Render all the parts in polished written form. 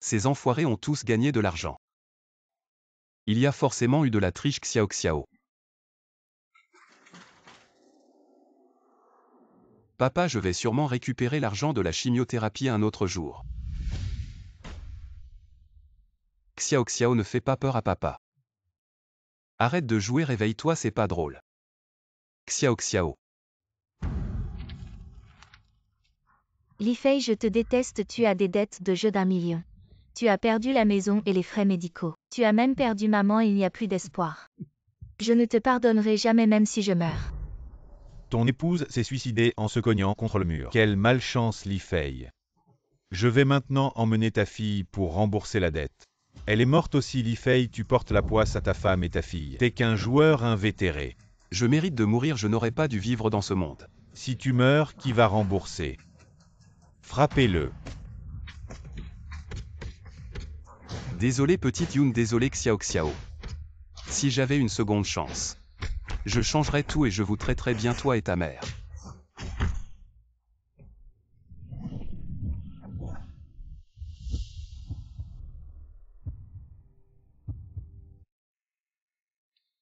Ces enfoirés ont tous gagné de l'argent. Il y a forcément eu de la triche Xiao Xiao. Papa, je vais sûrement récupérer l'argent de la chimiothérapie un autre jour. Xiao Xiao ne fait pas peur à papa. Arrête de jouer, réveille-toi, c'est pas drôle. Xiao Xiao. Li Fei, je te déteste, tu as des dettes de jeu d'1 million. Tu as perdu la maison et les frais médicaux. Tu as même perdu maman, il n'y a plus d'espoir. Je ne te pardonnerai jamais même si je meurs. Ton épouse s'est suicidée en se cognant contre le mur. Quelle malchance, Li Fei. Je vais maintenant emmener ta fille pour rembourser la dette. Elle est morte aussi, Li Fei, tu portes la poisse à ta femme et ta fille. T'es qu'un joueur invétéré. Je mérite de mourir, je n'aurais pas dû vivre dans ce monde. Si tu meurs, qui va rembourser? Frappez-le. Désolé petite Yoon, désolé Xiao Xiao. Si j'avais une seconde chance, je changerais tout et je vous traiterais bien toi et ta mère.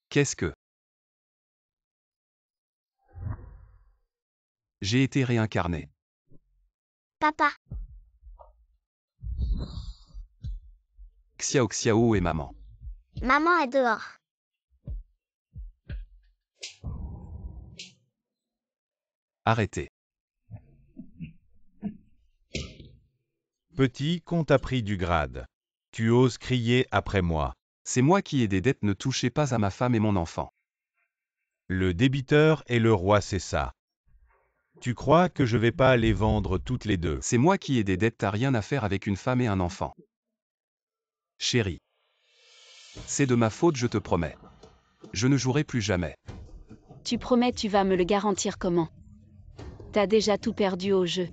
Qu'est-ce que... J'ai été réincarné. Papa. Xiao Xiao et maman. Maman est dehors. Arrêtez. Petit, qu'on t'a pris du grade. Tu oses crier après moi. C'est moi qui ai des dettes, ne touchez pas à ma femme et mon enfant. Le débiteur est le roi, c'est ça. Tu crois que je vais pas les vendre toutes les deux? C'est moi qui ai des dettes, t'as rien à faire avec une femme et un enfant. Chérie. C'est de ma faute, je te promets. Je ne jouerai plus jamais. Tu promets, tu vas me le garantir comment? T'as déjà tout perdu au jeu.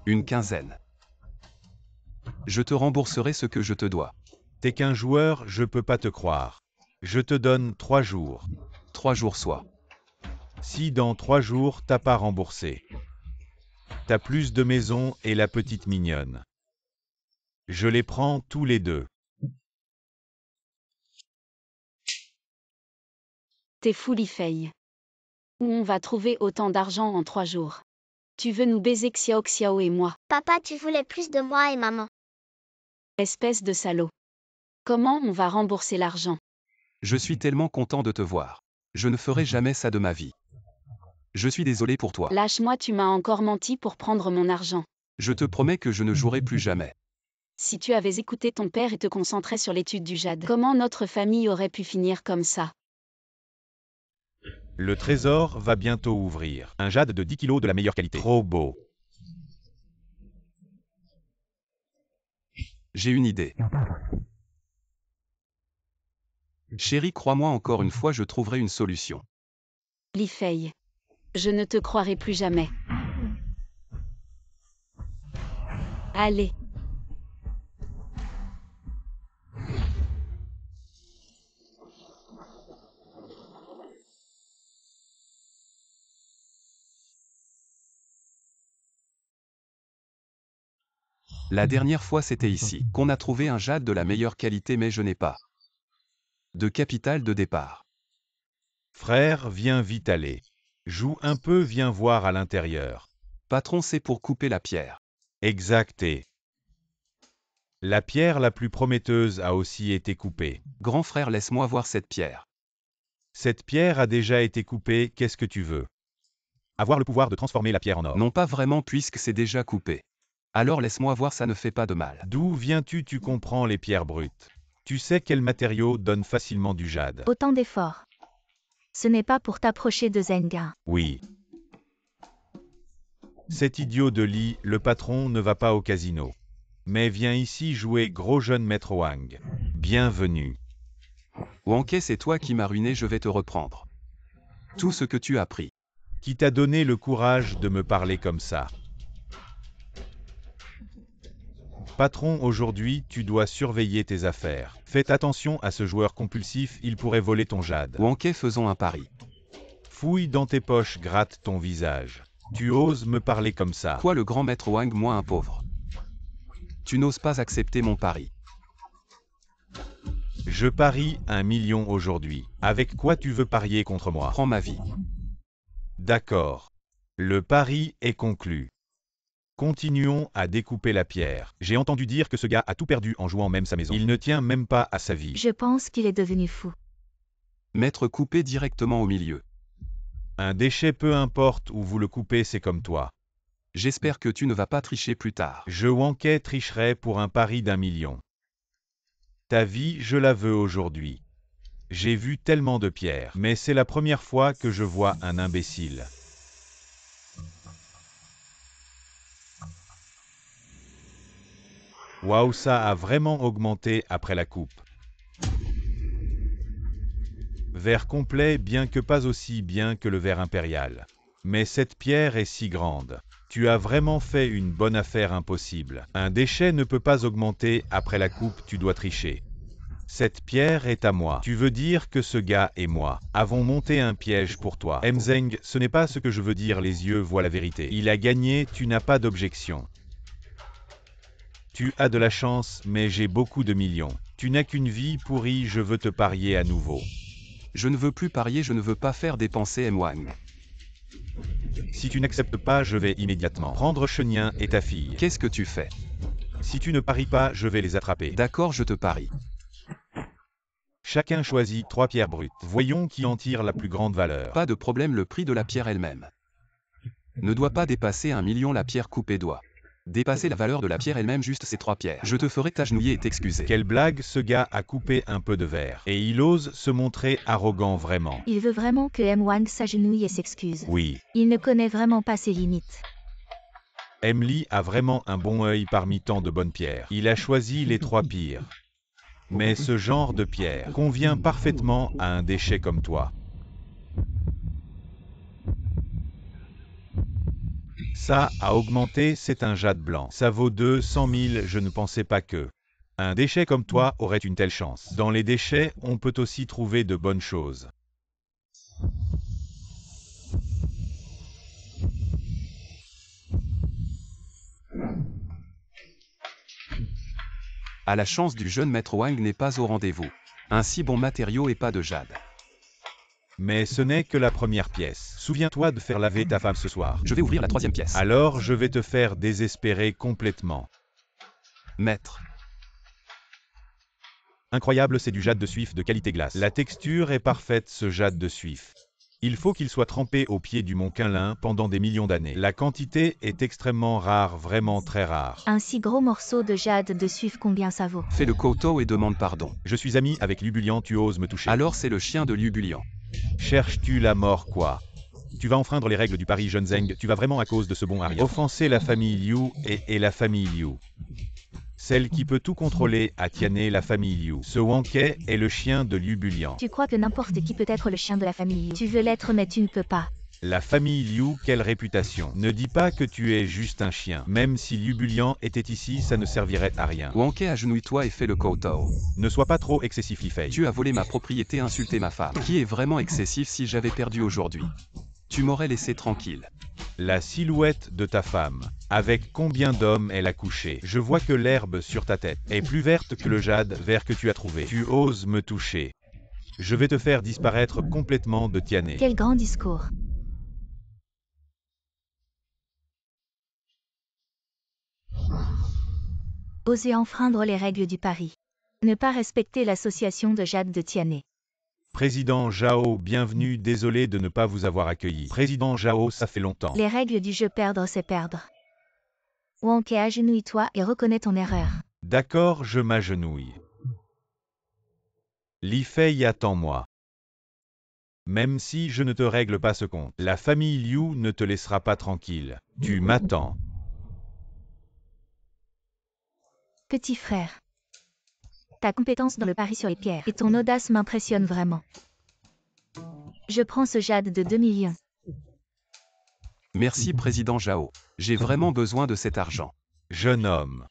Une quinzaine. Je te rembourserai ce que je te dois. T'es qu'un joueur, je peux pas te croire. Je te donne 3 jours. 3 jours soit. Si dans 3 jours t'as pas remboursé, t'as plus de maison et la petite mignonne. Je les prends tous les deux. T'es fou, Li Fei. Où on va trouver autant d'argent en 3 jours? Tu veux nous baiser, Xiao Xiao et moi? Papa, tu voulais plus de moi et maman. Espèce de salaud. Comment on va rembourser l'argent? Je suis tellement content de te voir. Je ne ferai jamais ça de ma vie. Je suis désolé pour toi. Lâche-moi, tu m'as encore menti pour prendre mon argent. Je te promets que je ne jouerai plus jamais. Si tu avais écouté ton père et te concentrais sur l'étude du jade, comment notre famille aurait pu finir comme ça? Le trésor va bientôt ouvrir. Un jade de 10 kilos de la meilleure qualité. Trop beau. J'ai une idée. Chérie, crois-moi, encore une fois, je trouverai une solution. Li Fei. Je ne te croirai plus jamais. Allez. La dernière fois c'était ici qu'on a trouvé un jade de la meilleure qualité, mais je n'ai pas de capital de départ. Frère, viens vite aller. Joue un peu, viens voir à l'intérieur. Patron, c'est pour couper la pierre. Exacté. La pierre la plus prometteuse a aussi été coupée. Grand frère, laisse-moi voir cette pierre. Cette pierre a déjà été coupée, qu'est-ce que tu veux? Avoir le pouvoir de transformer la pierre en or. Non, pas vraiment, puisque c'est déjà coupé. Alors laisse-moi voir, ça ne fait pas de mal. D'où viens-tu? Tu comprends les pierres brutes. Tu sais quel matériau donne facilement du jade? Autant d'efforts. Ce n'est pas pour t'approcher de Zenga. Oui. Cet idiot de Li, le patron, ne va pas au casino. Mais viens ici jouer, gros jeune maître Wang. Bienvenue. Wanké, c'est toi qui m'as ruiné, je vais te reprendre. Tout ce que tu as pris. Qui t'a donné le courage de me parler comme ça? Patron, aujourd'hui, tu dois surveiller tes affaires. Faites attention à ce joueur compulsif, il pourrait voler ton jade. Wanké, faisons un pari. Fouille dans tes poches, gratte ton visage. Tu oses me parler comme ça? Quoi, le grand maître Wang, moi un pauvre? Tu n'oses pas accepter mon pari. Je parie 1 million aujourd'hui. Avec quoi tu veux parier contre moi? Prends ma vie. D'accord. Le pari est conclu. Continuons à découper la pierre. J'ai entendu dire que ce gars a tout perdu en jouant même sa maison. Il ne tient même pas à sa vie. Je pense qu'il est devenu fou. Mettre coupé directement au milieu. Un déchet, peu importe où vous le coupez, c'est comme toi. J'espère que tu ne vas pas tricher plus tard. Je Wanké tricherai pour un pari d'1 million. Ta vie, je la veux aujourd'hui. J'ai vu tellement de pierres, mais c'est la première fois que je vois un imbécile. Waouh, ça a vraiment augmenté après la coupe. Vert complet, bien que pas aussi bien que le vert impérial. Mais cette pierre est si grande. Tu as vraiment fait une bonne affaire impossible. Un déchet ne peut pas augmenter après la coupe, tu dois tricher. Cette pierre est à moi. Tu veux dire que ce gars et moi avons monté un piège pour toi. Mzeng, ce n'est pas ce que je veux dire, les yeux voient la vérité. Il a gagné, tu n'as pas d'objection. Tu as de la chance, mais j'ai beaucoup de millions. Tu n'as qu'une vie pourrie, je veux te parier à nouveau. Je ne veux plus parier, je ne veux pas faire dépenser M1. Si tu n'acceptes pas, je vais immédiatement prendre Chenien et ta fille. Qu'est-ce que tu fais? Si tu ne paries pas, je vais les attraper. D'accord, je te parie. Chacun choisit 3 pierres brutes. Voyons qui en tire la plus grande valeur. Pas de problème, le prix de la pierre elle-même ne doit pas dépasser 1 million, la pierre coupée doit dépasser la valeur de la pierre elle-même, juste ces 3 pierres. Je te ferai t'agenouiller et t'excuser. Quelle blague, ce gars a coupé un peu de verre. Et il ose se montrer arrogant vraiment. Il veut vraiment que M1 s'agenouille et s'excuse. Oui. Il ne connaît vraiment pas ses limites. Emily a vraiment un bon œil parmi tant de bonnes pierres. Il a choisi les 3 pires. Mais ce genre de pierre convient parfaitement à un déchet comme toi. Ça a augmenté, c'est un jade blanc. Ça vaut 200 000, je ne pensais pas que un déchet comme toi aurait une telle chance. Dans les déchets, on peut aussi trouver de bonnes choses. À la chance du jeune maître Wang n'est pas au rendez-vous. Un si bon matériau et pas de jade. Mais ce n'est que la première pièce. Souviens-toi de faire laver ta femme ce soir. Je vais ouvrir la 3e pièce. Alors je vais te faire désespérer complètement. Maître. Incroyable, c'est du jade de suif de qualité glace. La texture est parfaite, ce jade de suif. Il faut qu'il soit trempé au pied du mont Qinlin pendant des millions d'années. La quantité est extrêmement rare, vraiment très rare. Un si gros morceau de jade de suif, combien ça vaut? Fais le koto et demande pardon. Je suis ami avec Lubulian, tu oses me toucher. Alors c'est le chien de Lubulian. Cherches-tu la mort quoi? Tu vas enfreindre les règles du pari jeune Zeng, tu vas vraiment à cause de ce bon Arya offenser la famille Liu et la famille Liu. Celle qui peut tout contrôler a tienné la famille Liu. Ce Wanké est le chien de Lubulian. Tu crois que n'importe qui peut être le chien de la famille Liu? Tu veux l'être mais tu ne peux pas. La famille Liu, quelle réputation. Ne dis pas que tu es juste un chien. Même si Lubulian était ici, ça ne servirait à rien. Wanké, agenouille-toi et fais le koto. Ne sois pas trop excessif, Li Fei. Tu as volé ma propriété, insulté ma femme. Qui est vraiment excessif? Si j'avais perdu aujourd'hui, tu m'aurais laissé tranquille. La silhouette de ta femme. Avec combien d'hommes elle a couché? Je vois que l'herbe sur ta tête est plus verte que le jade vert que tu as trouvé. Tu oses me toucher. Je vais te faire disparaître complètement de Tiané. Quel grand discours. Oser enfreindre les règles du pari. Ne pas respecter l'association de jade de Tiané. Président Zhao, bienvenue, désolé de ne pas vous avoir accueilli. Président Zhao, ça fait longtemps. Les règles du jeu, perdre c'est perdre. Wanké, agenouille-toi et reconnais ton erreur. D'accord, je m'agenouille. Li Fei, attends-moi. Même si je ne te règle pas ce compte, la famille Liu ne te laissera pas tranquille. Tu m'attends. Petit frère. Ta compétence dans le pari sur les pierres et ton audace m'impressionnent vraiment. Je prends ce jade de 2 millions. Merci président Zhao. J'ai vraiment besoin de cet argent. Jeune homme.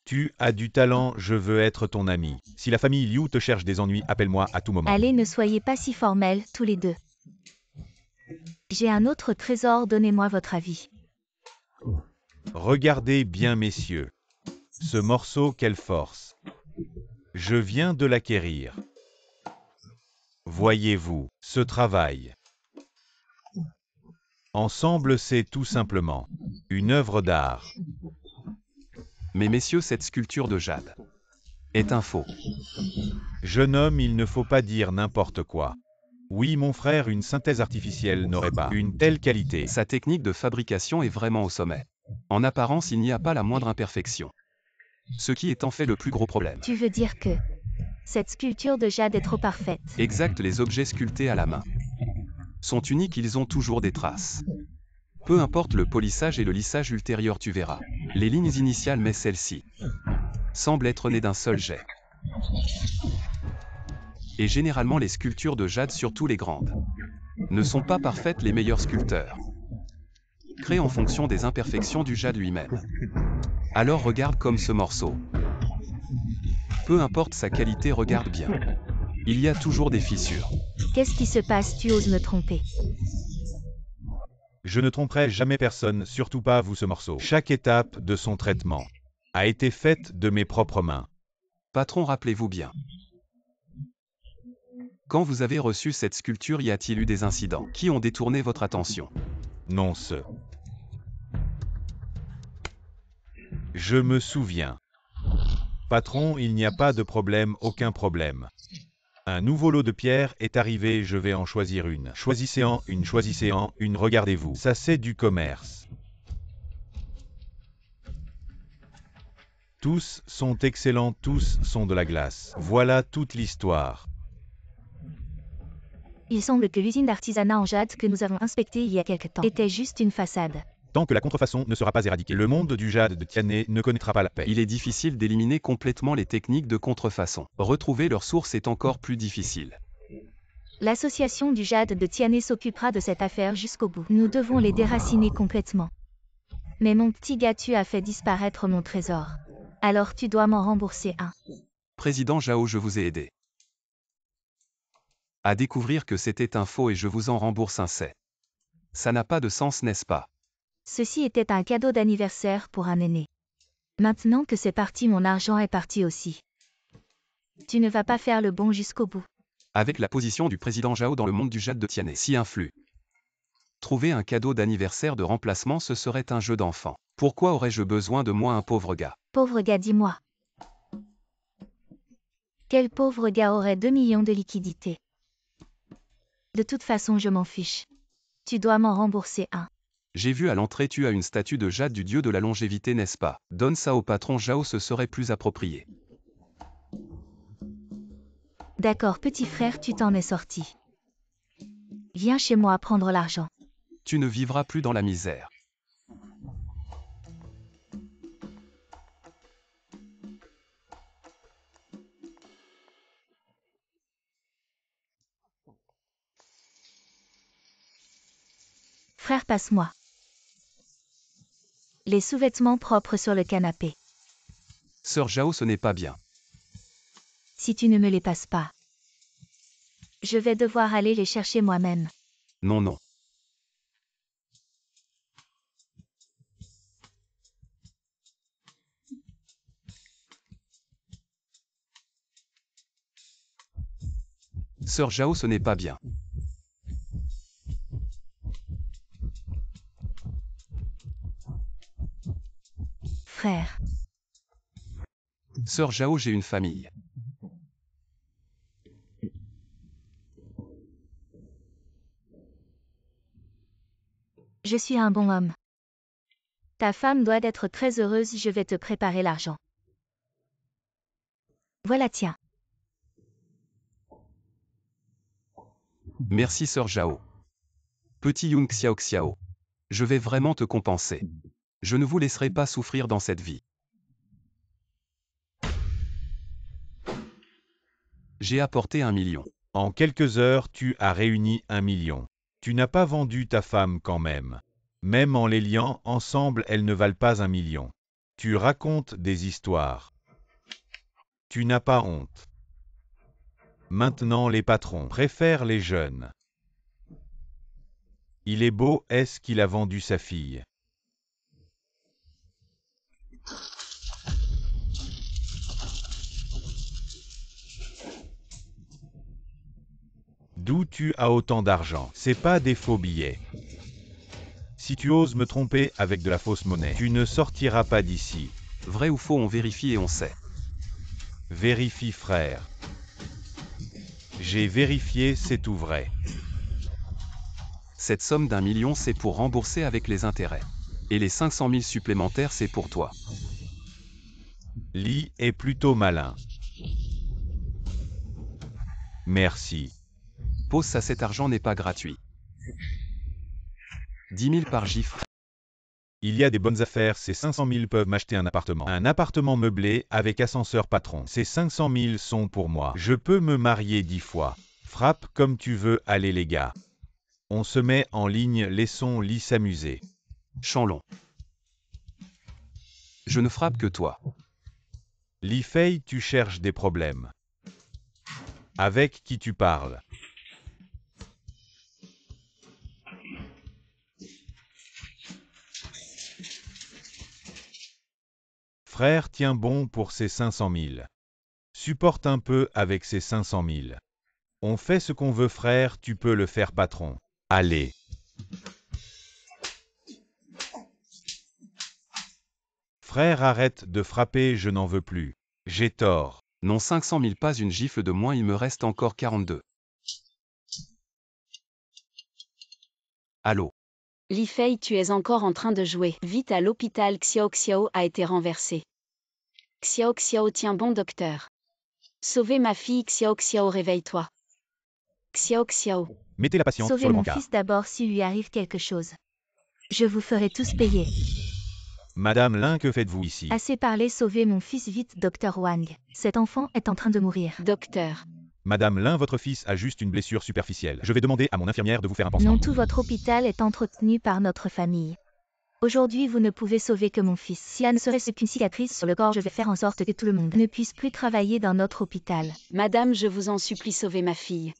Tu as du talent, je veux être ton ami. Si la famille Liu te cherche des ennuis, appelle-moi à tout moment. Allez, ne soyez pas si formels, tous les deux. J'ai un autre trésor, donnez-moi votre avis. Regardez bien, messieurs. Ce morceau, quelle force! Je viens de l'acquérir. Voyez-vous, ce travail. Ensemble, c'est tout simplement une œuvre d'art. Mais messieurs, cette sculpture de jade est un faux. Jeune homme, il ne faut pas dire n'importe quoi. Oui, mon frère, une synthèse artificielle n'aurait pas une telle qualité. Sa technique de fabrication est vraiment au sommet. En apparence, il n'y a pas la moindre imperfection. Ce qui est en fait le plus gros problème. Tu veux dire que cette sculpture de jade est trop parfaite. Exact, les objets sculptés à la main sont uniques, ils ont toujours des traces. Peu importe le polissage et le lissage ultérieur, tu verras. Les lignes initiales, mais celles-ci semblent être nées d'un seul jet. Et généralement les sculptures de jade, surtout les grandes, ne sont pas parfaites. Les meilleurs sculpteurs créent en fonction des imperfections du jade lui-même. Alors regarde comme ce morceau. Peu importe sa qualité, regarde bien. Il y a toujours des fissures. Qu'est-ce qui se passe? Tu oses me tromper. Je ne tromperai jamais personne, surtout pas vous. Ce morceau. Chaque étape de son traitement a été faite de mes propres mains. Patron, rappelez-vous bien. Quand vous avez reçu cette sculpture, y a-t-il eu des incidents qui ont détourné votre attention? Non, Je me souviens. Patron, il n'y a pas de problème, aucun problème. Un nouveau lot de pierres est arrivé, je vais en choisir une. Choisissez-en une, regardez-vous. Ça c'est du commerce. Tous sont excellents, tous sont de la glace. Voilà toute l'histoire. Il semble que l'usine d'artisanat en jade que nous avons inspectée il y a quelque temps était juste une façade. Tant que la contrefaçon ne sera pas éradiquée, le monde du jade de Tianhe ne connaîtra pas la paix. Il est difficile d'éliminer complètement les techniques de contrefaçon. Retrouver leur source est encore plus difficile. L'association du jade de Tianhe s'occupera de cette affaire jusqu'au bout. Nous devons les déraciner complètement. Mais mon petit gars, tu as fait disparaître mon trésor. Alors tu dois m'en rembourser un. Président Zhao, je vous ai aidé à découvrir que c'était un faux et je vous en rembourse un c'est. Ça n'a pas de sens, n'est-ce pas? Ceci était un cadeau d'anniversaire pour un aîné. Maintenant que c'est parti, mon argent est parti aussi. Tu ne vas pas faire le bon jusqu'au bout. Avec la position du président Zhao dans le monde du jade de Tianhe si influe, trouver un cadeau d'anniversaire de remplacement, ce serait un jeu d'enfant. Pourquoi aurais-je besoin de moi, un pauvre gars? Pauvre gars, dis-moi. Quel pauvre gars aurait 2 millions de liquidités? De toute façon, je m'en fiche. Tu dois m'en rembourser un. J'ai vu à l'entrée, tu as une statue de jade du dieu de la longévité, n'est-ce pas? Donne ça au patron Zhao, ce serait plus approprié. D'accord, petit frère, tu t'en es sorti. Viens chez moi prendre l'argent. Tu ne vivras plus dans la misère. Frère, passe-moi. Les sous-vêtements propres sur le canapé. Sœur Zhao, ce n'est pas bien. Si tu ne me les passes pas, je vais devoir aller les chercher moi-même. Non, non. Sœur Zhao, ce n'est pas bien. Frère. Sœur Zhao, j'ai une famille. Je suis un bon homme. Ta femme doit être très heureuse, je vais te préparer l'argent. Voilà, tiens. Merci Sœur Zhao. Petit Yung Xiao Xiao. Je vais vraiment te compenser. Je ne vous laisserai pas souffrir dans cette vie. J'ai apporté 1 million. En quelques heures, tu as réuni 1 million. Tu n'as pas vendu ta femme quand même. Même en les liant ensemble, elles ne valent pas 1 million. Tu racontes des histoires. Tu n'as pas honte. Maintenant, les patrons préfèrent les jeunes. Il est beau, est-ce qu'il a vendu sa fille? D'où tu as autant d'argent? C'est pas des faux billets. Si tu oses me tromper avec de la fausse monnaie, tu ne sortiras pas d'ici. Vrai ou faux, on vérifie et on sait. Vérifie, frère. J'ai vérifié, c'est tout vrai. Cette somme d'1 million, c'est pour rembourser avec les intérêts. Et les 500 000 supplémentaires, c'est pour toi. Lee est plutôt malin. Merci. Pose ça, cet argent n'est pas gratuit. 10 000 par gifle. Il y a des bonnes affaires, ces 500 000 peuvent m'acheter un appartement. Un appartement meublé avec ascenseur patron. Ces 500 000 sont pour moi. Je peux me marier 10 fois. Frappe comme tu veux, allez les gars. On se met en ligne, laissons Lee s'amuser. Champ long. Je ne frappe que toi. Lee Fei, tu cherches des problèmes. Avec qui tu parles? Frère, tiens bon pour ces 500 000. Supporte un peu avec ces 500 000. On fait ce qu'on veut, frère, tu peux le faire, patron. Allez. Frère, arrête de frapper, je n'en veux plus. J'ai tort. Non, 500 000, pas une gifle de moins, il me reste encore 42. Allô? Li Fei, tu es encore en train de jouer. Vite à l'hôpital, Xiao Xiao a été renversé. Xiao Xiao, tiens bon docteur. Sauvez ma fille, Xiao Xiao, réveille-toi. Xiao Xiao. Mettez la patiente Sauvez sur le mon brancard. fils d'abord s'il lui arrive quelque chose. Je vous ferai tous payer. Madame Lin, que faites-vous ici? Assez parlé, sauvez mon fils vite, docteur Wang. Cet enfant est en train de mourir. Docteur. Madame Lin, votre fils a juste une blessure superficielle. Je vais demander à mon infirmière de vous faire un pansement. Non, tout votre hôpital est entretenu par notre famille. Aujourd'hui, vous ne pouvez sauver que mon fils. Si elle ne serait-ce qu'une cicatrice sur le corps, je vais faire en sorte que tout le monde ne puisse plus travailler dans notre hôpital. Madame, je vous en supplie, sauvez ma fille.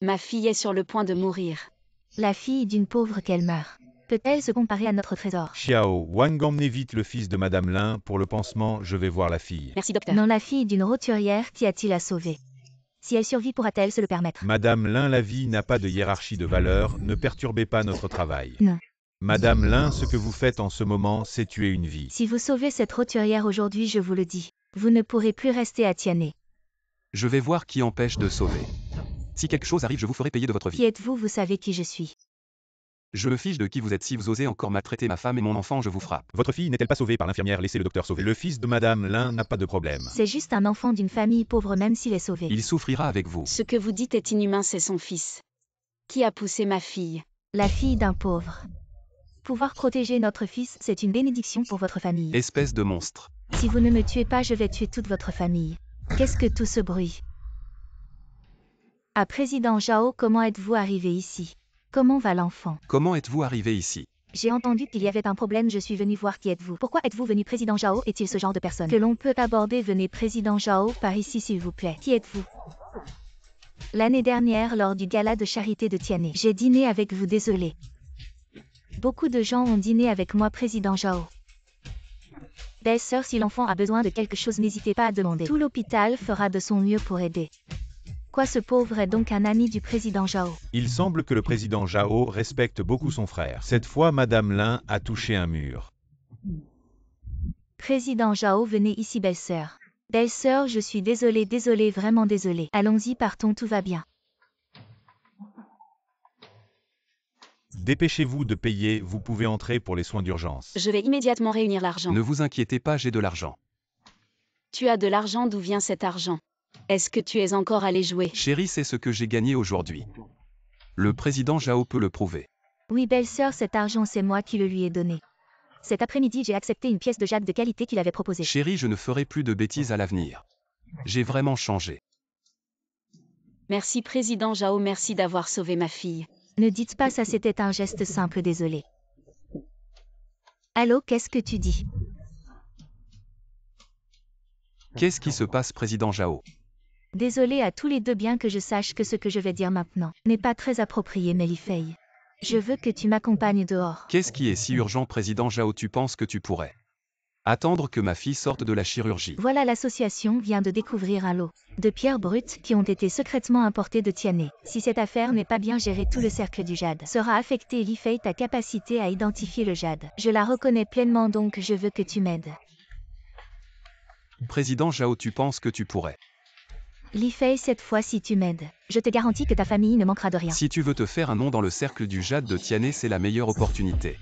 Ma fille est sur le point de mourir. La fille d'une pauvre qu'elle meurt. Peut-elle se comparer à notre trésor? Xiao, Wang, emmenez vite le fils de Madame Lin pour le pansement, je vais voir la fille. Merci, docteur. Non, la fille d'une roturière, qui a-t-il à sauver? Si elle survit, pourra-t-elle se le permettre? Madame Lin, la vie n'a pas de hiérarchie de valeur, ne perturbez pas notre travail. Non. Madame Lin, ce que vous faites en ce moment, c'est tuer une vie. Si vous sauvez cette roturière aujourd'hui, je vous le dis, vous ne pourrez plus rester à Tiané. Je vais voir qui empêche de sauver. Si quelque chose arrive, je vous ferai payer de votre Qui vie. êtes-vous? Vous savez qui je suis. Je me fiche de qui vous êtes. Si vous osez encore maltraiter ma femme et mon enfant, je vous frappe. Votre fille n'est-elle pas sauvée par l'infirmière? Laissez le docteur sauver. Le fils de Madame Lin n'a pas de problème. C'est juste un enfant d'une famille pauvre, même s'il est sauvé. Il souffrira avec vous. Ce que vous dites est inhumain, c'est son fils. Qui a poussé ma fille? La fille d'un pauvre. Pouvoir protéger notre fils, c'est une bénédiction pour votre famille. Espèce de monstre. Si vous ne me tuez pas, je vais tuer toute votre famille. Qu'est-ce que tout ce bruit? Ah, Président Zhao, comment êtes-vous arrivé ici? Comment va l'enfant? Comment êtes-vous arrivé ici? J'ai entendu qu'il y avait un problème, je suis venu voir qui êtes-vous. Pourquoi êtes-vous venu? Président Zhao est-il ce genre de personne que l'on peut aborder? Venez, Président Zhao, par ici s'il vous plaît. Qui êtes-vous? L'année dernière, lors du gala de charité de Tiané, j'ai dîné avec vous, désolé. Beaucoup de gens ont dîné avec moi, Président Zhao. Belle-sœur, si l'enfant a besoin de quelque chose, n'hésitez pas à demander. Tout l'hôpital fera de son mieux pour aider. Quoi, ce pauvre est donc un ami du président Zhao? Il semble que le président Zhao respecte beaucoup son frère. Cette fois, Madame Lin a touché un mur. Président Zhao, venez ici, belle-sœur. Belle-sœur, je suis désolée, vraiment désolée. Allons-y, partons, tout va bien. Dépêchez-vous de payer, vous pouvez entrer pour les soins d'urgence. Je vais immédiatement réunir l'argent. Ne vous inquiétez pas, j'ai de l'argent. Tu as de l'argent, d'où vient cet argent? Est-ce que tu es encore allé jouer? Chérie, c'est ce que j'ai gagné aujourd'hui. Le président Zhao peut le prouver. Oui, belle-sœur, cet argent, c'est moi qui le lui ai donné. Cet après-midi, j'ai accepté une pièce de jade de qualité qu'il avait proposée. Chérie, je ne ferai plus de bêtises à l'avenir. J'ai vraiment changé. Merci, président Zhao, merci d'avoir sauvé ma fille. Ne dites pas ça, c'était un geste simple, désolé. Allô, qu'est-ce que tu dis? Qu'est-ce qui se passe, président Zhao? Désolé à tous les deux, bien que je sache que ce que je vais dire maintenant n'est pas très approprié, mais Li Fei. Je veux que tu m'accompagnes dehors. Qu'est-ce qui est si urgent, président Zhao? Tu penses que tu pourrais? Attendre que ma fille sorte de la chirurgie. Voilà, l'association vient de découvrir un lot de pierres brutes qui ont été secrètement importées de Tianhe. Si cette affaire n'est pas bien gérée, tout le cercle du jade sera affecté. Li Fei, ta capacité à identifier le jade, je la reconnais pleinement, donc je veux que tu m'aides. Président Zhao, tu penses que tu pourrais? Li Fei, cette fois-ci tu m'aides. Je te garantis que ta famille ne manquera de rien. Si tu veux te faire un nom dans le cercle du jade de Tianhe, c'est la meilleure opportunité.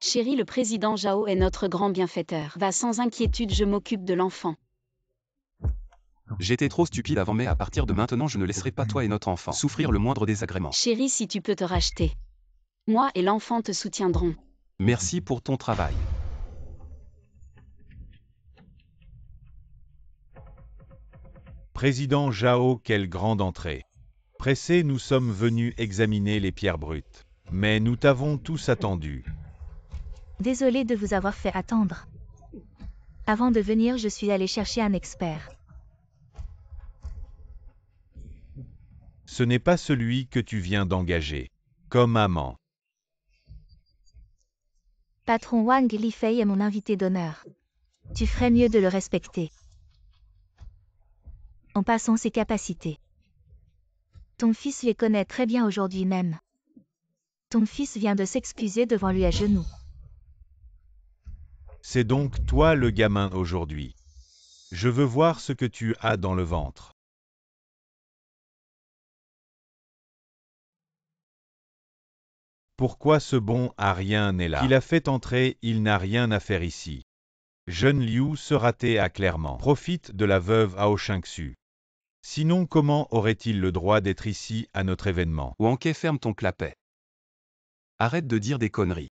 Chérie, le président Zhao est notre grand bienfaiteur. Va sans inquiétude, je m'occupe de l'enfant. J'étais trop stupide avant, mais à partir de maintenant, je ne laisserai pas toi et notre enfant souffrir le moindre désagrément. Chérie, si tu peux te racheter. Moi et l'enfant te soutiendrons. Merci pour ton travail. Président Zhao, quelle grande entrée. Pressés, nous sommes venus examiner les pierres brutes. Mais nous t'avons tous attendu. Désolé de vous avoir fait attendre. Avant de venir, je suis allé chercher un expert. Ce n'est pas celui que tu viens d'engager. Comme amant. Patron Wang, Li Fei est mon invité d'honneur. Tu ferais mieux de le respecter. En passant ses capacités. Ton fils les connaît très bien aujourd'hui même. Ton fils vient de s'excuser devant lui à genoux. C'est donc toi le gamin aujourd'hui. Je veux voir ce que tu as dans le ventre. Pourquoi ce bon à rien n'est là? Il a fait entrer, il n'a rien à faire ici. Jeune Liu se ratait à clairement. Profite de la veuve Hao Shangxu. Sinon, comment aurait-il le droit d'être ici à notre événement? Wanke, ferme ton clapet. Arrête de dire des conneries.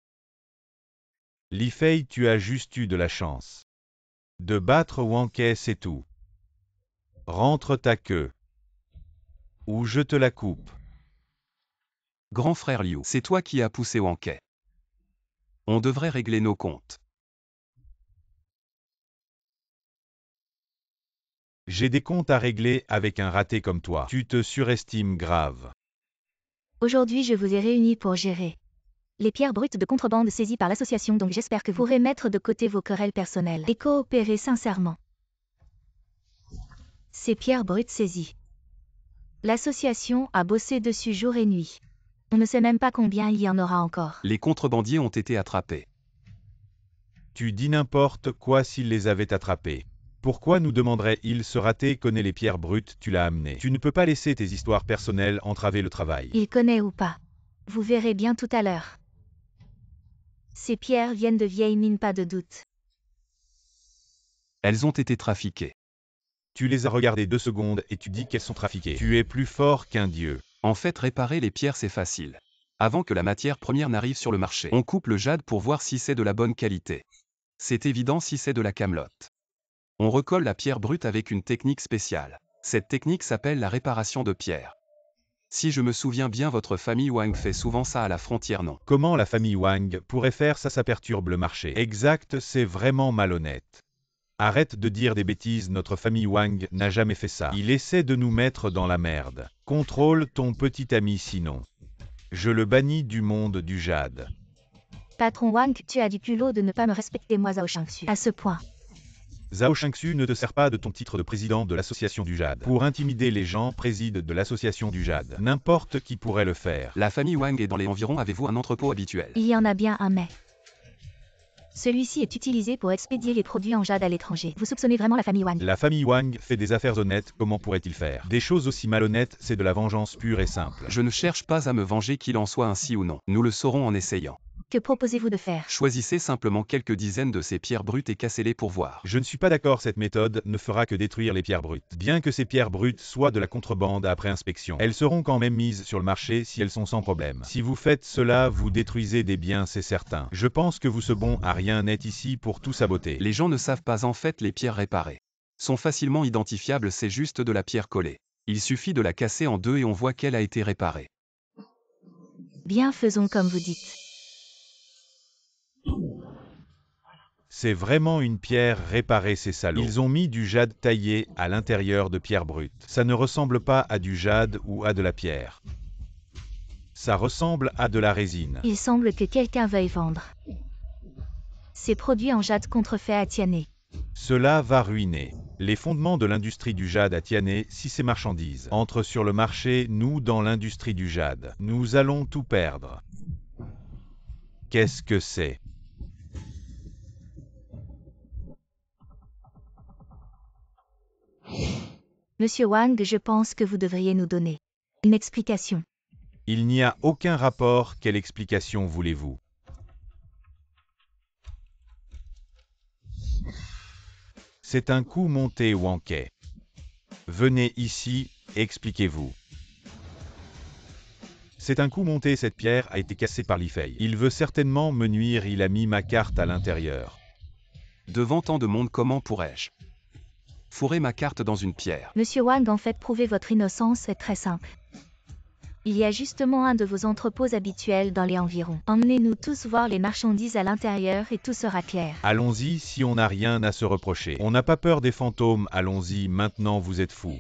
Li Fei, tu as juste eu de la chance. De battre Wanke, c'est tout. Rentre ta queue. Ou je te la coupe. Grand frère Liu, c'est toi qui as poussé Wanke. On devrait régler nos comptes. J'ai des comptes à régler avec un raté comme toi. Tu te surestimes grave. Aujourd'hui, je vous ai réunis pour gérer les pierres brutes de contrebande saisies par l'association, donc j'espère que vous pourrez mettre de côté vos querelles personnelles et coopérer sincèrement. Ces pierres brutes saisies. L'association a bossé dessus jour et nuit. On ne sait même pas combien il y en aura encore. Les contrebandiers ont été attrapés. Tu dis n'importe quoi. S'ils les avaient attrapés. Pourquoi nous demanderait-il? Ce raté connaît les pierres brutes, tu l'as amené. Tu ne peux pas laisser tes histoires personnelles entraver le travail. Il connaît ou pas. Vous verrez bien tout à l'heure. Ces pierres viennent de vieilles mines, pas de doute. Elles ont été trafiquées. Tu les as regardées 2 secondes et tu dis qu'elles sont trafiquées. Tu es plus fort qu'un dieu. En fait, réparer les pierres, c'est facile. Avant que la matière première n'arrive sur le marché, on coupe le jade pour voir si c'est de la bonne qualité. C'est évident si c'est de la camelote. On recolle la pierre brute avec une technique spéciale. Cette technique s'appelle la réparation de pierre. Si je me souviens bien, votre famille Wang fait souvent ça à la frontière, non? Comment la famille Wang pourrait faire ça? Ça perturbe le marché. Exact, c'est vraiment malhonnête. Arrête de dire des bêtises, notre famille Wang n'a jamais fait ça. Il essaie de nous mettre dans la merde. Contrôle ton petit ami sinon. Je le bannis du monde du jade. Patron Wang, tu as du culot de ne pas me respecter, moi, Zhao Shangxu. À ce point. Zhao Shangxu, ne te sert pas de ton titre de président de l'association du jade. Pour intimider les gens, préside de l'association du jade. N'importe qui pourrait le faire. La famille Wang est dans les environs. Avez-vous un entrepôt habituel? Il y en a bien un, mais celui-ci est utilisé pour expédier les produits en jade à l'étranger. Vous soupçonnez vraiment la famille Wang? La famille Wang fait des affaires honnêtes, comment pourrait-il faire des choses aussi malhonnêtes? C'est de la vengeance pure et simple. Je ne cherche pas à me venger, qu'il en soit ainsi ou non. Nous le saurons en essayant. Que proposez-vous de faire? Choisissez simplement quelques dizaines de ces pierres brutes et cassez-les pour voir. Je ne suis pas d'accord, cette méthode ne fera que détruire les pierres brutes. Bien que ces pierres brutes soient de la contrebande après inspection, elles seront quand même mises sur le marché si elles sont sans problème. Si vous faites cela, vous détruisez des biens, c'est certain. Je pense que vous ce bon à rien n'êtes ici pour tout saboter. Les gens ne savent pas, en fait, les pierres réparées sont facilement identifiables, c'est juste de la pierre collée. Il suffit de la casser en deux et on voit qu'elle a été réparée. Bien, faisons comme vous dites. C'est vraiment une pierre réparée, ces salauds. Ils ont mis du jade taillé à l'intérieur de pierres brutes. Ça ne ressemble pas à du jade ou à de la pierre. Ça ressemble à de la résine. Il semble que quelqu'un veuille vendre Ces produits en jade contrefaits à Tianhe. Cela va ruiner les fondements de l'industrie du jade à Tianhe si ces marchandises entrent sur le marché, nous dans l'industrie du jade. Nous allons tout perdre. Qu'est-ce que c'est? Monsieur Wang, je pense que vous devriez nous donner une explication. Il n'y a aucun rapport, quelle explication voulez-vous? C'est un coup monté Wanke. Venez ici, expliquez-vous. C'est un coup monté, cette pierre a été cassée par Li Fei. Il veut certainement me nuire, il a mis ma carte à l'intérieur. Devant tant de monde, comment pourrais-je fourrer ma carte dans une pierre? Monsieur Wang, en fait, prouver votre innocence est très simple. Il y a justement un de vos entrepôts habituels dans les environs. Emmenez-nous tous voir les marchandises à l'intérieur et tout sera clair. Allons-y si on n'a rien à se reprocher. On n'a pas peur des fantômes, allons-y, maintenant vous êtes fous.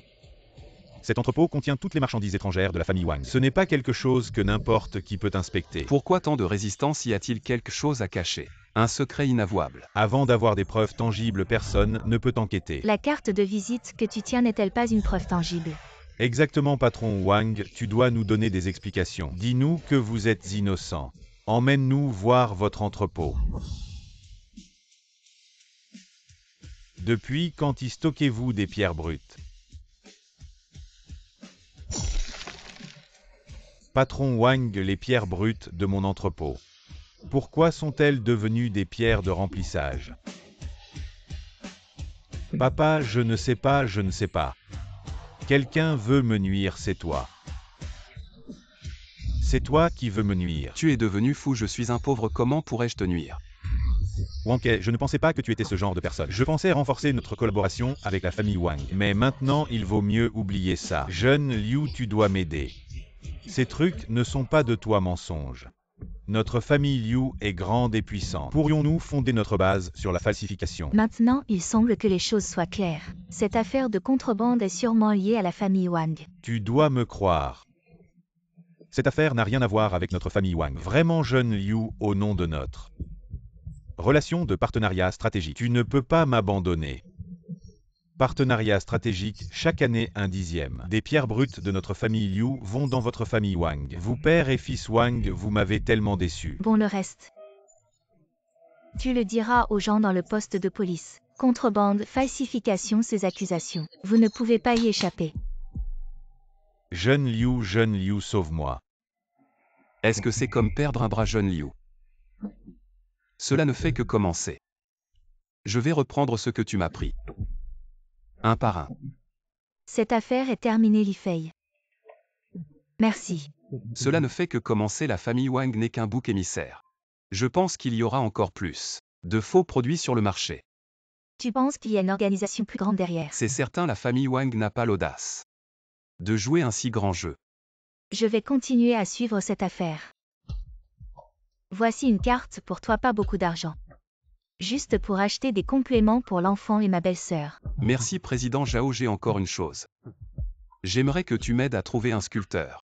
Cet entrepôt contient toutes les marchandises étrangères de la famille Wang. Ce n'est pas quelque chose que n'importe qui peut inspecter. Pourquoi tant de résistance? Y a-t-il quelque chose à cacher? Un secret inavouable? Avant d'avoir des preuves tangibles, personne ne peut enquêter. La carte de visite que tu tiens n'est-elle pas une preuve tangible? Exactement, patron Wang, tu dois nous donner des explications. Dis-nous que vous êtes innocent. Emmène-nous voir votre entrepôt. Depuis quand y stockez-vous des pierres brutes? Patron Wang, les pierres brutes de mon entrepôt. Pourquoi sont-elles devenues des pierres de remplissage? Papa, je ne sais pas, je ne sais pas. Quelqu'un veut me nuire, c'est toi. C'est toi qui veux me nuire. Tu es devenu fou, je suis un pauvre, comment pourrais-je te nuire? Wanke, je ne pensais pas que tu étais ce genre de personne. Je pensais renforcer notre collaboration avec la famille Wang. Mais maintenant, il vaut mieux oublier ça. Jeune Liu, tu dois m'aider. Ces trucs ne sont pas de toi, mensonge. Notre famille Liu est grande et puissante. Pourrions-nous fonder notre base sur la falsification? Maintenant, il semble que les choses soient claires. Cette affaire de contrebande est sûrement liée à la famille Wang. Tu dois me croire. Cette affaire n'a rien à voir avec notre famille Wang. Vraiment, jeune Liu, au nom de notre relation de partenariat stratégique. Tu ne peux pas m'abandonner. Partenariat stratégique, chaque année 1/10. Des pierres brutes de notre famille Liu vont dans votre famille Wang. Vous, père et fils Wang, vous m'avez tellement déçu. Bon, le reste. Tu le diras aux gens dans le poste de police. Contrebande, falsification, ces accusations. Vous ne pouvez pas y échapper. Jeune Liu, sauve-moi. Est-ce que c'est comme perdre un bras, jeune Liu? Cela ne fait que commencer. Je vais reprendre ce que tu m'as pris. Un par un. Cette affaire est terminée, Li Fei. Merci. Cela ne fait que commencer, la famille Wang n'est qu'un bouc émissaire. Je pense qu'il y aura encore plus de faux produits sur le marché. Tu penses qu'il y a une organisation plus grande derrière? C'est certain, la famille Wang n'a pas l'audace de jouer un si grand jeu. Je vais continuer à suivre cette affaire. Voici une carte pour toi, pas beaucoup d'argent. Juste pour acheter des compléments pour l'enfant et ma belle-sœur. Merci, président Zhao. J'ai encore une chose. J'aimerais que tu m'aides à trouver un sculpteur.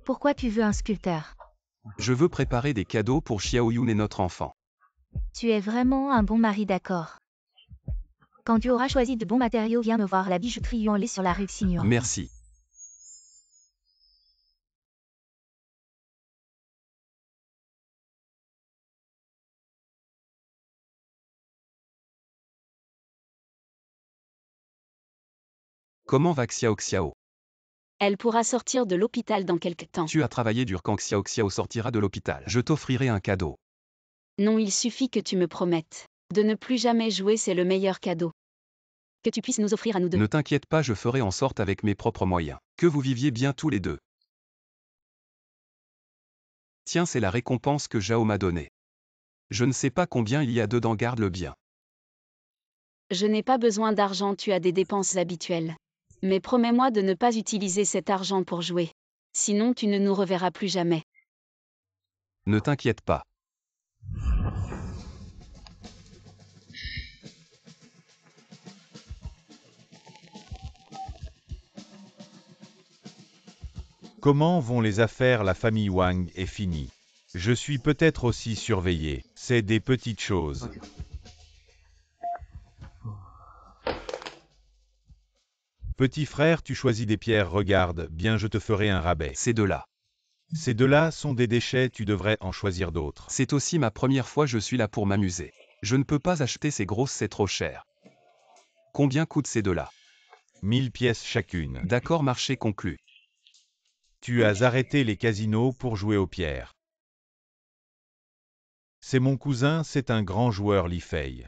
Pourquoi tu veux un sculpteur? Je veux préparer des cadeaux pour Xiaoyun et notre enfant. Tu es vraiment un bon mari, d'accord. Quand tu auras choisi de bons matériaux, viens me voir, la bijouterie Yuanli sur la rue Xinhuan. Merci. Comment va Xiao? Elle pourra sortir de l'hôpital dans quelque temps. Tu as travaillé dur, quand Xiao sortira de l'hôpital. Je t'offrirai un cadeau. Non, il suffit que tu me promettes. De ne plus jamais jouer, c'est le meilleur cadeau que tu puisses nous offrir à nous deux. Ne t'inquiète pas, je ferai en sorte avec mes propres moyens. Que vous viviez bien tous les deux. Tiens, c'est la récompense que Zhao m'a donnée. Je ne sais pas combien il y a dedans, garde-le bien. Je n'ai pas besoin d'argent, tu as des dépenses habituelles. Mais promets-moi de ne pas utiliser cet argent pour jouer. Sinon tu ne nous reverras plus jamais. Ne t'inquiète pas. Comment vont les affaires? La famille Wang est finie. Je suis peut-être aussi surveillé. C'est des petites choses. Petit frère, tu choisis des pierres, regarde, bien je te ferai un rabais. Ces deux-là. Ces deux-là sont des déchets, tu devrais en choisir d'autres. C'est aussi ma première fois, je suis là pour m'amuser. Je ne peux pas acheter ces grosses, c'est trop cher. Combien coûtent ces deux-là? 1000 pièces chacune. D'accord, marché conclu. Tu as arrêté les casinos pour jouer aux pierres. C'est mon cousin, c'est un grand joueur, Li Fei.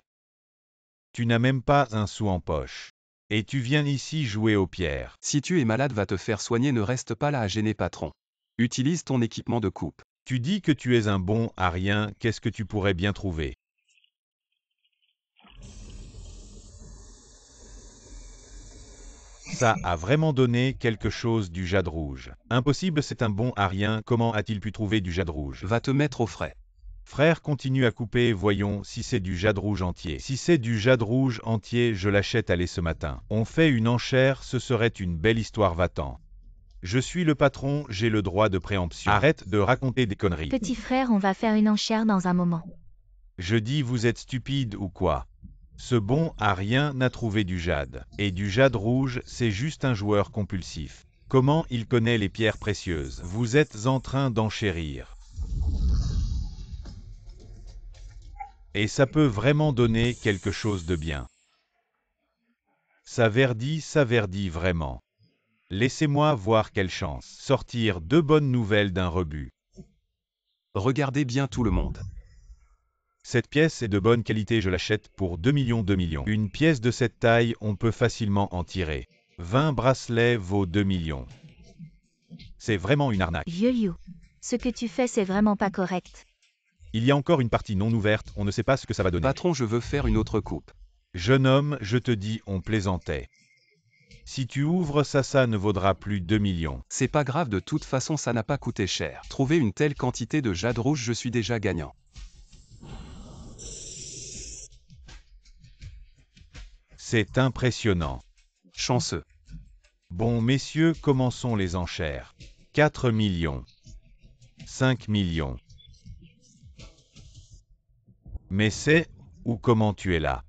Tu n'as même pas un sou en poche. Et tu viens ici jouer aux pierres. Si tu es malade, va te faire soigner, ne reste pas là à gêner, patron. Utilise ton équipement de coupe. Tu dis que tu es un bon à rien, qu'est-ce que tu pourrais bien trouver? Ça a vraiment donné quelque chose du jade rouge. Impossible, c'est un bon à rien, comment a-t-il pu trouver du jade rouge? Va te mettre au frais. Frère, continue à couper, voyons si c'est du jade rouge entier. Si c'est du jade rouge entier, je l'achète, allez ce matin. On fait une enchère, ce serait une belle histoire, va-t'en. Je suis le patron, j'ai le droit de préemption. Arrête de raconter des conneries. Petit frère, on va faire une enchère dans un moment. Je dis, vous êtes stupide ou quoi? Ce bon à rien n'a trouvé du jade. Et du jade rouge, c'est juste un joueur compulsif. Comment il connaît les pierres précieuses? Vous êtes en train d'enchérir. Et ça peut vraiment donner quelque chose de bien. Ça verdit vraiment. Laissez-moi voir quelle chance. Sortir deux bonnes nouvelles d'un rebut. Regardez bien tout le monde. Cette pièce est de bonne qualité, je l'achète pour 2 millions. Une pièce de cette taille, on peut facilement en tirer. 20 bracelets vaut 2 millions. C'est vraiment une arnaque. Vieux Liu. Ce que tu fais, c'est vraiment pas correct. Il y a encore une partie non ouverte, on ne sait pas ce que ça va donner. Patron, je veux faire une autre coupe. Jeune homme, je te dis, on plaisantait. Si tu ouvres ça, ça ne vaudra plus 2 millions. C'est pas grave, de toute façon ça n'a pas coûté cher. Trouver une telle quantité de jade rouge, je suis déjà gagnant. C'est impressionnant. Chanceux. Bon messieurs, commençons les enchères. 4 millions. 5 millions. Mais c'est, ou comment tu es là?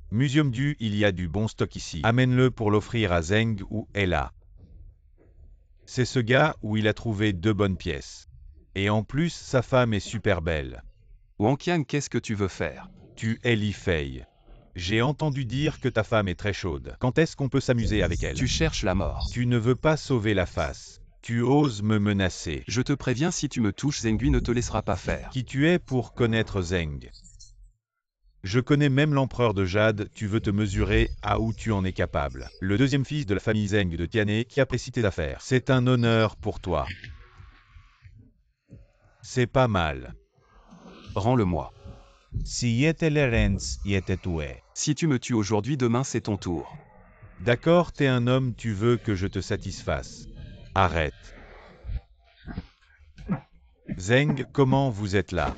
Museum du, il y a du bon stock ici. Amène-le pour l'offrir à Zeng ou Ella. C'est ce gars où il a trouvé 2 bonnes pièces. Et en plus, sa femme est super belle. Wang Qian, qu'est-ce que tu veux faire? Tu es Li Fei. J'ai entendu dire que ta femme est très chaude. Quand est-ce qu'on peut s'amuser avec elle? Tu cherches la mort. Tu ne veux pas sauver la face. Tu oses me menacer. Je te préviens, si tu me touches, Zengui ne te laissera pas faire. Qui tu es pour connaître Zeng? Je connais même l'empereur de Jade, tu veux te mesurer à où tu en es capable. Le deuxième fils de la famille Zeng de Tianhe qui apprécie tes affaires. C'est un honneur pour toi. C'est pas mal. Rends-le-moi. Si tu me tues aujourd'hui, demain c'est ton tour. D'accord, t'es un homme, tu veux que je te satisfasse. Arrête. Zeng, comment vous êtes là?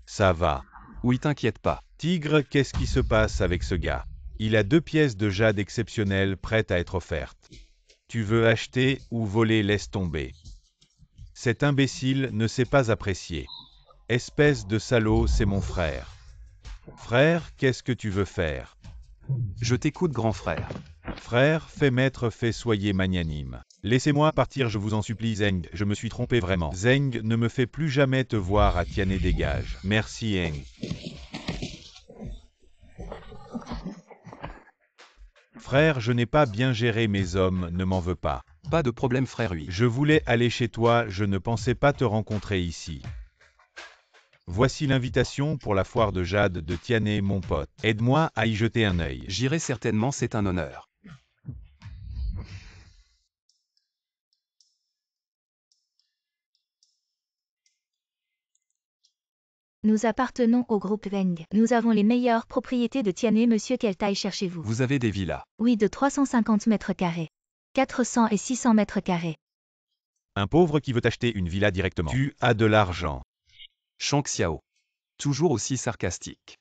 Ça va. Oui, t'inquiète pas. Tigre, qu'est-ce qui se passe avec ce gars? Il a 2 pièces de jade exceptionnelles prêtes à être offertes. Tu veux acheter ou voler, laisse tomber. Cet imbécile ne sait pas apprécier. Espèce de salaud, c'est mon frère. Frère, qu'est-ce que tu veux faire? Je t'écoute, grand frère. Frère, fais maître, fais, soyez magnanime. Laissez-moi partir, je vous en supplie, Zeng, je me suis trompé vraiment. Zeng, ne me fais plus jamais te voir à Tianhe, dégage. Merci, Eng. Frère, je n'ai pas bien géré mes hommes, ne m'en veux pas. Pas de problème, frère, oui. Je voulais aller chez toi, je ne pensais pas te rencontrer ici. Voici l'invitation pour la foire de Jade de Tianhe, mon pote. Aide-moi à y jeter un œil. J'irai certainement, c'est un honneur. Nous appartenons au groupe Weng. Nous avons les meilleures propriétés de Tianhe, monsieur. Quelle taille cherchez-vous? Vous avez des villas. Oui, de 350 mètres carrés. 400 et 600 mètres carrés. Un pauvre qui veut acheter une villa directement. Tu as de l'argent. Shang Xiao. Toujours aussi sarcastique.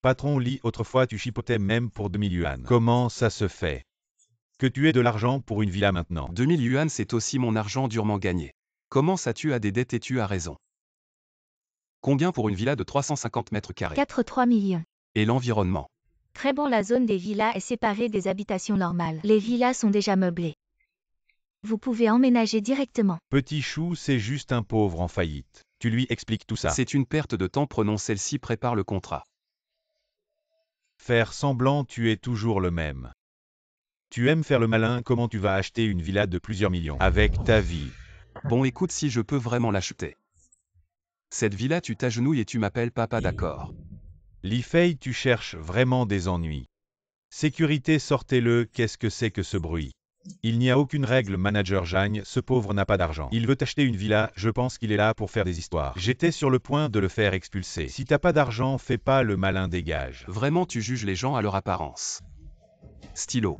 Patron Li, autrefois tu chipotais même pour 2000 yuan. Comment ça se fait que tu aies de l'argent pour une villa maintenant. 2000 yuan, c'est aussi mon argent durement gagné. Comment ça, tu as des dettes et tu as raison. Combien pour une villa de 350 mètres carrés? 4,3 millions. Et l'environnement? Très bon, la zone des villas est séparée des habitations normales. Les villas sont déjà meublées. Vous pouvez emménager directement. Petit Chou, c'est juste un pauvre en faillite. Tu lui expliques tout ça. C'est une perte de temps, prenons celle-ci, prépare le contrat. Faire semblant, tu es toujours le même. Tu aimes faire le malin, comment tu vas acheter une villa de plusieurs millions avec ta vie? Bon, écoute, si je peux vraiment l'acheter. Cette villa, tu t'agenouilles et tu m'appelles papa, d'accord? Li Fei, tu cherches vraiment des ennuis. Sécurité, sortez-le, qu'est-ce que c'est que ce bruit? Il n'y a aucune règle, manager Zhang, ce pauvre n'a pas d'argent. Il veut acheter une villa, je pense qu'il est là pour faire des histoires. J'étais sur le point de le faire expulser. Si t'as pas d'argent, fais pas le malin, dégage. Vraiment, tu juges les gens à leur apparence. Stylo.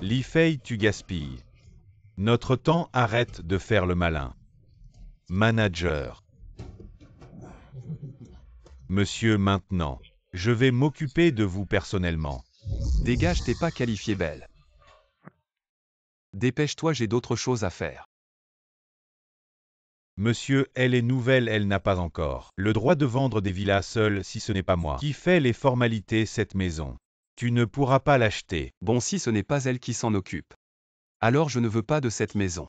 Li Fei, tu gaspilles. Notre temps, arrête de faire le malin. Manager. Monsieur, maintenant. Je vais m'occuper de vous personnellement. Dégage, t'es pas qualifié, belle. Dépêche-toi, j'ai d'autres choses à faire. Monsieur, elle est nouvelle, elle n'a pas encore le droit de vendre des villas seule si ce n'est pas moi qui fait les formalités cette maison. Tu ne pourras pas l'acheter. Bon, si ce n'est pas elle qui s'en occupe. Alors je ne veux pas de cette maison.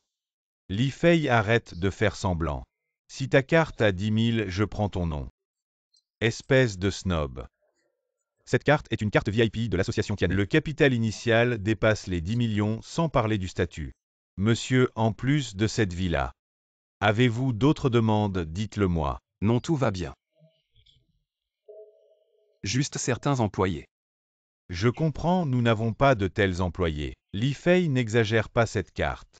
Li Fei, arrête de faire semblant. Si ta carte a 10 000, je prends ton nom. Espèce de snob. Cette carte est une carte VIP de l'association Tianhe. Le capital initial dépasse les 10 millions sans parler du statut. Monsieur, en plus de cette villa, avez-vous d'autres demandes, dites-le moi. Non, tout va bien. Juste certains employés. Je comprends, nous n'avons pas de tels employés. Li Fei, n'exagère pas cette carte.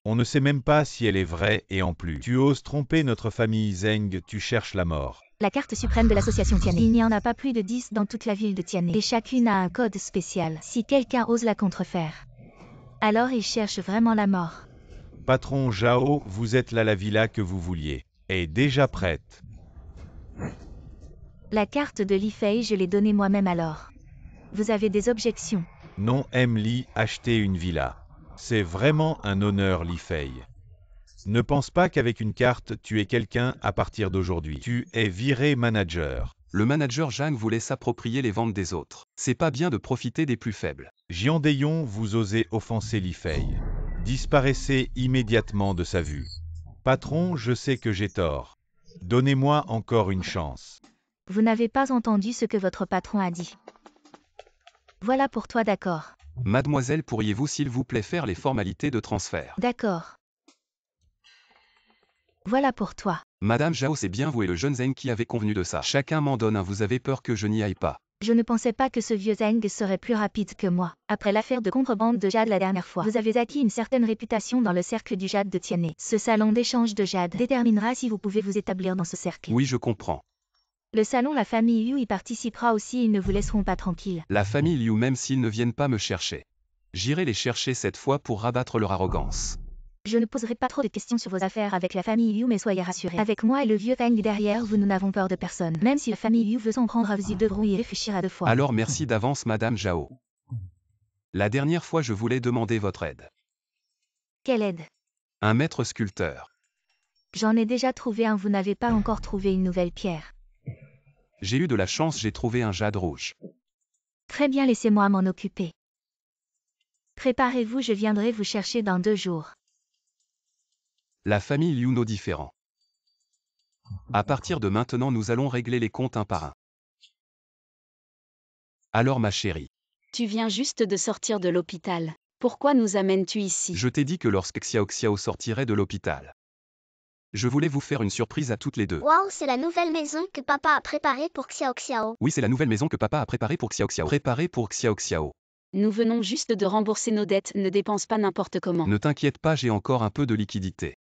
On ne sait même pas si elle est vraie et en plus. Tu oses tromper notre famille Zeng, tu cherches la mort. La carte suprême de l'association Tianhe. Il n'y en a pas plus de 10 dans toute la ville de Tianhe. Et chacune a un code spécial. Si quelqu'un ose la contrefaire, alors il cherche vraiment la mort. Patron Zhao, vous êtes là, la villa que vous vouliez est déjà prête. La carte de Li Fei, je l'ai donnée moi-même alors. Vous avez des objections? Non, Emily, acheter une villa. C'est vraiment un honneur, Li Fei. Ne pense pas qu'avec une carte, tu es quelqu'un à partir d'aujourd'hui. Tu es viré manager. Le manager Zhang voulait s'approprier les ventes des autres. C'est pas bien de profiter des plus faibles. Jian Dayon, vous osez offenser Li Fei. Disparaissez immédiatement de sa vue. Patron, je sais que j'ai tort. Donnez-moi encore une chance. Vous n'avez pas entendu ce que votre patron a dit. Voilà pour toi, d'accord. Mademoiselle, pourriez-vous s'il vous plaît faire les formalités de transfert? D'accord. Voilà pour toi. Madame Zhao, c'est bien vous et le jeune Zeng qui avez convenu de ça. Chacun m'en donne un, vous avez peur que je n'y aille pas. Je ne pensais pas que ce vieux Zeng serait plus rapide que moi. Après l'affaire de contrebande de jade la dernière fois, vous avez acquis une certaine réputation dans le cercle du jade de Tianhe. Ce salon d'échange de jade déterminera si vous pouvez vous établir dans ce cercle. Oui, je comprends. Le salon, la famille Liu y participera aussi, ils ne vous laisseront pas tranquille. La famille Liu, même s'ils ne viennent pas me chercher. J'irai les chercher cette fois pour rabattre leur arrogance. Je ne poserai pas trop de questions sur vos affaires avec la famille Liu, mais soyez rassurés. Avec moi et le vieux Feng derrière vous, nous n'avons peur de personne. Même si la famille Liu veut s'en prendre à vous, ils devront y réfléchir à deux fois. Alors merci d'avance, Madame Zhao. La dernière fois, je voulais demander votre aide. Quelle aide? Un maître sculpteur. J'en ai déjà trouvé un, vous n'avez pas encore trouvé une nouvelle pierre. J'ai eu de la chance, j'ai trouvé un jade rouge. Très bien, laissez-moi m'en occuper. Préparez-vous, je viendrai vous chercher dans 2 jours. La famille Liu, nos différents. À partir de maintenant, nous allons régler les comptes un par un. Alors ma chérie. Tu viens juste de sortir de l'hôpital. Pourquoi nous amènes-tu ici? Je t'ai dit que lorsque Xiao sortirait de l'hôpital, je voulais vous faire une surprise à toutes les deux. Waouh, c'est la nouvelle maison que papa a préparée pour Xiao. Oui, c'est la nouvelle maison que papa a préparée pour Xiao. Préparée pour Xiao. Nous venons juste de rembourser nos dettes, ne dépense pas n'importe comment. Ne t'inquiète pas, j'ai encore un peu de liquidité.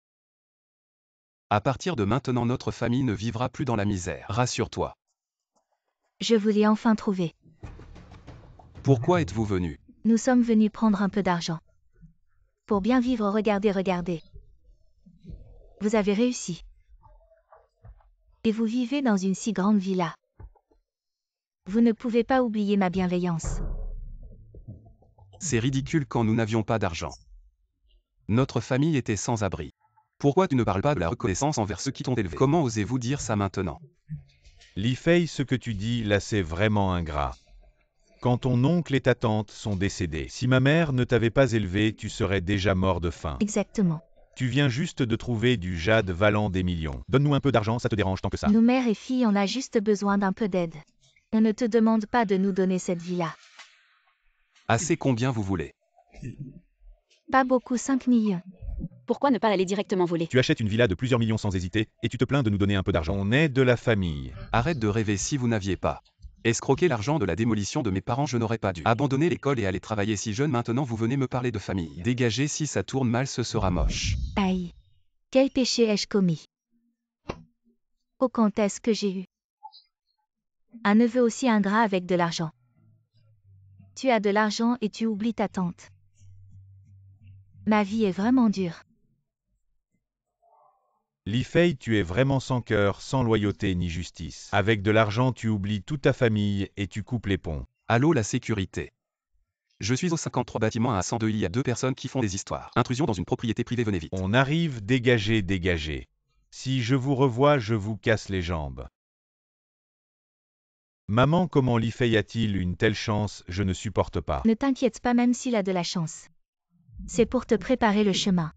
À partir de maintenant, notre famille ne vivra plus dans la misère. Rassure-toi. Je vous l'ai enfin trouvé. Pourquoi êtes-vous venu? Nous sommes venus prendre un peu d'argent. Pour bien vivre, regardez. Vous avez réussi. Et vous vivez dans une si grande villa. Vous ne pouvez pas oublier ma bienveillance. C'est ridicule quand nous n'avions pas d'argent. Notre famille était sans abri. Pourquoi tu ne parles pas de la reconnaissance envers ceux qui t'ont élevé? Comment osez-vous dire ça maintenant? Li Fei, ce que tu dis là, c'est vraiment ingrat. Quand ton oncle et ta tante sont décédés, si ma mère ne t'avait pas élevé, tu serais déjà mort de faim. Exactement. Tu viens juste de trouver du jade valant des millions. Donne-nous un peu d'argent, ça te dérange tant que ça? Nous, mère et fille, on a juste besoin d'un peu d'aide. On ne te demande pas de nous donner cette vie-là. Assez combien vous voulez? Pas beaucoup, 5 millions. Pourquoi ne pas aller directement voler? Tu achètes une villa de plusieurs millions sans hésiter, et tu te plains de nous donner un peu d'argent. On est de la famille. Arrête de rêver si vous n'aviez pas. Escroquer l'argent de la démolition de mes parents, je n'aurais pas dû. Abandonner l'école et aller travailler si jeune, maintenant vous venez me parler de famille. Dégagez, si ça tourne mal, ce sera moche. Aïe. Quel péché ai-je commis? Oh, quand est-ce que j'ai eu un neveu aussi ingrat avec de l'argent? Tu as de l'argent et tu oublies ta tante. Ma vie est vraiment dure. Li Fei, tu es vraiment sans cœur, sans loyauté ni justice. Avec de l'argent, tu oublies toute ta famille et tu coupes les ponts. Allô, la sécurité. Je suis au 53 bâtiment à 102, il y a 2 personnes qui font des histoires. Intrusion dans une propriété privée, venez vite. On arrive, dégagez, dégagez. Si je vous revois, je vous casse les jambes. Maman, comment Li Fei a-t-il une telle chance? Je ne supporte pas. Ne t'inquiète pas, même s'il a de la chance. C'est pour te préparer le chemin.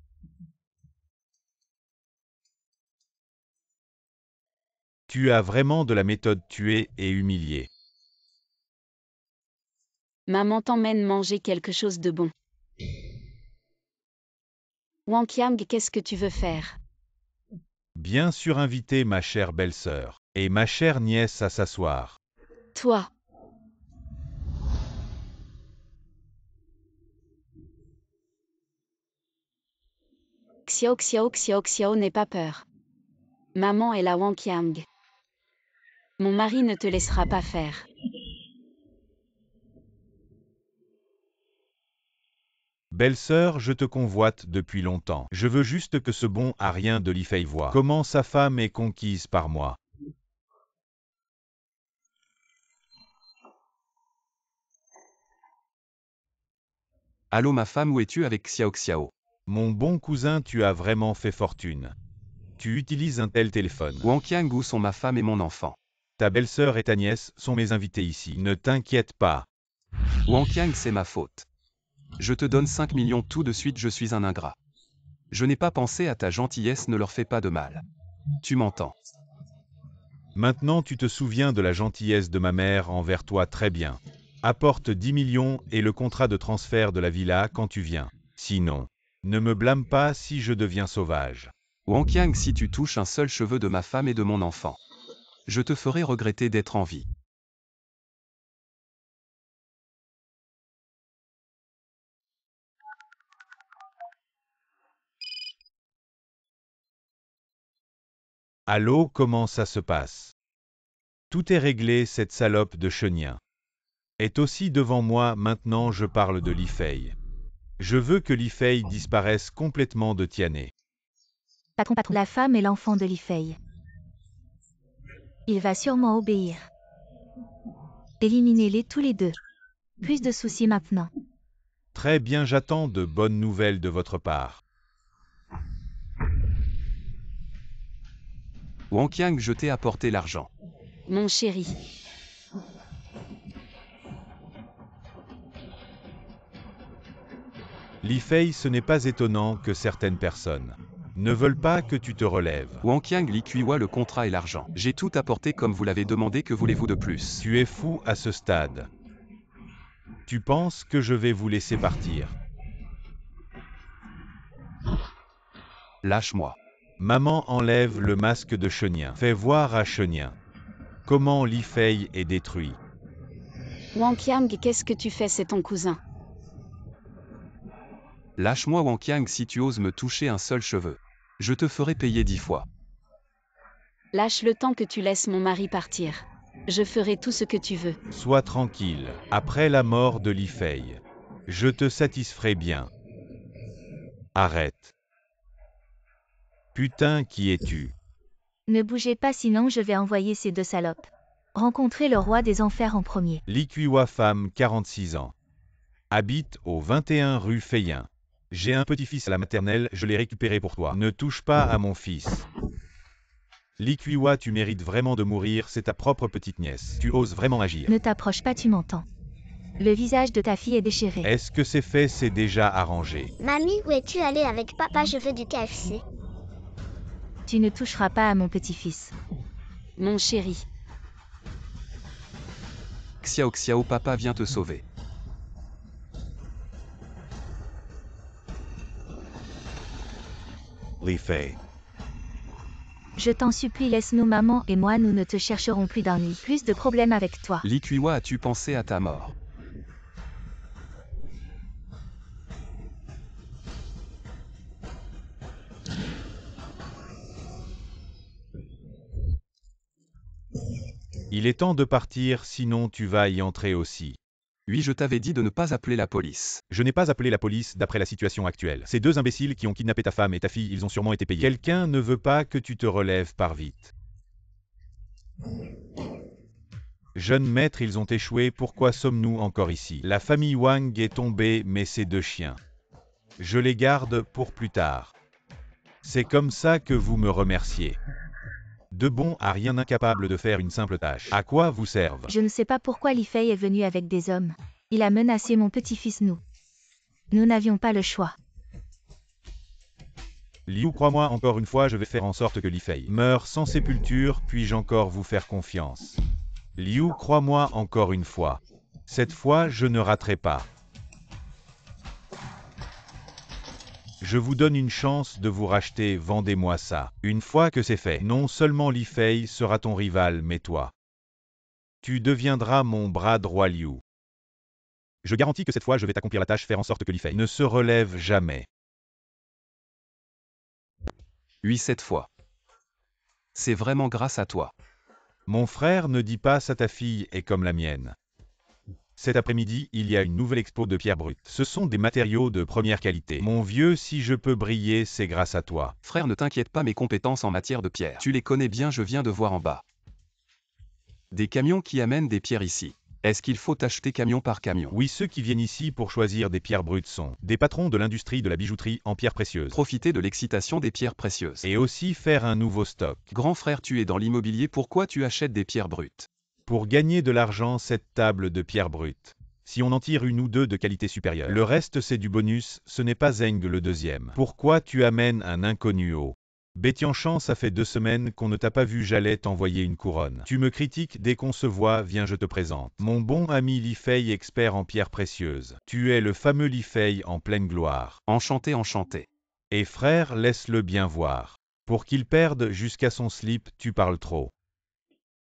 Tu as vraiment de la méthode, tuer et humilier. Maman t'emmène manger quelque chose de bon. Wang Yang, qu'est-ce que tu veux faire? Bien sûr, inviter ma chère belle-sœur et ma chère nièce à s'asseoir. Toi. Xiao, n'aie pas peur. Maman est la Wang Yang. Mon mari ne te laissera pas faire. Belle-sœur, je te convoite depuis longtemps. Je veux juste que ce bon à rien de Li Fei voie comment sa femme est conquise par moi. Allô, ma femme, où es-tu avec Xiao? Mon bon cousin, tu as vraiment fait fortune. Tu utilises un tel téléphone. Wang Yang, où sont ma femme et mon enfant? Ta belle-sœur et ta nièce sont mes invités ici. Ne t'inquiète pas. Wang Yang, c'est ma faute. Je te donne 5 millions tout de suite, je suis un ingrat. Je n'ai pas pensé à ta gentillesse, ne leur fais pas de mal. Tu m'entends? Maintenant tu te souviens de la gentillesse de ma mère envers toi, très bien. Apporte 10 millions et le contrat de transfert de la villa quand tu viens. Sinon, ne me blâme pas si je deviens sauvage. Wang Yang, si tu touches un seul cheveu de ma femme et de mon enfant, je te ferai regretter d'être en vie. Allô, comment ça se passe? Tout est réglé, cette salope de chenien est aussi devant moi, maintenant je parle de Li Fei. Je veux que Li Fei disparaisse complètement de Tianhe. Patron, la femme et l'enfant de Li Fei. Il va sûrement obéir. Éliminez-les tous les deux. Plus de soucis maintenant. Très bien, j'attends de bonnes nouvelles de votre part. Wang Yang, je t'ai apporté l'argent. Mon chéri. Li Fei, ce n'est pas étonnant que certaines personnes ne veulent pas que tu te relèves. Wang Yang, Li Kuiwa, le contrat et l'argent. J'ai tout apporté comme vous l'avez demandé, que voulez-vous de plus? Tu es fou à ce stade. Tu penses que je vais vous laisser partir? Lâche-moi. Maman enlève le masque de chenien. Fais voir à chenien comment Li Fei est détruit. Wang Yang, qu'est-ce que tu fais? C'est ton cousin. Lâche-moi, Wang Yang, si tu oses me toucher un seul cheveu. Je te ferai payer 10 fois. Lâche le temps que tu laisses mon mari partir. Je ferai tout ce que tu veux. Sois tranquille. Après la mort de Li Fei, je te satisferai bien. Arrête. Putain, qui es-tu? Ne bougez pas, sinon je vais envoyer ces deux salopes rencontrer le roi des enfers en premier. Li Kuiwa, femme, 46 ans. Habite au 21 rue Feyen. J'ai un petit-fils à la maternelle, je l'ai récupéré pour toi. Ne touche pas à mon fils. Li Kuiwa, tu mérites vraiment de mourir, c'est ta propre petite nièce. Tu oses vraiment agir. Ne t'approche pas, tu m'entends. Le visage de ta fille est déchiré. Est-ce que c'est fait, c'est déjà arrangé? Mamie, où es-tu allée avec papa? Je veux du KFC. Tu ne toucheras pas à mon petit-fils. Mon chéri. Xiao Xiao, papa vient te sauver. Li Fei. Je t'en supplie, laisse-nous, maman et moi, nous ne te chercherons plus d'ennuis. Plus de problèmes avec toi. Li Kuiwa, as-tu pensé à ta mort? Il est temps de partir, sinon tu vas y entrer aussi. Oui, je t'avais dit de ne pas appeler la police. Je n'ai pas appelé la police d'après la situation actuelle. Ces deux imbéciles qui ont kidnappé ta femme et ta fille, ils ont sûrement été payés. Quelqu'un ne veut pas que tu te relèves par vite. Jeune maître, ils ont échoué, pourquoi sommes-nous encore ici? La famille Wang est tombée, mais ces deux chiens. Je les garde pour plus tard. C'est comme ça que vous me remerciez. De bon à rien, incapable de faire une simple tâche. À quoi vous servent? Je ne sais pas pourquoi Li Fei est venu avec des hommes. Il a menacé mon petit-fils, nous. Nous n'avions pas le choix. Liu, crois-moi, encore une fois, je vais faire en sorte que Li Fei meure sans sépulture, puis-je encore vous faire confiance? Liu, crois-moi encore une fois. Cette fois, je ne raterai pas. Je vous donne une chance de vous racheter, vendez-moi ça. Une fois que c'est fait, non seulement Li Fei sera ton rival, mais toi. Tu deviendras mon bras droit, Liu. Je garantis que cette fois, je vais t'accomplir la tâche, faire en sorte que Li Fei ne se relève jamais. Oui, cette fois. C'est vraiment grâce à toi. Mon frère, ne dis pas ça, ta fille est comme la mienne. Cet après-midi, il y a une nouvelle expo de pierres brutes. Ce sont des matériaux de première qualité. Mon vieux, si je peux briller, c'est grâce à toi. Frère, ne t'inquiète pas, mes compétences en matière de pierre. Tu les connais bien, je viens de voir en bas. Des camions qui amènent des pierres ici. Est-ce qu'il faut acheter camion par camion? Oui, ceux qui viennent ici pour choisir des pierres brutes sont des patrons de l'industrie de la bijouterie en pierres précieuses. Profiter de l'excitation des pierres précieuses. Et aussi faire un nouveau stock. Grand frère, tu es dans l'immobilier, pourquoi tu achètes des pierres brutes? Pour gagner de l'argent, cette table de pierres brutes. Si on en tire une ou deux de qualité supérieure, le reste c'est du bonus, ce n'est pas Zeng le deuxième. Pourquoi tu amènes un inconnu au Bétianchan, ça fait 2 semaines qu'on ne t'a pas vu, j'allais t'envoyer une couronne. Tu me critiques dès qu'on se voit, viens je te présente. Mon bon ami Li Fei, expert en pierres précieuses. Tu es le fameux Li Fei en pleine gloire. Enchanté, enchanté. Et frère, laisse-le bien voir. Pour qu'il perde jusqu'à son slip, tu parles trop.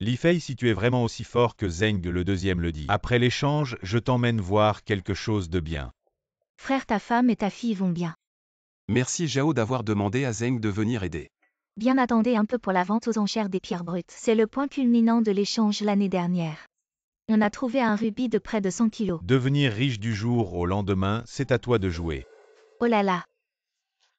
Li Fei, si tu es vraiment aussi fort que Zeng le deuxième le dit, après l'échange, je t'emmène voir quelque chose de bien. Frère, ta femme et ta fille vont bien. Merci Zhao d'avoir demandé à Zeng de venir aider. Bien, attendez un peu pour la vente aux enchères des pierres brutes. C'est le point culminant de l'échange l'année dernière. On a trouvé un rubis de près de 100 kilos. Devenir riche du jour au lendemain, c'est à toi de jouer. Oh là là.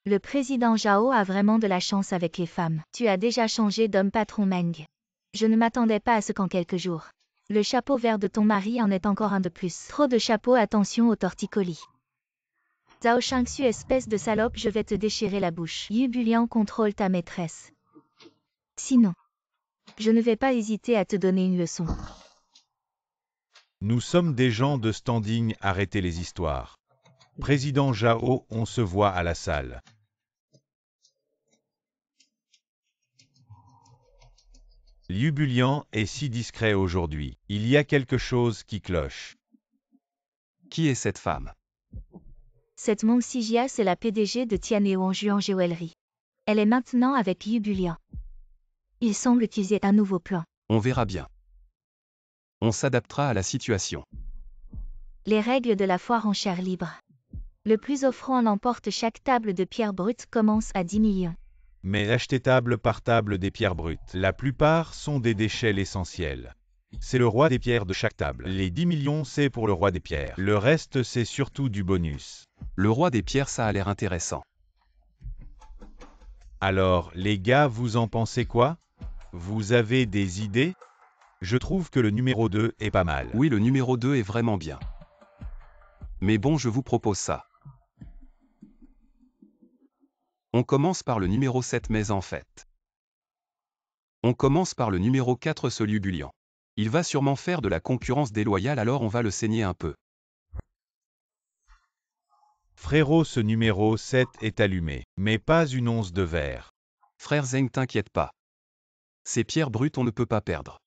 Le président Zhao a vraiment de la chance avec les femmes. Tu as déjà changé d'homme, patron Meng. Je ne m'attendais pas à ce qu'en quelques jours. Le chapeau vert de ton mari en est encore un de plus. Trop de chapeaux, attention aux torticolis. Zhao Shangxu, espèce de salope, je vais te déchirer la bouche. Yu Bulian, contrôle ta maîtresse. Sinon, je ne vais pas hésiter à te donner une leçon. Nous sommes des gens de standing, arrêtez les histoires. Président Zhao, on se voit à la salle. Liu Bulian est si discret aujourd'hui. Il y a quelque chose qui cloche. Qui est cette femme? Cette Mong Sijia, c'est la PDG de Tianhuan Juan Jewelry. Elle est maintenant avec Yu Bulian. Il semble qu'ils aient un nouveau plan. On verra bien. On s'adaptera à la situation. Les règles de la foire en chair libre. Le plus offrant l'emporte, chaque table de pierre brute commence à 10 millions. Mais achetez table par table des pierres brutes. La plupart sont des déchets essentiels. C'est le roi des pierres de chaque table. Les 10 millions, c'est pour le roi des pierres. Le reste, c'est surtout du bonus. Le roi des pierres, ça a l'air intéressant. Alors, les gars, vous en pensez quoi? Vous avez des idées? Je trouve que le numéro 2 est pas mal. Oui, le numéro 2 est vraiment bien. Mais bon, je vous propose ça. On commence par le numéro 7, mais en fait. On commence par le numéro 4, ce Lubulian. Il va sûrement faire de la concurrence déloyale, alors on va le saigner un peu. Frérot, ce numéro 7 est allumé, mais pas une once de verre. Frère Zeng, t'inquiète pas. Ces pierres brutes, on ne peut pas perdre.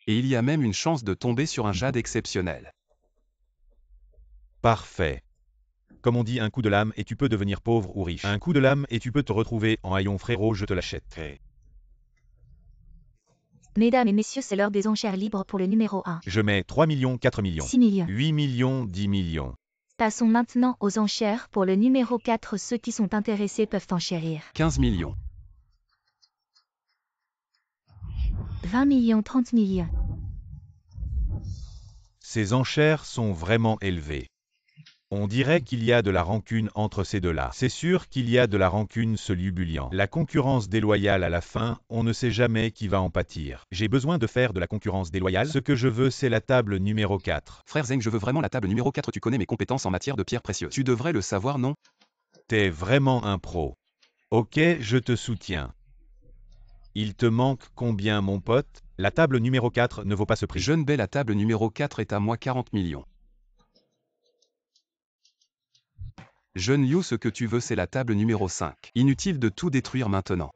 Et il y a même une chance de tomber sur un jade exceptionnel. Parfait. Comme on dit, un coup de lame et tu peux devenir pauvre ou riche. Un coup de lame et tu peux te retrouver en haillon. Frérot, je te l'achèterai. Mesdames et messieurs, c'est l'heure des enchères libres pour le numéro 1. Je mets 3 millions, 4 millions. 6 millions. 8 millions, 10 millions. Passons maintenant aux enchères pour le numéro 4. Ceux qui sont intéressés peuvent enchérir. 15 millions. 20 millions, 30 millions. Ces enchères sont vraiment élevées. On dirait qu'il y a de la rancune entre ces deux-là. C'est sûr qu'il y a de la rancune, ce Lubulian. La concurrence déloyale à la fin, on ne sait jamais qui va en pâtir. J'ai besoin de faire de la concurrence déloyale. Ce que je veux, c'est la table numéro 4. Frère Zeng, je veux vraiment la table numéro 4. Tu connais mes compétences en matière de pierres précieuses. Tu devrais le savoir, non? T'es vraiment un pro. Ok, je te soutiens. Il te manque combien, mon pote? La table numéro 4 ne vaut pas ce prix. Jeune belle, la table numéro 4 est à moi 40 millions. Jeune Liu, ce que tu veux, c'est la table numéro 5. Inutile de tout détruire maintenant.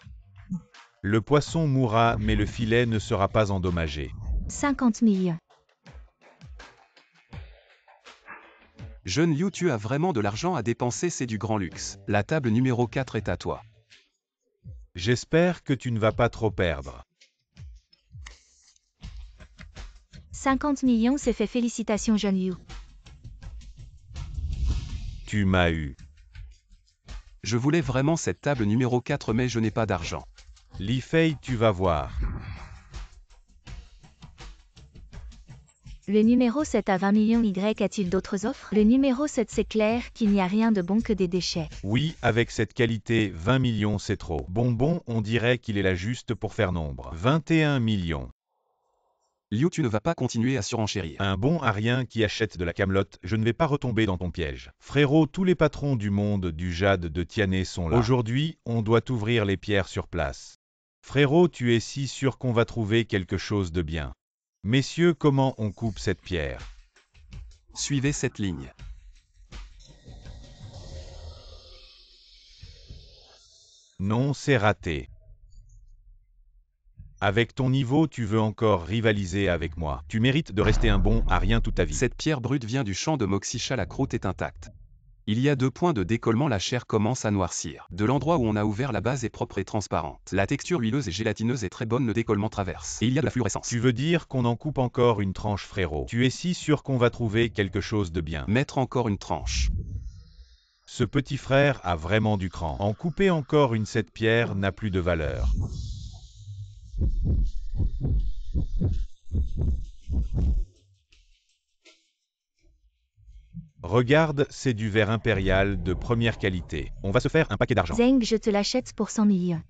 Le poisson mourra, mais le filet ne sera pas endommagé. 50 millions. Jeune Liu, tu as vraiment de l'argent à dépenser, c'est du grand luxe. La table numéro 4 est à toi. J'espère que tu ne vas pas trop perdre. 50 millions, c'est fait. Félicitations, jeune Liu. Tu m'as eu. Je voulais vraiment cette table numéro 4, mais je n'ai pas d'argent. Li Fei, tu vas voir. Le numéro 7 à 20 millions Y, a-t-il d'autres offres? Le numéro 7, c'est clair qu'il n'y a rien de bon que des déchets. Oui, avec cette qualité, 20 millions c'est trop. Bonbon, on dirait qu'il est là juste pour faire nombre. 21 millions. Liu, tu ne vas pas continuer à surenchérir. Un bon à rien qui achète de la camelote, je ne vais pas retomber dans ton piège. Frérot, tous les patrons du monde du jade de Tiané sont là. Aujourd'hui, on doit ouvrir les pierres sur place. Frérot, tu es si sûr qu'on va trouver quelque chose de bien. Messieurs, comment on coupe cette pierre? Suivez cette ligne. Non, c'est raté. Avec ton niveau, tu veux encore rivaliser avec moi. Tu mérites de rester un bon à rien toute ta vie. Cette pierre brute vient du champ de Moxicha, la croûte est intacte. Il y a 2 points de décollement, la chair commence à noircir. De l'endroit où on a ouvert, la base est propre et transparente. La texture huileuse et gélatineuse est très bonne, le décollement traverse. Et il y a de la fluorescence. Tu veux dire qu'on en coupe encore une tranche, frérot? Tu es si sûr qu'on va trouver quelque chose de bien? Mettre encore une tranche. Ce petit frère a vraiment du cran. En couper encore une, cette pierre n'a plus de valeur. Regarde, c'est du verre impérial de première qualité. On va se faire un paquet d'argent. Zeng, je te l'achète pour 100 millions.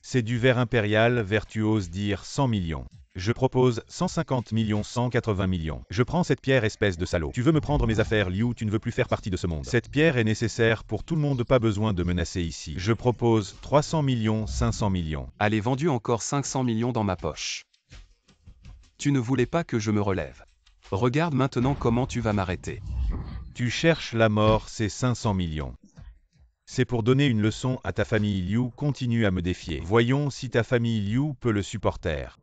C'est du verre impérial, vertuose dire 100 millions. Je propose 150 millions, 180 millions. Je prends cette pierre, espèce de salaud. Tu veux me prendre mes affaires, Liu, tu ne veux plus faire partie de ce monde. Cette pierre est nécessaire pour tout le monde, pas besoin de menacer ici. Je propose 300 millions, 500 millions. Allez, vendu encore 500 millions dans ma poche. Tu ne voulais pas que je me relève. Regarde maintenant comment tu vas m'arrêter. Tu cherches la mort, c'est 500 millions. C'est pour donner une leçon à ta famille, Liu, continue à me défier. Voyons si ta famille Liu peut le supporter.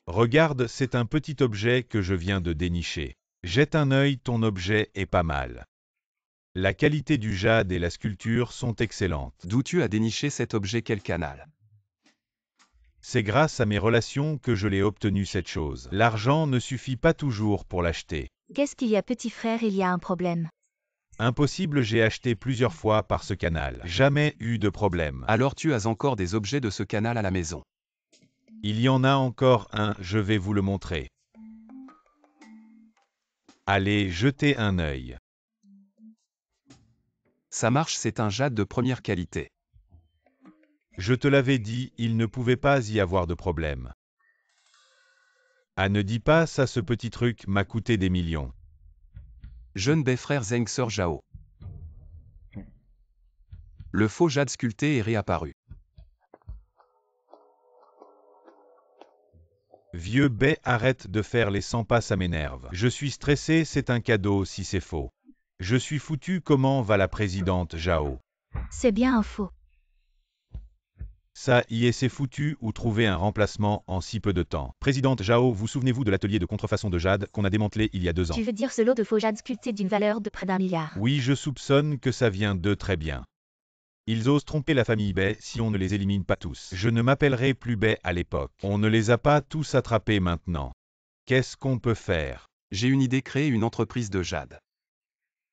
Regarde, c'est un petit objet que je viens de dénicher. Jette un œil, ton objet est pas mal. La qualité du jade et la sculpture sont excellentes. D'où tu as déniché cet objet, quel canal? C'est grâce à mes relations que je l'ai obtenu cette chose. L'argent ne suffit pas toujours pour l'acheter. Qu'est-ce qu'il y a, petit frère? Il y a un problème. Impossible, j'ai acheté plusieurs fois par ce canal. Jamais eu de problème. Alors tu as encore des objets de ce canal à la maison. Il y en a encore un, je vais vous le montrer. Allez, jetez un œil. Ça marche, c'est un jade de première qualité. Je te l'avais dit, il ne pouvait pas y avoir de problème. Ah, ne dis pas ça, ce petit truc m'a coûté des millions. Jeune Bei frère Zheng Sir Zhao. Le faux jade sculpté est réapparu. Vieux Bei, arrête de faire les 100 pas, ça m'énerve. Je suis stressé, c'est un cadeau si c'est faux. Je suis foutu, comment va la présidente Zhao? C'est bien un faux. Ça y est, c'est foutu, ou trouver un remplacement en si peu de temps. Présidente Zhao, vous souvenez-vous de l'atelier de contrefaçon de jade qu'on a démantelé il y a 2 ans? Tu veux dire ce lot de faux jade sculptés d'une valeur de près d'1 milliard? Oui, je soupçonne que ça vient d'eux, très bien. Ils osent tromper la famille Bei si on ne les élimine pas tous. Je ne m'appellerai plus Bei à l'époque. On ne les a pas tous attrapés maintenant. Qu'est-ce qu'on peut faire? J'ai une idée, créer une entreprise de jade.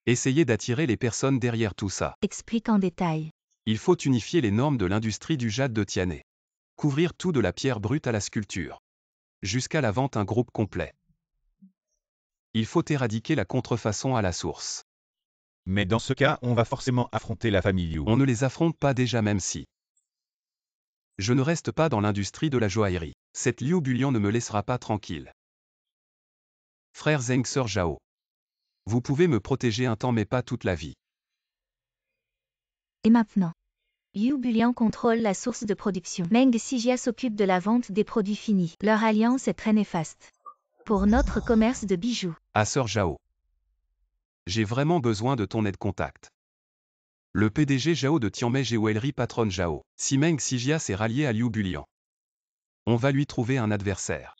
Essayez d'attirer les personnes derrière tout ça. Explique en détail. Il faut unifier les normes de l'industrie du jade de Tianhe. Couvrir tout de la pierre brute à la sculpture. Jusqu'à la vente un groupe complet. Il faut éradiquer la contrefaçon à la source. Mais dans ce cas, on va forcément affronter la famille Liu. On ne les affronte pas déjà, même si. Je ne reste pas dans l'industrie de la joaillerie. Cette Liu Bulian ne me laissera pas tranquille. Frère Zheng Sir Zhao. Vous pouvez me protéger un temps mais pas toute la vie. Et maintenant, Liu Bulian contrôle la source de production. Meng Xijia s'occupe de la vente des produits finis. Leur alliance est très néfaste pour notre commerce de bijoux. Ah Sir Zhao. J'ai vraiment besoin de ton aide, contact. Le PDG Zhao de Tianmei Jewelry patronne Zhao. Si Meng Xijia s'est rallié à Liu Bulian, on va lui trouver un adversaire.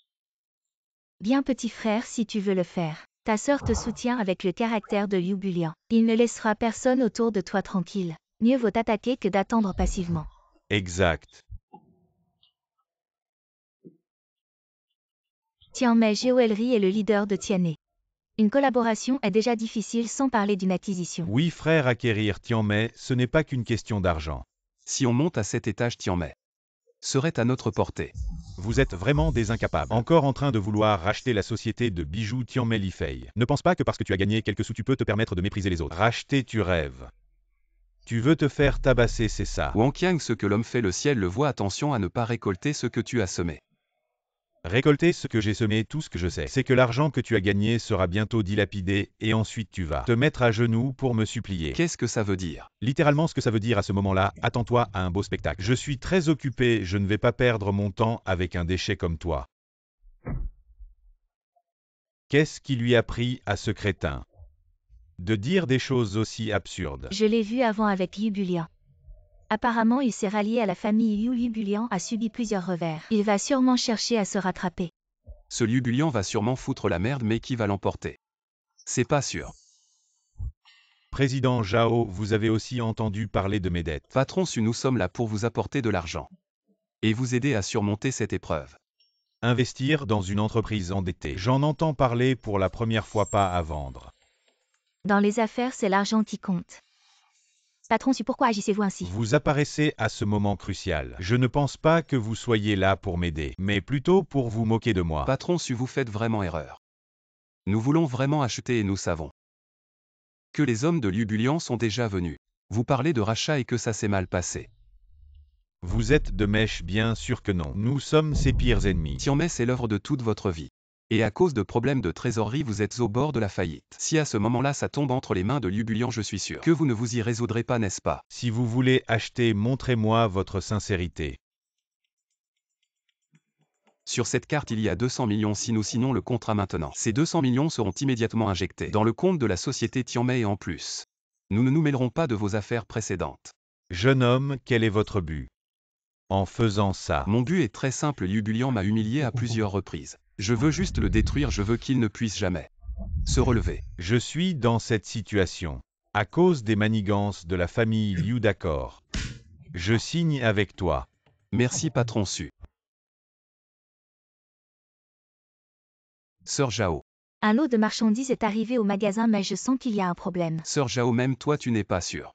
Bien petit frère, si tu veux le faire. Ta sœur te soutient avec le caractère de Liu Bulian. Il ne laissera personne autour de toi tranquille. Mieux vaut attaquer que d'attendre passivement. Exact. Tianmei Jewelry est le leader de Tianhe. Une collaboration est déjà difficile sans parler d'une acquisition. Oui frère, acquérir Tianmei, ce n'est pas qu'une question d'argent. Si on monte à cet étage, Tianmei serait à notre portée. Vous êtes vraiment des incapables. Encore en train de vouloir racheter la société de bijoux Tianmei Lifei. Ne pense pas que parce que tu as gagné quelques sous tu peux te permettre de mépriser les autres. Racheter, tu rêves. Tu veux te faire tabasser, c'est ça. Wang, ce que l'homme fait, le ciel le voit, attention à ne pas récolter ce que tu as semé. Récolter ce que j'ai semé, tout ce que je sais, c'est que l'argent que tu as gagné sera bientôt dilapidé, et ensuite tu vas te mettre à genoux pour me supplier. Qu'est-ce que ça veut dire? Littéralement ce que ça veut dire à ce moment-là, attends-toi à un beau spectacle. Je suis très occupé, je ne vais pas perdre mon temps avec un déchet comme toi. Qu'est-ce qui lui a pris à ce crétin de dire des choses aussi absurdes? Je l'ai vu avant avec Liu Bulian. Apparemment, il s'est rallié à la famille Liu. Liu Bulian a subi plusieurs revers. Il va sûrement chercher à se rattraper. Ce Liu Bulian va sûrement foutre la merde, mais qui va l'emporter? C'est pas sûr. Président Zhao, vous avez aussi entendu parler de mes dettes. Patron Su, nous sommes là pour vous apporter de l'argent. Et vous aider à surmonter cette épreuve. Investir dans une entreprise endettée. J'en entends parler pour la première fois, pas à vendre. Dans les affaires, c'est l'argent qui compte. Patron Su, pourquoi agissez-vous ainsi? Vous apparaissez à ce moment crucial. Je ne pense pas que vous soyez là pour m'aider, mais plutôt pour vous moquer de moi. Patron Su, vous faites vraiment erreur. Nous voulons vraiment acheter et nous savons que les hommes de Liu Bulian sont déjà venus. Vous parlez de rachat et que ça s'est mal passé. Vous êtes de mèche, bien sûr que non. Nous sommes ses pires ennemis. Tianmei, c'est l'œuvre de toute votre vie. Et à cause de problèmes de trésorerie, vous êtes au bord de la faillite. Si à ce moment-là ça tombe entre les mains de Liu Bulian, je suis sûr que vous ne vous y résoudrez pas, n'est-ce pas? Si vous voulez acheter, montrez-moi votre sincérité. Sur cette carte, il y a 200 millions si nous signons le contrat maintenant. Ces 200 millions seront immédiatement injectés dans le compte de la société Tianmei et en plus, nous ne nous mêlerons pas de vos affaires précédentes. Jeune homme, quel est votre but en faisant ça? Mon but est très simple, Liu Bulian m'a humilié à plusieurs reprises. Je veux juste le détruire, je veux qu'il ne puisse jamais se relever. Je suis dans cette situation à cause des manigances de la famille Liu, d'accord. Je signe avec toi. Merci patron Su. Sir Zhao. Un lot de marchandises est arrivé au magasin, mais je sens qu'il y a un problème. Sir Zhao, même toi tu n'es pas sûr.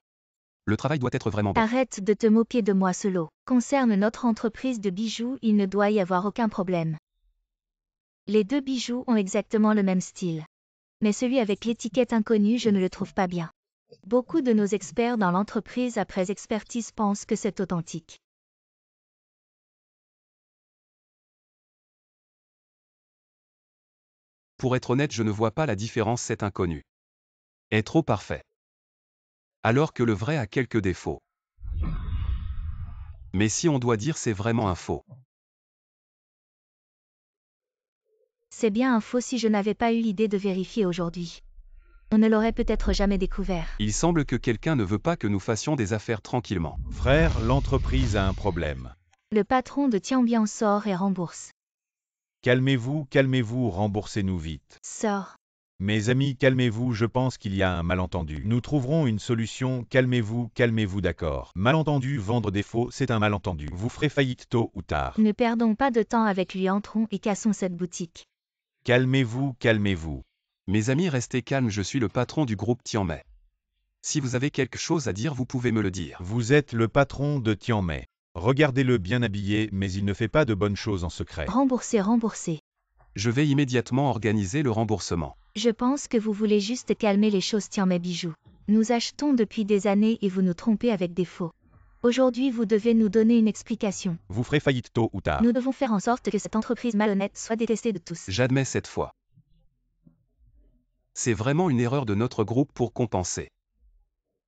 Le travail doit être vraiment bon. Arrête de te moquer de moi, ce lot concerne notre entreprise de bijoux, il ne doit y avoir aucun problème. Les deux bijoux ont exactement le même style. Mais celui avec l'étiquette inconnue, je ne le trouve pas bien. Beaucoup de nos experts dans l'entreprise après expertise pensent que c'est authentique. Pour être honnête, je ne vois pas la différence, cet inconnu est trop parfait. Alors que le vrai a quelques défauts. Mais si on doit dire, c'est vraiment un faux. C'est bien un faux si je n'avais pas eu l'idée de vérifier aujourd'hui. On ne l'aurait peut-être jamais découvert. Il semble que quelqu'un ne veut pas que nous fassions des affaires tranquillement. Frère, l'entreprise a un problème. Le patron de Tianbian sort et rembourse. Calmez-vous, calmez-vous, remboursez-nous vite. Sort. Mes amis, calmez-vous, je pense qu'il y a un malentendu. Nous trouverons une solution, calmez-vous, calmez-vous, d'accord. Malentendu, vendre des faux, c'est un malentendu. Vous ferez faillite tôt ou tard. Ne perdons pas de temps avec lui, entrons et cassons cette boutique. Calmez-vous, calmez-vous. Mes amis, restez calmes, je suis le patron du groupe Tianmei. Si vous avez quelque chose à dire, vous pouvez me le dire. Vous êtes le patron de Tianmei. Regardez-le bien habillé, mais il ne fait pas de bonnes choses en secret. Remboursez, remboursez. Je vais immédiatement organiser le remboursement. Je pense que vous voulez juste calmer les choses, Tianmei bijoux. Nous achetons depuis des années et vous nous trompez avec des faux. Aujourd'hui, vous devez nous donner une explication. Vous ferez faillite tôt ou tard. Nous devons faire en sorte que cette entreprise malhonnête soit détestée de tous. J'admets cette fois. C'est vraiment une erreur de notre groupe pour compenser.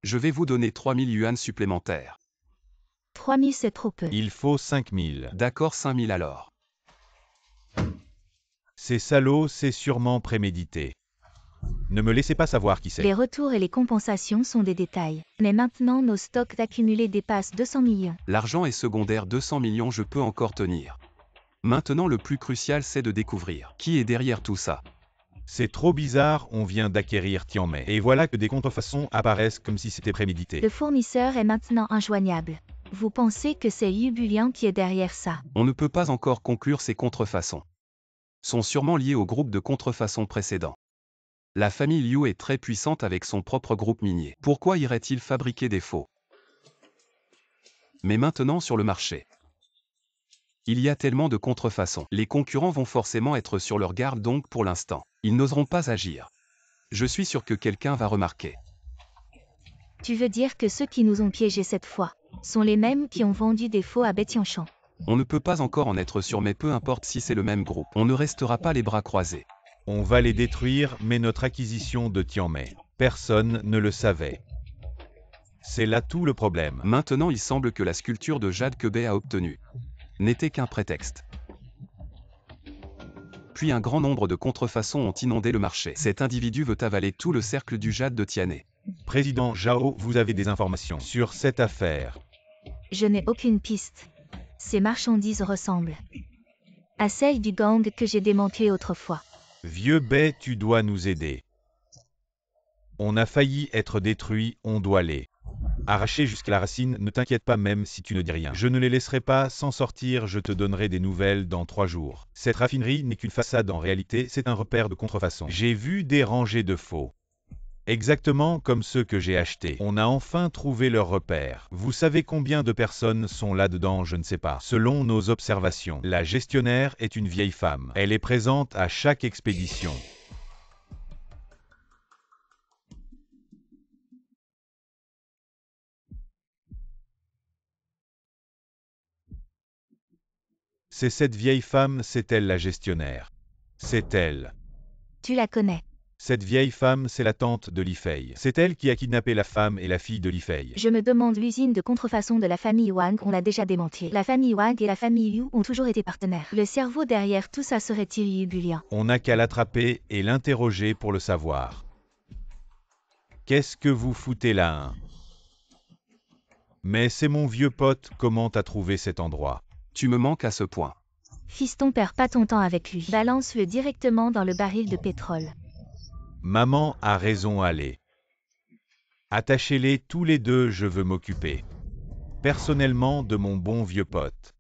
Je vais vous donner 3000 yuan supplémentaires. 3000, c'est trop peu. Il faut 5000. D'accord, 5000 alors. C'est salaud, c'est sûrement prémédité. Ne me laissez pas savoir qui c'est. Les retours et les compensations sont des détails. Mais maintenant, nos stocks accumulés dépassent 200 millions. L'argent est secondaire, 200 millions, je peux encore tenir. Maintenant, le plus crucial, c'est de découvrir qui est derrière tout ça. C'est trop bizarre, on vient d'acquérir Tianmei. Et voilà que des contrefaçons apparaissent comme si c'était prémédité. Le fournisseur est maintenant injoignable. Vous pensez que c'est Yu Bulian qui est derrière ça? On ne peut pas encore conclure ces contrefaçons. Sont sûrement liés au groupe de contrefaçon précédent. La famille Liu est très puissante avec son propre groupe minier. Pourquoi irait-il fabriquer des faux? Mais maintenant sur le marché, il y a tellement de contrefaçons. Les concurrents vont forcément être sur leur garde, donc pour l'instant, ils n'oseront pas agir. Je suis sûr que quelqu'un va remarquer. Tu veux dire que ceux qui nous ont piégés cette fois sont les mêmes qui ont vendu des faux à Betianchan? On ne peut pas encore en être sûr, mais peu importe si c'est le même groupe, on ne restera pas les bras croisés. On va les détruire, mais notre acquisition de Tianmei, personne ne le savait. C'est là tout le problème. Maintenant, il semble que la sculpture de jade que Bei a obtenue n'était qu'un prétexte. Puis un grand nombre de contrefaçons ont inondé le marché. Cet individu veut avaler tout le cercle du jade de Tianhe. Président Zhao, vous avez des informations sur cette affaire? Je n'ai aucune piste. Ces marchandises ressemblent à celles du gang que j'ai démantelé autrefois. Vieux Bei, tu dois nous aider. On a failli être détruit, on doit les arracher jusqu'à la racine, ne t'inquiète pas même si tu ne dis rien. Je ne les laisserai pas s'en sortir, je te donnerai des nouvelles dans 3 jours. Cette raffinerie n'est qu'une façade, en réalité, c'est un repère de contrefaçon. J'ai vu des rangées de faux. Exactement comme ceux que j'ai achetés. On a enfin trouvé leur repère. Vous savez combien de personnes sont là-dedans? Je ne sais pas. Selon nos observations, la gestionnaire est une vieille femme. Elle est présente à chaque expédition. C'est cette vieille femme, c'est elle la gestionnaire. C'est elle. Tu la connais. Cette vieille femme, c'est la tante de Li Fei. C'est elle qui a kidnappé la femme et la fille de Li Fei. Je me demande, l'usine de contrefaçon de la famille Wang, on l'a déjà démantelée. La famille Wang et la famille Liu ont toujours été partenaires. Le cerveau derrière tout ça serait-il Yu Bulian? On n'a qu'à l'attraper et l'interroger pour le savoir. Qu'est-ce que vous foutez là, hein? Mais c'est mon vieux pote, comment t'as trouvé cet endroit? Tu me manques à ce point. Fiston, perds pas ton temps avec lui. Balance-le directement dans le baril de pétrole. Maman a raison, allez. Attachez-les tous les deux, je veux m'occuper personnellement de mon bon vieux pote.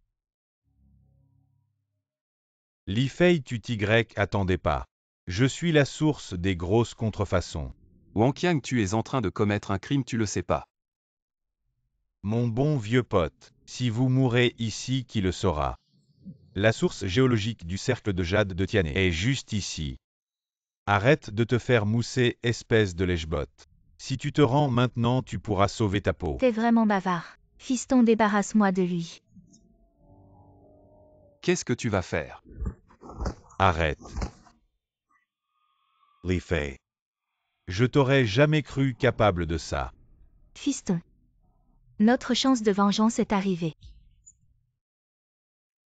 Li Fei, tu Y, attendez pas. Je suis la source des grosses contrefaçons. Wang Qiang, tu es en train de commettre un crime, tu le sais pas. Mon bon vieux pote, si vous mourrez ici, qui le saura? La source géologique du cercle de jade de Tianhe est juste ici. Arrête de te faire mousser, espèce de lèche-botte. Si tu te rends maintenant, tu pourras sauver ta peau. T'es vraiment bavard. Fiston, débarrasse-moi de lui. Qu'est-ce que tu vas faire? Arrête. Li Fei. Je t'aurais jamais cru capable de ça. Fiston. Notre chance de vengeance est arrivée.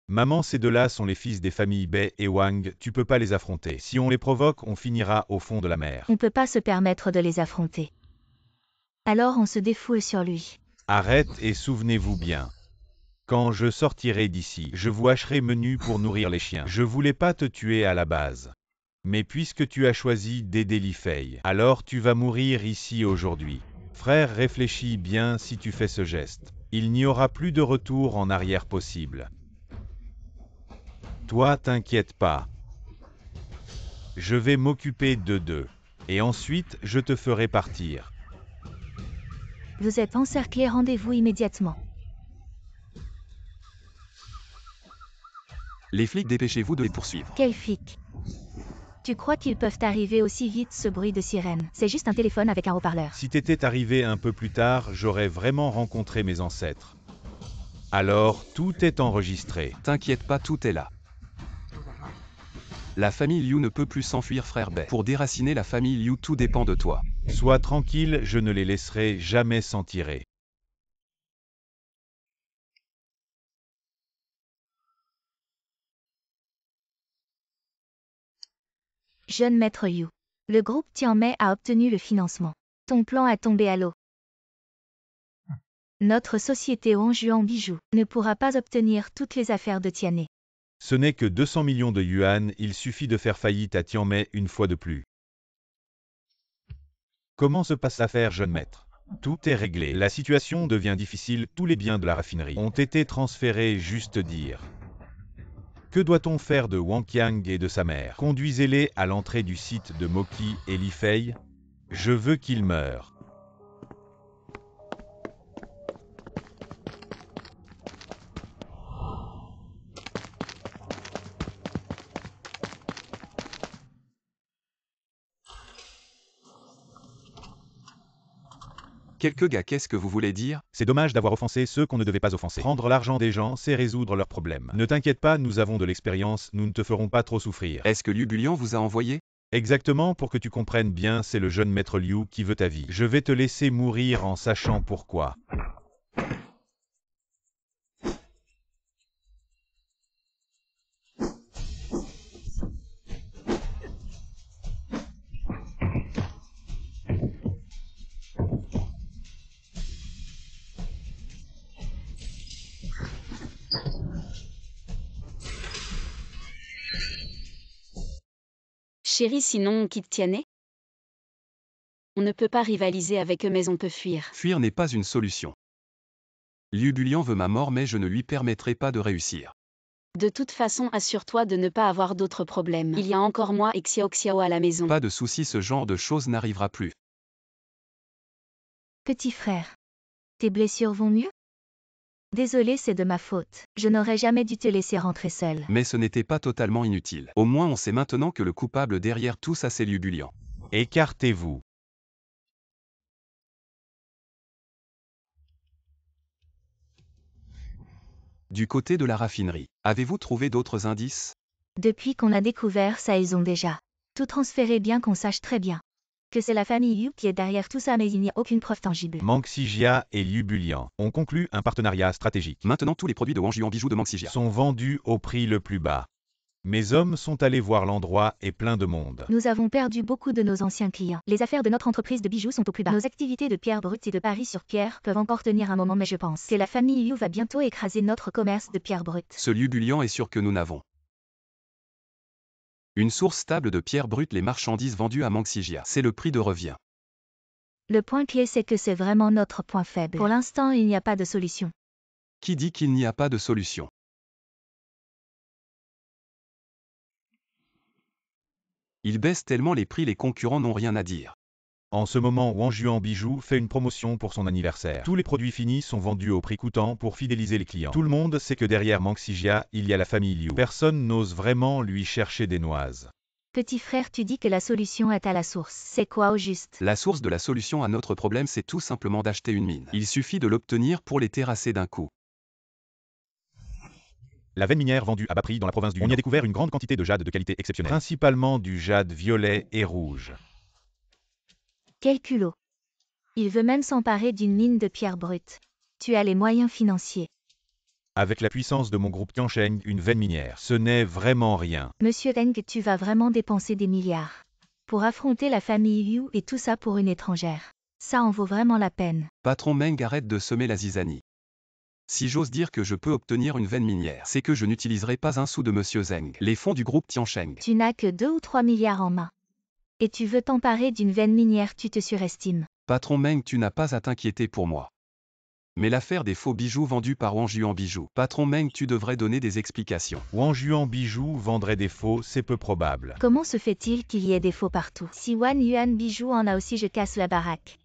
Maman, ces deux-là sont les fils des familles Bei et Wang, tu peux pas les affronter. Si on les provoque, on finira au fond de la mer. On peut pas se permettre de les affronter. Alors on se défoule sur lui. Arrête et souvenez-vous bien. Quand je sortirai d'ici, je vous hacherai menu pour nourrir les chiens. Je voulais pas te tuer à la base. Mais puisque tu as choisi d'aider Li Fei, alors tu vas mourir ici aujourd'hui. Frère, réfléchis bien si tu fais ce geste. Il n'y aura plus de retour en arrière possible. Toi, t'inquiète pas. Je vais m'occuper d'eux. Et ensuite, je te ferai partir. Vous êtes encerclés, rendez-vous immédiatement. Les flics, dépêchez-vous de les poursuivre. Quel flic? Tu crois qu'ils peuvent arriver aussi vite, ce bruit de sirène? C'est juste un téléphone avec un haut-parleur. Si t'étais arrivé un peu plus tard, j'aurais vraiment rencontré mes ancêtres. Alors, tout est enregistré. T'inquiète pas, tout est là. La famille Liu ne peut plus s'enfuir, frère Bei. Pour déraciner la famille Liu, tout dépend de toi. Sois tranquille, je ne les laisserai jamais s'en tirer. Jeune maître Yu. Le groupe Tianmei a obtenu le financement. Ton plan a tombé à l'eau. Notre société Wangjuan Bijoux ne pourra pas obtenir toutes les affaires de Tianhe. Ce n'est que 200 millions de yuan, il suffit de faire faillite à Tianmei une fois de plus. Comment se passe l'affaire, jeune maître? Tout est réglé, la situation devient difficile, tous les biens de la raffinerie ont été transférés, juste dire. Que doit-on faire de Wang Qiang et de sa mère? Conduisez-les à l'entrée du site de Moqi et Li Fei. Je veux qu'ils meurent. Quelques gars, qu'est-ce que vous voulez dire? C'est dommage d'avoir offensé ceux qu'on ne devait pas offenser. Prendre l'argent des gens, c'est résoudre leurs problèmes. Ne t'inquiète pas, nous avons de l'expérience, nous ne te ferons pas trop souffrir. Est-ce que Liu Bulian vous a envoyé? Exactement, pour que tu comprennes bien, c'est le jeune maître Liu qui veut ta vie. Je vais te laisser mourir en sachant pourquoi. Chérie, sinon on quitte Tianhe? On ne peut pas rivaliser avec eux, mais on peut fuir. Fuir n'est pas une solution. Liu Bulian veut ma mort, mais je ne lui permettrai pas de réussir. De toute façon, assure-toi de ne pas avoir d'autres problèmes. Il y a encore moi et Xiao Xiao à la maison. Pas de soucis, ce genre de choses n'arrivera plus. Petit frère. Tes blessures vont mieux? Désolé, c'est de ma faute. Je n'aurais jamais dû te laisser rentrer seul. Mais ce n'était pas totalement inutile. Au moins on sait maintenant que le coupable derrière tout ça c'est Liu Bulian. Écartez-vous. Du côté de la raffinerie, avez-vous trouvé d'autres indices? Depuis qu'on a découvert ça, ils ont déjà tout transféré, bien qu'on sache très bien que c'est la famille Yu qui est derrière tout ça, mais il n'y a aucune preuve tangible. Manxijia et Liu Bulian ont conclu un partenariat stratégique. Maintenant tous les produits de Wangjuan Bijoux de Manxijia Sont vendus au prix le plus bas. Mes hommes sont allés voir l'endroit et plein de monde. Nous avons perdu beaucoup de nos anciens clients. Les affaires de notre entreprise de bijoux sont au plus bas. Nos activités de pierre brute et de paris sur pierre peuvent encore tenir un moment, mais je pense que la famille Yu va bientôt écraser notre commerce de pierre brute. Ce Liu Bulian est sûr que nous n'avons une source stable de pierre brute. Les marchandises vendues à Manxijia, c'est le prix de revient. Le point clé, c'est que c'est vraiment notre point faible. Pour l'instant, il n'y a pas de solution. Qui dit qu'il n'y a pas de solution? Ils baissent tellement les prix, les concurrents n'ont rien à dire. En ce moment, Wangjuan Bijoux fait une promotion pour son anniversaire. Tous les produits finis sont vendus au prix coûtant pour fidéliser les clients. Tout le monde sait que derrière Manxijia, il y a la famille Liu. Personne n'ose vraiment lui chercher des noises. Petit frère, tu dis que la solution est à la source. C'est quoi au juste? La source de la solution à notre problème, c'est tout simplement d'acheter une mine. Il suffit de l'obtenir pour les terrasser d'un coup. La veine minière vendue à bas prix dans la province du Nord. On y a découvert une grande quantité de jade de qualité exceptionnelle. Principalement du jade violet et rouge. Quel culot. Il veut même s'emparer d'une mine de pierre brute. Tu as les moyens financiers. Avec la puissance de mon groupe Tiansheng, une veine minière, ce n'est vraiment rien. Monsieur Deng, tu vas vraiment dépenser des milliards. Pour affronter la famille Yu et tout ça pour une étrangère. Ça en vaut vraiment la peine. Patron Meng, arrête de semer la zizanie. Si j'ose dire que je peux obtenir une veine minière, c'est que je n'utiliserai pas un sou de Monsieur Zeng. Les fonds du groupe Tiansheng. Tu n'as que 2 ou 3 milliards en main. Et tu veux t'emparer d'une veine minière, tu te surestimes. Patron Meng, tu n'as pas à t'inquiéter pour moi. Mais l'affaire des faux bijoux vendus par Wang Juan Bijoux. Patron Meng, tu devrais donner des explications. Wang Juan Bijoux vendrait des faux, c'est peu probable. Comment se fait-il qu'il y ait des faux partout? Si Wang Yuan Bijoux en a aussi, je casse la baraque.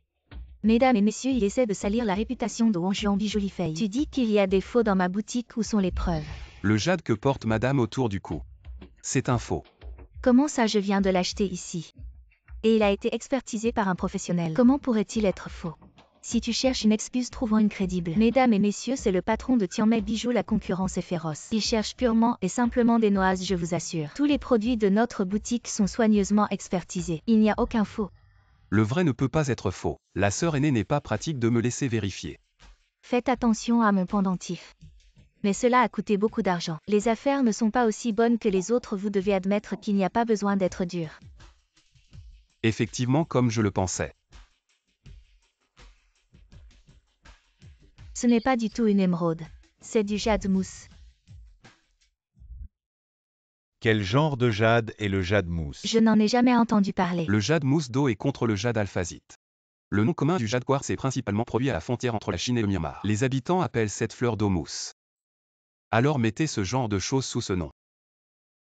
Mesdames et messieurs, il essaie de salir la réputation de Wang Juan Bijoux Li Fei. Tu dis qu'il y a des faux dans ma boutique, où sont les preuves? Le jade que porte madame autour du cou. C'est un faux. Comment ça, je viens de l'acheter ici? Et il a été expertisé par un professionnel. Comment pourrait-il être faux? Si tu cherches une excuse, trouvons une crédible. Mesdames et messieurs, c'est le patron de Tianmei Bijoux, la concurrence est féroce. Il cherche purement et simplement des noises, je vous assure. Tous les produits de notre boutique sont soigneusement expertisés. Il n'y a aucun faux. Le vrai ne peut pas être faux. La sœur aînée n'est pas pratique de me laisser vérifier. Faites attention à mon pendentif. Mais cela a coûté beaucoup d'argent. Les affaires ne sont pas aussi bonnes que les autres, vous devez admettre qu'il n'y a pas besoin d'être dur. Effectivement, comme je le pensais. Ce n'est pas du tout une émeraude. C'est du jade mousse. Quel genre de jade est le jade mousse? Je n'en ai jamais entendu parler. Le jade mousse d'eau est contre le jade alphasite. Le nom commun du jade quartz est principalement produit à la frontière entre la Chine et le Myanmar. Les habitants appellent cette fleur d'eau mousse. Alors mettez ce genre de choses sous ce nom.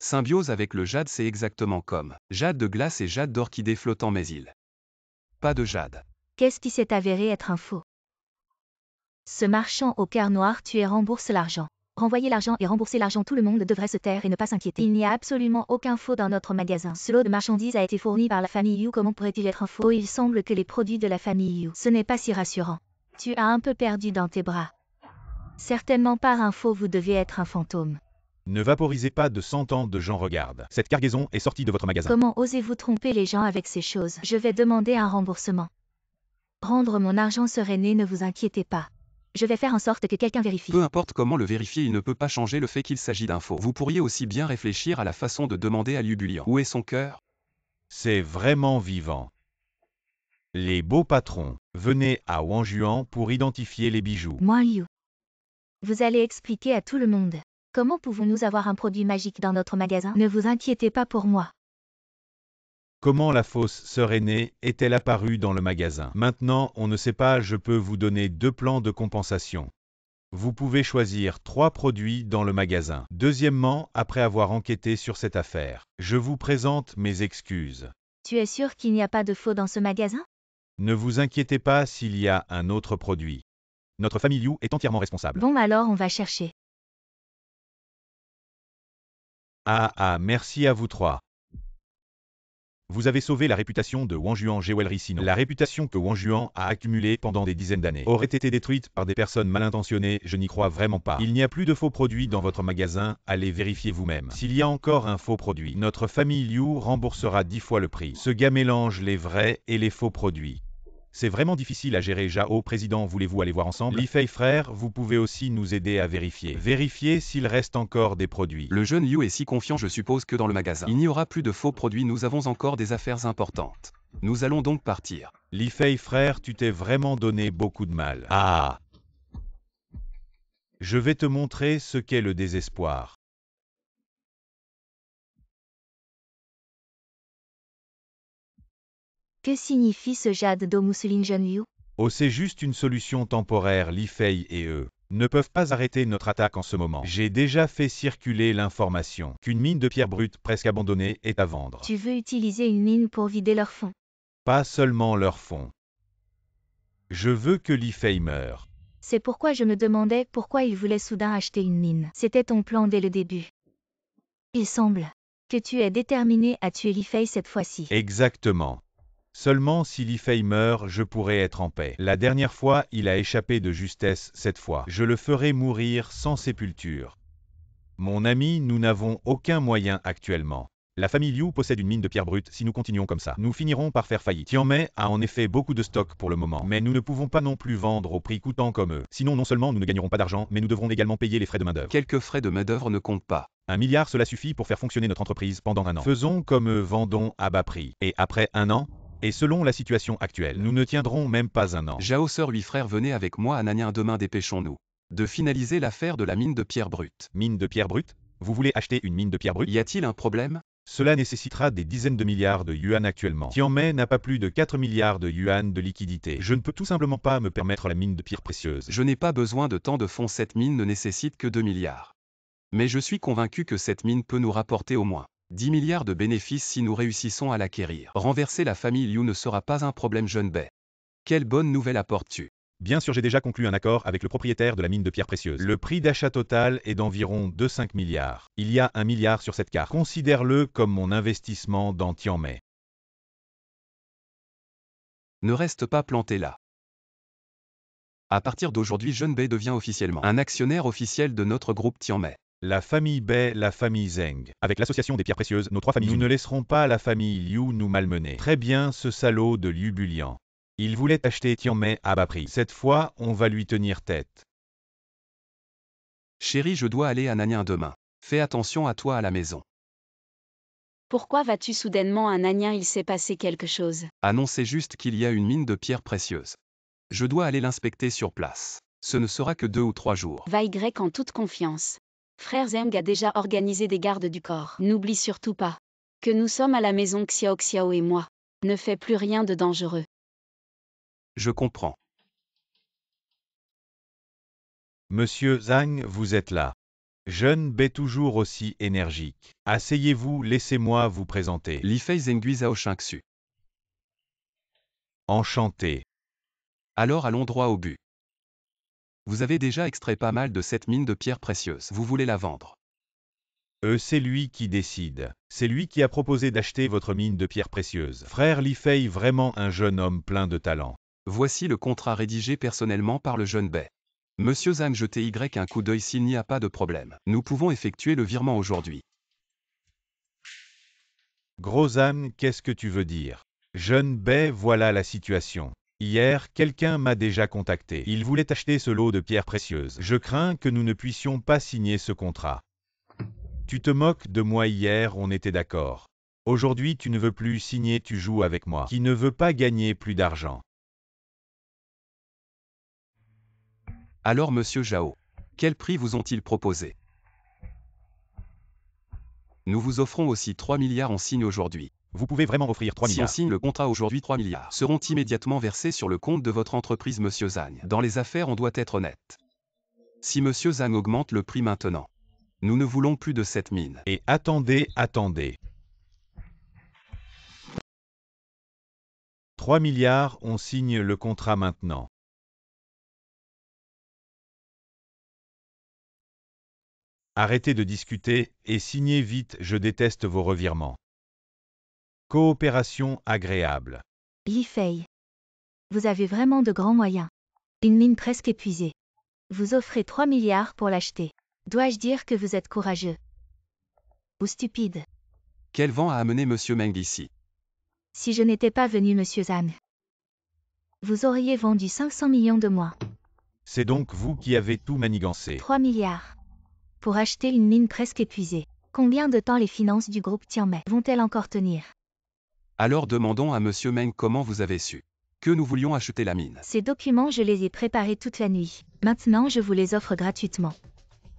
Symbiose avec le jade, c'est exactement comme jade de glace et jade d'orchidée flottant, mais pas de jade. Qu'est-ce qui s'est avéré être un faux? Ce marchand au cœur noir, tu es rembourse l'argent. Renvoyer l'argent et rembourser l'argent, tout le monde devrait se taire et ne pas s'inquiéter. Il n'y a absolument aucun faux dans notre magasin. Ce lot de marchandises a été fourni par la famille Yu, comment pourrait-il être un faux? Il semble que les produits de la famille Yu. Ce n'est pas si rassurant. Tu as un peu perdu dans tes bras. Certainement pas un faux, vous devez être un fantôme. Ne vaporisez pas de 100 ans de gens regardent. Cette cargaison est sortie de votre magasin. Comment osez-vous tromper les gens avec ces choses? Je vais demander un remboursement. Rendre mon argent sereiné, ne vous inquiétez pas. Je vais faire en sorte que quelqu'un vérifie. Peu importe comment le vérifier, il ne peut pas changer le fait qu'il s'agit d'un faux. Vous pourriez aussi bien réfléchir à la façon de demander à Liu Bulian. Où est son cœur? C'est vraiment vivant. Les beaux patrons, venez à Wang Juan pour identifier les bijoux. Moi Liu. Vous allez expliquer à tout le monde. Comment pouvons-nous avoir un produit magique dans notre magasin? Ne vous inquiétez pas pour moi. Comment la fausse sœur aînée est-elle apparue dans le magasin? Maintenant, on ne sait pas, je peux vous donner 2 plans de compensation. Vous pouvez choisir 3 produits dans le magasin. Deuxièmement, après avoir enquêté sur cette affaire, je vous présente mes excuses. Tu es sûr qu'il n'y a pas de faux dans ce magasin? Ne vous inquiétez pas s'il y a un autre produit. Notre famille Liu est entièrement responsable. Bon, alors on va chercher. Merci à vous 3. Vous avez sauvé la réputation de Wang Juan Jewelry, sinon la réputation que Wang Juan a accumulée pendant des dizaines d'années aurait été détruite par des personnes mal intentionnées, je n'y crois vraiment pas. Il n'y a plus de faux produits dans votre magasin, allez vérifier vous-même. S'il y a encore un faux produit, notre famille Liu remboursera 10 fois le prix. Ce gars mélange les vrais et les faux produits. C'est vraiment difficile à gérer. Zhao, président, voulez-vous aller voir ensemble? Li Fei frère, vous pouvez aussi nous aider à vérifier. Vérifier s'il reste encore des produits. Le jeune Liu est si confiant, je suppose que dans le magasin, il n'y aura plus de faux produits, nous avons encore des affaires importantes. Nous allons donc partir. Li Fei frère, tu t'es vraiment donné beaucoup de mal. Je vais te montrer ce qu'est le désespoir. Que signifie ce jade d'eau mousseline, jeune Liu? Oh, c'est juste une solution temporaire. Li Fei et eux ne peuvent pas arrêter notre attaque en ce moment. J'ai déjà fait circuler l'information qu'une mine de pierre brute presque abandonnée est à vendre. Tu veux utiliser une mine pour vider leurs fonds? Pas seulement leurs fonds. Je veux que Li Fei meure. C'est pourquoi je me demandais pourquoi il voulait soudain acheter une mine. C'était ton plan dès le début. Il semble que tu es déterminé à tuer Li Fei cette fois-ci. Exactement. Seulement si Li Fei meurt, je pourrai être en paix. La dernière fois, il a échappé de justesse, cette fois. Je le ferai mourir sans sépulture. Mon ami, nous n'avons aucun moyen actuellement. La famille Liu possède une mine de pierre brute. Si nous continuons comme ça, nous finirons par faire faillite. Tianmei a en effet beaucoup de stocks pour le moment, mais nous ne pouvons pas non plus vendre au prix coûtant comme eux. Sinon, non seulement nous ne gagnerons pas d'argent, mais nous devrons également payer les frais de main-d'œuvre. Quelques frais de main-d'œuvre ne comptent pas. 1 milliard, cela suffit pour faire fonctionner notre entreprise pendant 1 an. Faisons comme eux, vendons à bas prix. Et après 1 an, et selon la situation actuelle, nous ne tiendrons même pas 1 an. Zhao, sœur, 8 frères, venez avec moi à Nanyang demain, dépêchons-nous de finaliser l'affaire de la mine de pierre brute. Mine de pierre brute? Vous voulez acheter une mine de pierre brute? Y a-t-il un problème? Cela nécessitera des dizaines de milliards de yuan actuellement. Tianmei n'a pas plus de 4 milliards de yuan de liquidité. Je ne peux tout simplement pas me permettre la mine de pierre précieuse. Je n'ai pas besoin de tant de fonds, cette mine ne nécessite que 2 milliards. Mais je suis convaincu que cette mine peut nous rapporter au moins 10 milliards de bénéfices si nous réussissons à l'acquérir. Renverser la famille Liu ne sera pas un problème, jeune Bei. Quelle bonne nouvelle apportes-tu? Bien sûr, j'ai déjà conclu un accord avec le propriétaire de la mine de pierre précieuse. Le prix d'achat total est d'environ 2,5 milliards. Il y a 1 milliard sur cette carte. Considère-le comme mon investissement dans Tianmei. Ne reste pas planté là. À partir d'aujourd'hui, jeune Bei devient officiellement un actionnaire officiel de notre groupe Tianmei. La famille Bei, la famille Zheng. Avec l'association des pierres précieuses, nos 3 familles. Nous ne laisserons pas la famille Liu nous malmener. Très bien, ce salaud de Liu Bulian. Il voulait acheter Tianmei à bas prix. Cette fois, on va lui tenir tête. Chérie, je dois aller à Nanyang demain. Fais attention à toi à la maison. Pourquoi vas-tu soudainement à Nanyang? Il s'est passé quelque chose. Annoncez juste qu'il y a une mine de pierres précieuses. Je dois aller l'inspecter sur place. Ce ne sera que 2 ou 3 jours. Va Y en toute confiance. Frère Zheng a déjà organisé des gardes du corps. N'oublie surtout pas que nous sommes à la maison, Xiao et moi. Ne fais plus rien de dangereux. Je comprends. Monsieur Zhang, vous êtes là. Jeune Bei toujours aussi énergique. Asseyez-vous, laissez-moi vous présenter. Li Fei Zhenggui Zhao Shengxu. Enchanté. Alors allons droit au but. Vous avez déjà extrait pas mal de cette mine de pierres précieuses. Vous voulez la vendre? C'est lui qui décide. C'est lui qui a proposé d'acheter votre mine de pierres précieuses. Frère Li Fei, vraiment un jeune homme plein de talent. Voici le contrat rédigé personnellement par le jeune Bei. Monsieur Zhang, jetez un coup d'œil s'il n'y a pas de problème. Nous pouvons effectuer le virement aujourd'hui. Gros Zhang, qu'est-ce que tu veux dire? Jeune Bei, voilà la situation. Hier, quelqu'un m'a déjà contacté. Il voulait acheter ce lot de pierres précieuses. Je crains que nous ne puissions pas signer ce contrat. Tu te moques de moi? Hier, on était d'accord. Aujourd'hui, tu ne veux plus signer, tu joues avec moi. Qui ne veut pas gagner plus d'argent? Alors monsieur Zhao, quel prix vous ont-ils proposé? Nous vous offrons aussi 3 milliards en signe aujourd'hui. Vous pouvez vraiment offrir 3 milliards. Si on signe le contrat aujourd'hui, 3 milliards seront immédiatement versés sur le compte de votre entreprise, monsieur Zhang. Dans les affaires, on doit être honnête. Si monsieur Zhang augmente le prix maintenant, nous ne voulons plus de cette mine. Et attendez. 3 milliards, on signe le contrat maintenant. Arrêtez de discuter et signez vite, je déteste vos revirements. Coopération agréable. Li Fei. Vous avez vraiment de grands moyens. Une mine presque épuisée. Vous offrez 3 milliards pour l'acheter. Dois-je dire que vous êtes courageux? Ou stupide? Quel vent a amené monsieur Meng ici? Si je n'étais pas venu, monsieur Zhang, vous auriez vendu 500 millions de moins. C'est donc vous qui avez tout manigancé. 3 milliards. Pour acheter une mine presque épuisée. Combien de temps les finances du groupe Tianmei vont-elles encore tenir? Alors demandons à monsieur Meng comment vous avez su que nous voulions acheter la mine. Ces documents, je les ai préparés toute la nuit. Maintenant, je vous les offre gratuitement.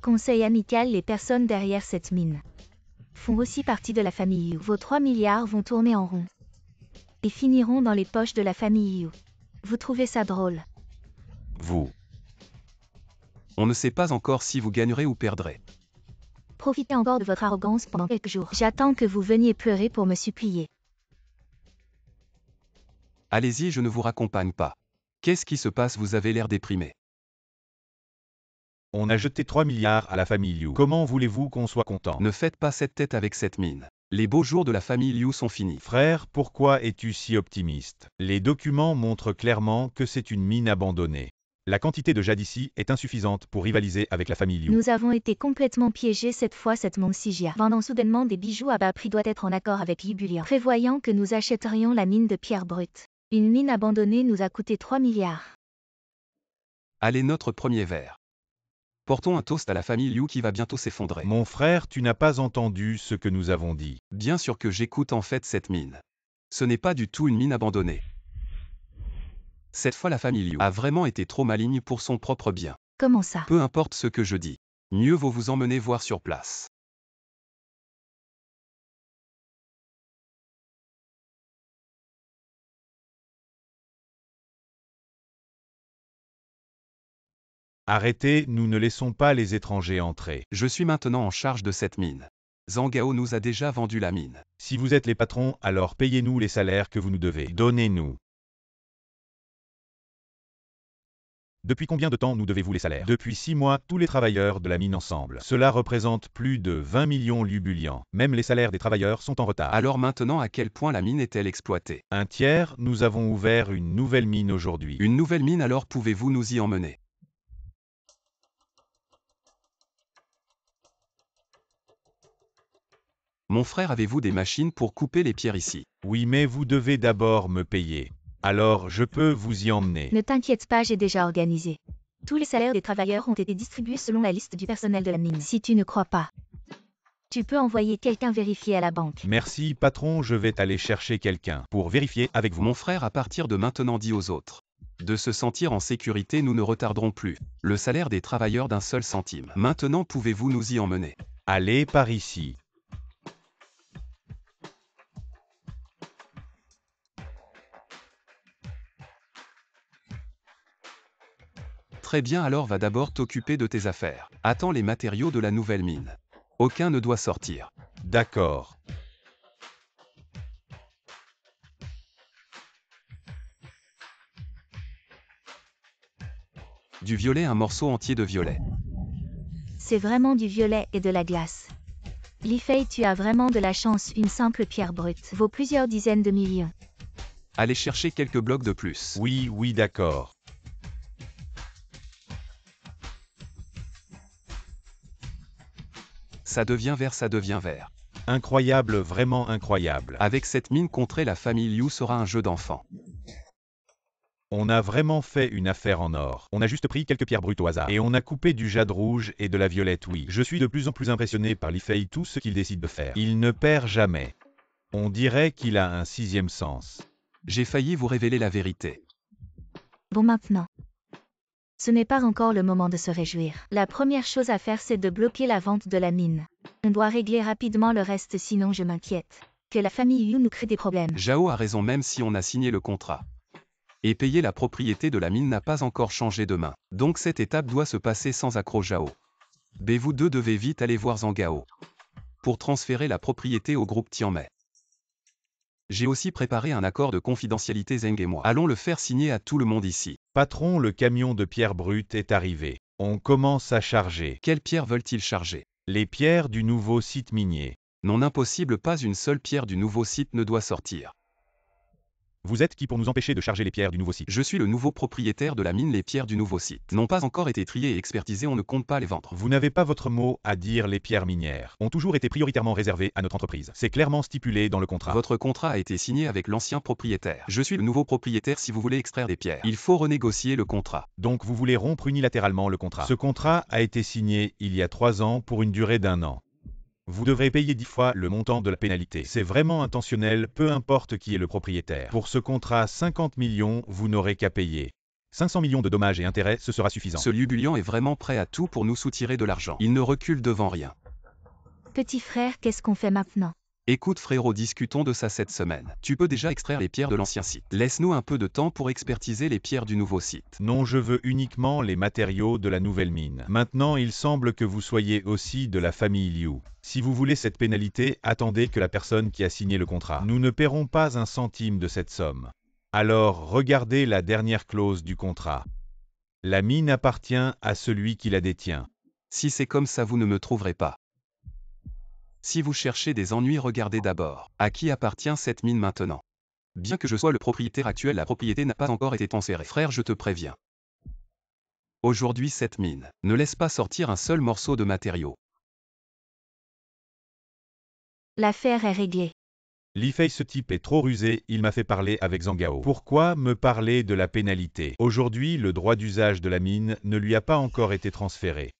Conseil amical, les personnes derrière cette mine font aussi partie de la famille Yu. Vos 3 milliards vont tourner en rond et finiront dans les poches de la famille Yu. Vous trouvez ça drôle? Vous. On ne sait pas encore si vous gagnerez ou perdrez. Profitez encore de votre arrogance pendant quelques jours. J'attends que vous veniez pleurer pour me supplier. Allez-y, je ne vous raccompagne pas. Qu'est-ce qui se passe? Vous avez l'air déprimé. On a jeté 3 milliards à la famille Liu. Comment voulez-vous qu'on soit content? Ne faites pas cette tête avec cette mine. Les beaux jours de la famille Liu sont finis. Frère, pourquoi es-tu si optimiste? Les documents montrent clairement que c'est une mine abandonnée. La quantité de jade ici est insuffisante pour rivaliser avec la famille Liu. Nous avons été complètement piégés cette fois. Cette Monsigia vendant soudainement des bijoux à bas prix doit être en accord avec Libullion, prévoyant que nous achèterions la mine de pierre brute. Une mine abandonnée nous a coûté 3 milliards. Allez, notre premier verre. Portons un toast à la famille Liu qui va bientôt s'effondrer. Mon frère, tu n'as pas entendu ce que nous avons dit. Bien sûr que j'écoute en fait cette mine. Ce n'est pas du tout une mine abandonnée. Cette fois la famille Liu a vraiment été trop maligne pour son propre bien. Comment ça? Peu importe ce que je dis. Mieux vaut vous emmener voir sur place. Arrêtez, nous ne laissons pas les étrangers entrer. Je suis maintenant en charge de cette mine. Zhang Gao nous a déjà vendu la mine. Si vous êtes les patrons, alors payez-nous les salaires que vous nous devez. Donnez-nous. Depuis combien de temps nous devez-vous les salaires? Depuis 6 mois, tous les travailleurs de la mine ensemble. Cela représente plus de 20 millions Libullion. Même les salaires des travailleurs sont en retard. Alors maintenant, à quel point la mine est-elle exploitée? Un tiers, nous avons ouvert une nouvelle mine aujourd'hui. Une nouvelle mine, alors pouvez-vous nous y emmener? Mon frère, avez-vous des machines pour couper les pierres ici? Oui, mais vous devez d'abord me payer. Alors, je peux vous y emmener. Ne t'inquiète pas, j'ai déjà organisé. Tous les salaires des travailleurs ont été distribués selon la liste du personnel de la mine. Si tu ne crois pas, tu peux envoyer quelqu'un vérifier à la banque. Merci, patron, je vais aller chercher quelqu'un pour vérifier avec vous. Mon frère, à partir de maintenant, dit aux autres de se sentir en sécurité, nous ne retarderons plus le salaire des travailleurs d'un seul centime. Maintenant, pouvez-vous nous y emmener? Allez par ici. Très bien, alors va d'abord t'occuper de tes affaires. Attends les matériaux de la nouvelle mine. Aucun ne doit sortir. D'accord. Du violet, un morceau entier de violet. C'est vraiment du violet et de la glace. Li Fei, tu as vraiment de la chance. Une simple pierre brute vaut plusieurs dizaines de millions. Allez chercher quelques blocs de plus. Oui, d'accord. Ça devient vert, ça devient vert. Incroyable, vraiment incroyable. Avec cette mine, contrer la famille Liu sera un jeu d'enfant. On a vraiment fait une affaire en or. On a juste pris quelques pierres brutes au hasard. Et on a coupé du jade rouge et de la violette, oui. Je suis de plus en plus impressionné par Li Fei, tout ce qu'il décide de faire. Il ne perd jamais. On dirait qu'il a un 6e sens. J'ai failli vous révéler la vérité. Bon, maintenant. Ce n'est pas encore le moment de se réjouir. La première chose à faire, c'est de bloquer la vente de la mine. On doit régler rapidement le reste, sinon je m'inquiète que la famille Liu nous crée des problèmes. Zhao a raison, même si on a signé le contrat. Et payer la propriété de la mine n'a pas encore changé de main. Donc cette étape doit se passer sans accroc, Zhao. Mais vous deux devez vite aller voir Zhang Gao pour transférer la propriété au groupe Tianmei. J'ai aussi préparé un accord de confidentialité, Zheng et moi. Allons le faire signer à tout le monde ici. Patron, le camion de pierres brutes est arrivé. On commence à charger. Quelles pierres veulent-ils charger? Les pierres du nouveau site minier. Non, impossible, pas une seule pierre du nouveau site ne doit sortir. Vous êtes qui pour nous empêcher de charger les pierres du nouveau site? Je suis le nouveau propriétaire de la mine. Les pierres du nouveau site n'ont pas encore été triées et expertisées, on ne compte pas les vendre. Vous n'avez pas votre mot à dire. Les pierres minières ont toujours été prioritairement réservées à notre entreprise. C'est clairement stipulé dans le contrat. Votre contrat a été signé avec l'ancien propriétaire. Je suis le nouveau propriétaire. Si vous voulez extraire des pierres, il faut renégocier le contrat. Donc vous voulez rompre unilatéralement le contrat. Ce contrat a été signé il y a 3 ans pour une durée d'1 an. Vous devrez payer 10 fois le montant de la pénalité. C'est vraiment intentionnel, peu importe qui est le propriétaire. Pour ce contrat, 50 millions, vous n'aurez qu'à payer 500 millions de dommages et intérêts, ce sera suffisant. Ce Libullion est vraiment prêt à tout pour nous soutirer de l'argent. Il ne recule devant rien. Petit frère, qu'est-ce qu'on fait maintenant? Écoute frérot, discutons de ça cette semaine. Tu peux déjà extraire les pierres de l'ancien site. Laisse-nous un peu de temps pour expertiser les pierres du nouveau site. Non, je veux uniquement les matériaux de la nouvelle mine. Maintenant, il semble que vous soyez aussi de la famille Liu. Si vous voulez cette pénalité, attendez que la personne qui a signé le contrat. Nous ne paierons pas un centime de cette somme. Alors, regardez la dernière clause du contrat. La mine appartient à celui qui la détient. Si c'est comme ça, vous ne me trouverez pas. Si vous cherchez des ennuis, regardez d'abord à qui appartient cette mine maintenant. Bien que je sois le propriétaire actuel, la propriété n'a pas encore été transférée. Frère, je te préviens. aujourd'hui cette mine. Ne laisse pas sortir un seul morceau de matériau. L'affaire est réglée. Li Fei, ce type est trop rusé, il m'a fait parler avec Zhang Gao. Pourquoi me parler de la pénalité? Aujourd'hui, le droit d'usage de la mine ne lui a pas encore été transféré.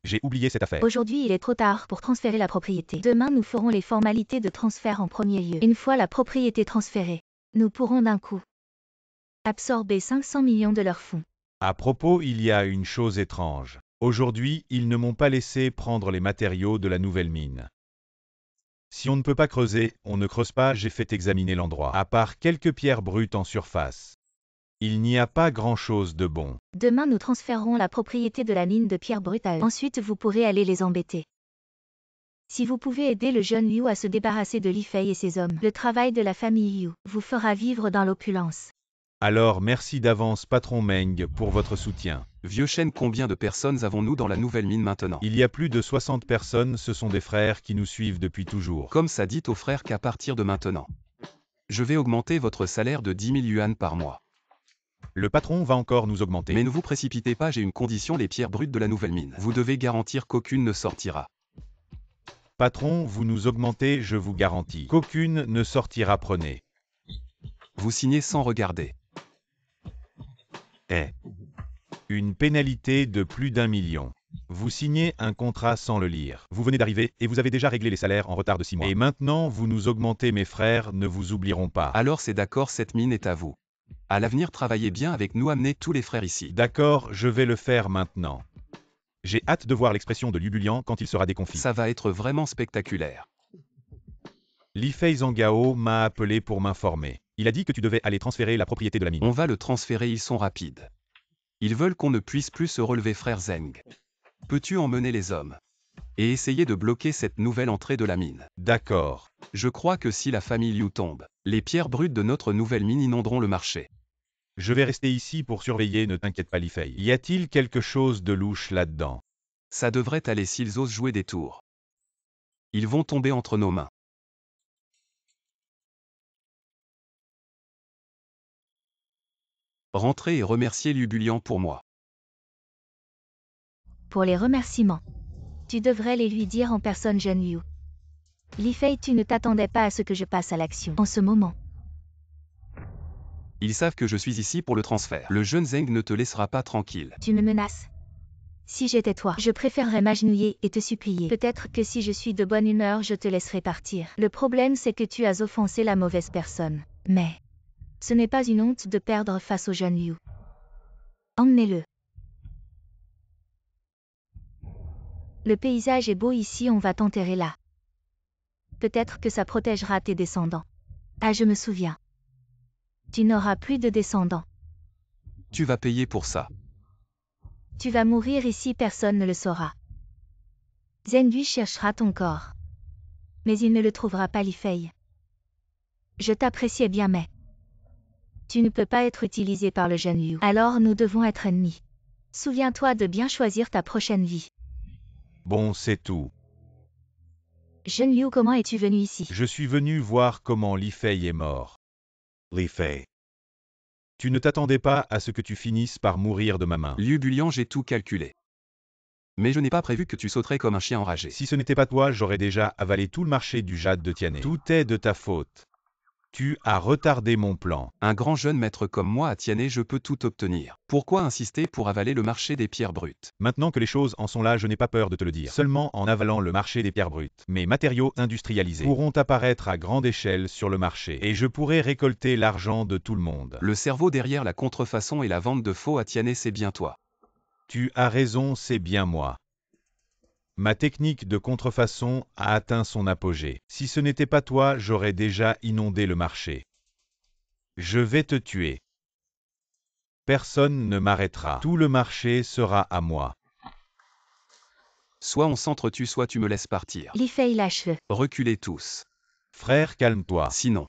J'ai oublié cette affaire. Aujourd'hui, il est trop tard pour transférer la propriété. Demain, nous ferons les formalités de transfert en premier lieu. Une fois la propriété transférée, nous pourrons d'un coup absorber 500 millions de leurs fonds. À propos, il y a une chose étrange. Aujourd'hui, ils ne m'ont pas laissé prendre les matériaux de la nouvelle mine. Si on ne peut pas creuser, on ne creuse pas, j'ai fait examiner l'endroit. À part quelques pierres brutes en surface, il n'y a pas grand-chose de bon. Demain, nous transférerons la propriété de la mine de pierre brute à eux. Ensuite, vous pourrez aller les embêter. Si vous pouvez aider le jeune Liu à se débarrasser de Li Fei et ses hommes, le travail de la famille Liu vous fera vivre dans l'opulence. Alors merci d'avance patron Meng pour votre soutien. Vieux Shen, combien de personnes avons-nous dans la nouvelle mine maintenant? Il y a plus de 60 personnes, ce sont des frères qui nous suivent depuis toujours. Comme ça dit aux frères qu'à partir de maintenant, je vais augmenter votre salaire de 10 000 yuan par mois. Le patron va encore nous augmenter. Mais ne vous précipitez pas, j'ai une condition, les pierres brutes de la nouvelle mine. Vous devez garantir qu'aucune ne sortira. Patron, vous nous augmentez, je vous garantis qu'aucune ne sortira, prenez. Vous signez sans regarder. Une pénalité de plus d'1 million. Vous signez un contrat sans le lire. Vous venez d'arriver et vous avez déjà réglé les salaires en retard de 6 mois. Et maintenant, vous nous augmentez, mes frères ne vous oublieront pas. Alors c'est d'accord, cette mine est à vous. À l'avenir, travaillez bien avec nous, amenez tous les frères ici. D'accord, je vais le faire maintenant. J'ai hâte de voir l'expression de Liu Bulian quand il sera déconfit. Ça va être vraiment spectaculaire. Li Fei Zhang Gao m'a appelé pour m'informer. Il a dit que tu devais aller transférer la propriété de la mine. On va le transférer, ils sont rapides. Ils veulent qu'on ne puisse plus se relever, frère Zeng. Peux-tu emmener les hommes et essayer de bloquer cette nouvelle entrée de la mine? D'accord. Je crois que si la famille Liu tombe, les pierres brutes de notre nouvelle mine inonderont le marché. Je vais rester ici pour surveiller, ne t'inquiète pas, Li Fei. Y a-t-il quelque chose de louche là-dedans? Ça devrait aller s'ils osent jouer des tours. Ils vont tomber entre nos mains. Rentrez et remerciez Liu Bulian pour moi. Pour les remerciements, tu devrais les lui dire en personne, jeune Liu. Li Fei, tu ne t'attendais pas à ce que je passe à l'action en ce moment. Ils savent que je suis ici pour le transfert. Le jeune Zeng ne te laissera pas tranquille. Tu me menaces. Si j'étais toi, je préférerais m'agenouiller et te supplier. Peut-être que si je suis de bonne humeur, je te laisserai partir. Le problème, c'est que tu as offensé la mauvaise personne. Mais ce n'est pas une honte de perdre face au jeune Liu. Emmenez-le. Le paysage est beau ici, on va t'enterrer là. Peut-être que ça protégera tes descendants. Ah, je me souviens. Tu n'auras plus de descendants. Tu vas payer pour ça. Tu vas mourir ici, personne ne le saura. Zengui cherchera ton corps. Mais il ne le trouvera pas, Li Fei. Je t'appréciais bien, mais tu ne peux pas être utilisé par le jeune Liu. Alors nous devons être ennemis. Souviens-toi de bien choisir ta prochaine vie. Bon, c'est tout. Jeune Liu, comment es-tu venu ici? Je suis venu voir comment Li Fei est mort. Li Fei. Tu ne t'attendais pas à ce que tu finisses par mourir de ma main. Liu Bulian, j'ai tout calculé. Mais je n'ai pas prévu que tu sauterais comme un chien enragé. Si ce n'était pas toi, j'aurais déjà avalé tout le marché du jade de Tianhe. Tout est de ta faute. Tu as retardé mon plan. Un grand jeune maître comme moi à Tianhe, je peux tout obtenir. Pourquoi insister pour avaler le marché des pierres brutes? Maintenant que les choses en sont là, je n'ai pas peur de te le dire. Seulement en avalant le marché des pierres brutes, mes matériaux industrialisés pourront apparaître à grande échelle sur le marché et je pourrai récolter l'argent de tout le monde. Le cerveau derrière la contrefaçon et la vente de faux à Tianhe, c'est bien toi. Tu as raison, c'est bien moi. Ma technique de contrefaçon a atteint son apogée. Si ce n'était pas toi, j'aurais déjà inondé le marché. Je vais te tuer. Personne ne m'arrêtera. Tout le marché sera à moi. Soit on s'entretue, soit tu me laisses partir. Li Fei, lâche-le. Reculez tous. Frère, calme-toi. Sinon,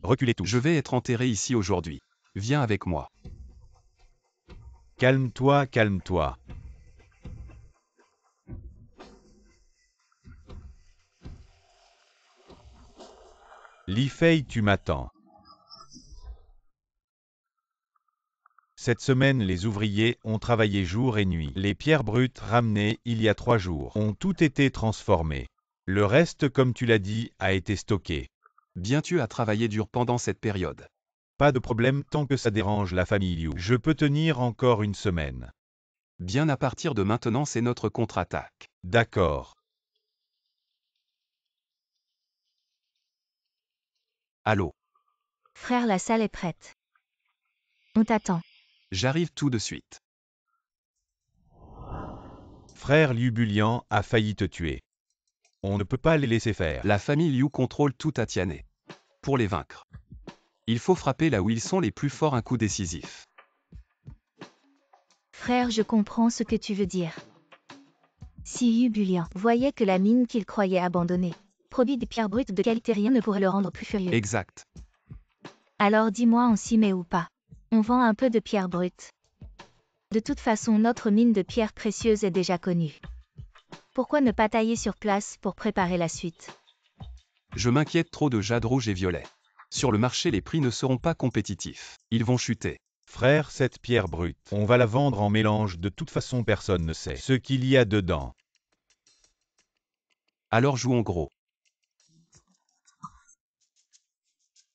Reculez tous. je vais être enterré ici aujourd'hui. Viens avec moi. Calme-toi, calme-toi. Li Fei, tu m'attends. Cette semaine, les ouvriers ont travaillé jour et nuit. Les pierres brutes ramenées il y a 3 jours ont toutes été transformées. Le reste, comme tu l'as dit, a été stocké. Bien tu as travaillé dur pendant cette période. Pas de problème tant que ça dérange la famille Liu. Je peux tenir encore une semaine. Bien à partir de maintenant c'est notre contre-attaque. D'accord. Allô, Frère, la salle est prête. On t'attend. j'arrive tout de suite. Frère Liu Bulian a failli te tuer. On ne peut pas les laisser faire. La famille Liu contrôle tout à Tianhe. Pour les vaincre, il faut frapper là où ils sont les plus forts un coup décisif. Frère, je comprends ce que tu veux dire. Si Yu Bulian voyait que la mine qu'il croyait abandonnée produit des pierres brutes de qualité, rien ne pourrait le rendre plus furieux. Exact. Alors dis-moi, on s'y met ou pas? On vend un peu de pierres brutes. De toute façon, notre mine de pierres précieuses est déjà connue. Pourquoi ne pas tailler sur place pour préparer la suite? Je m'inquiète trop de jade rouge et violet. Sur le marché, les prix ne seront pas compétitifs. Ils vont chuter. Frère, cette pierre brute, on va la vendre en mélange, de toute façon personne ne sait ce qu'il y a dedans. Alors jouons gros.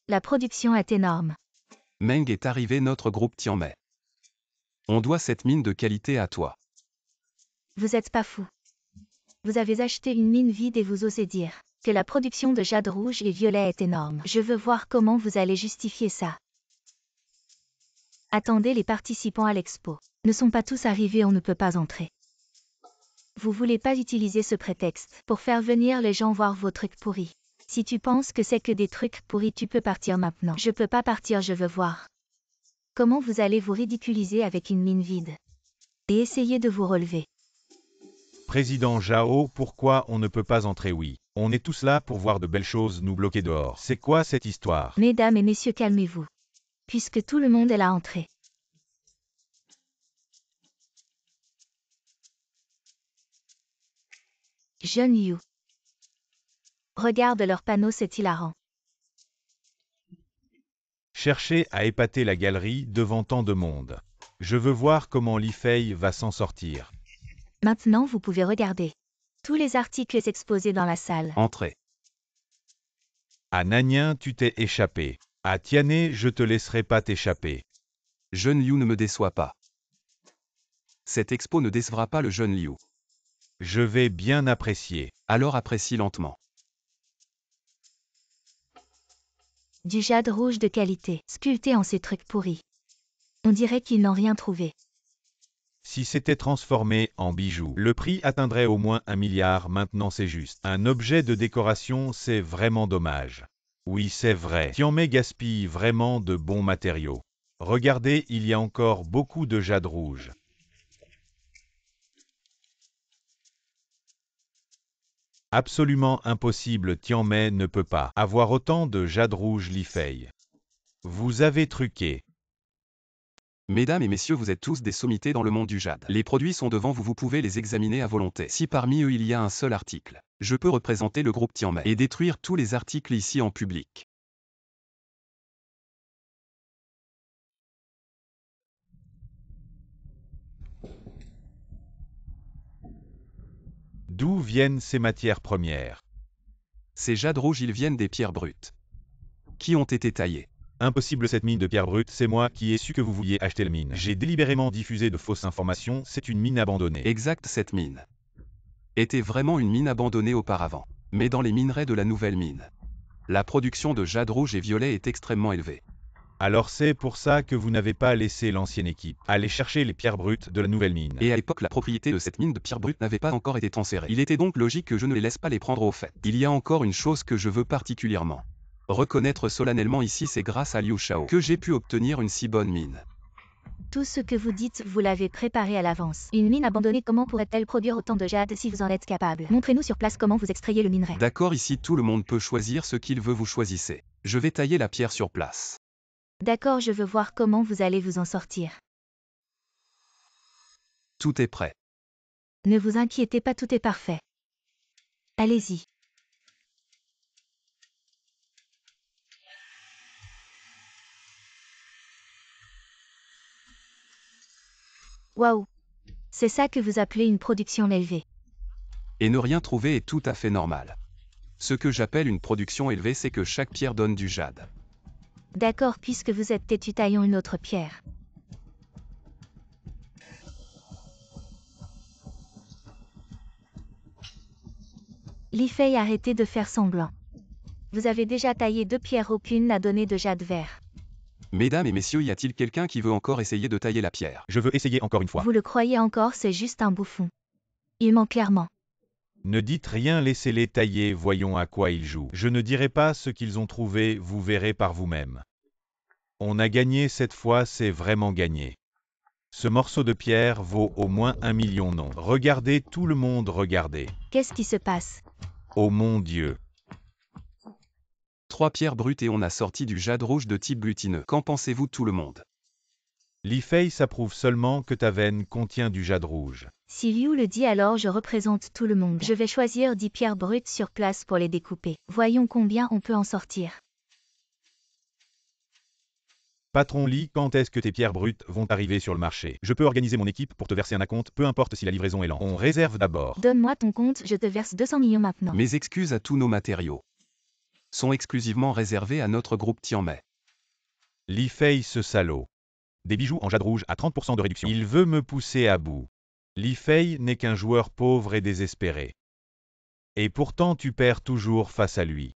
La production est énorme. Meng est arrivé, notre groupe Tianmei. On doit cette mine de qualité à toi. Vous êtes pas fou. Vous avez acheté une mine vide et vous osez dire que la production de jade rouge et violet est énorme. Je veux voir comment vous allez justifier ça. Attendez, les participants à l'expo ne sont pas tous arrivés, on ne peut pas entrer. Vous voulez pas utiliser ce prétexte pour faire venir les gens voir vos trucs pourris. Si tu penses que c'est que des trucs pourris, tu peux partir maintenant. Je peux pas partir, je veux voir. Comment vous allez vous ridiculiser avec une mine vide? Et essayez de vous relever. Président Zhao, pourquoi on ne peut pas entrer? Oui. On est tous là pour voir de belles choses nous bloquer dehors. C'est quoi cette histoire? Mesdames et messieurs, calmez-vous. Puisque tout le monde est là, entrée. Jeune Yu. Regarde leur panneau, c'est hilarant. Cherchez à épater la galerie devant tant de monde. Je veux voir comment Li Fei va s'en sortir. Maintenant, vous pouvez regarder tous les articles exposés dans la salle. Entrez. À Nanyang, tu t'es échappé. À Tianhe, je te laisserai pas t'échapper. Jeune Liu ne me déçoit pas. Cette expo ne décevra pas le jeune Liu. Je vais bien apprécier. Alors apprécie lentement. Du jade rouge de qualité, sculpté en ces trucs pourris. On dirait qu'ils n'ont rien trouvé. Si c'était transformé en bijoux, le prix atteindrait au moins 1 milliard. Maintenant c'est juste un objet de décoration, c'est vraiment dommage. Oui, c'est vrai. Tianmei gaspille vraiment de bons matériaux. Regardez, il y a encore beaucoup de jade rouge. Absolument impossible, Tianmei ne peut pas avoir autant de jade rouge. Li Fei. Vous avez truqué. Mesdames et messieurs, vous êtes tous des sommités dans le monde du jade. Les produits sont devant vous, vous pouvez les examiner à volonté. Si parmi eux il y a un seul article, je peux représenter le groupe Tianmei et détruire tous les articles ici en public. D'où viennent ces matières premières? Ces jades rouges, ils viennent des pierres brutes qui ont été taillées. Impossible, cette mine de pierre brute, c'est moi qui ai su que vous vouliez acheter la mine. J'ai délibérément diffusé de fausses informations, c'est une mine abandonnée. Exact, cette mine était vraiment une mine abandonnée auparavant. Mais dans les minerais de la nouvelle mine, la production de jade rouge et violet est extrêmement élevée. Alors c'est pour ça que vous n'avez pas laissé l'ancienne équipe aller chercher les pierres brutes de la nouvelle mine. Et à l'époque, la propriété de cette mine de pierres brutes n'avait pas encore été transférée. Il était donc logique que je ne les laisse pas les prendre au fait. Il y a encore une chose que je veux particulièrement reconnaître solennellement ici, c'est grâce à Liu Shao que j'ai pu obtenir une si bonne mine. Tout ce que vous dites, vous l'avez préparé à l'avance. Une mine abandonnée, comment pourrait-elle produire autant de jade si vous en êtes capable? Montrez-nous sur place comment vous extrayez le minerai. D'accord, ici tout le monde peut choisir ce qu'il veut, vous choisissez. Je vais tailler la pierre sur place. D'accord, je veux voir comment vous allez vous en sortir. Tout est prêt. Ne vous inquiétez pas, tout est parfait. Allez-y. Waouh! C'est ça que vous appelez une production élevée. Et ne rien trouver est tout à fait normal. Ce que j'appelle une production élevée, c'est que chaque pierre donne du jade. D'accord, puisque vous êtes têtu, taillons une autre pierre. Li Fei, arrêtez de faire semblant. Vous avez déjà taillé 2 pierres, aucune n'a donné de jade vert. Mesdames et messieurs, y a-t-il quelqu'un qui veut encore essayer de tailler la pierre? Je veux essayer encore une fois. Vous le croyez encore, c'est juste un bouffon. Il ment clairement. Ne dites rien, laissez-les tailler, voyons à quoi ils jouent. Je ne dirai pas ce qu'ils ont trouvé, vous verrez par vous-même. On a gagné cette fois, c'est vraiment gagné. Ce morceau de pierre vaut au moins 1 million, non. Regardez, tout le monde, regardez. Qu'est-ce qui se passe? Oh mon Dieu. 3 pierres brutes et on a sorti du jade rouge de type glutineux. Qu'en pensez-vous tout le monde? Li Fei, ça prouve seulement que ta veine contient du jade rouge. Si Liu le dit, alors je représente tout le monde. Je vais choisir 10 pierres brutes sur place pour les découper. Voyons combien on peut en sortir. Patron Li, quand est-ce que tes pierres brutes vont arriver sur le marché? Je peux organiser mon équipe pour te verser un acompte, peu importe si la livraison est lente. On réserve d'abord. Donne-moi ton compte, je te verse 200 millions maintenant. Mes excuses à tous nos matériaux sont exclusivement réservés à notre groupe Tianmei. Li Fei, ce salaud. Des bijoux en jade rouge à 30% de réduction. Il veut me pousser à bout. Li Fei n'est qu'un joueur pauvre et désespéré. Et pourtant tu perds toujours face à lui.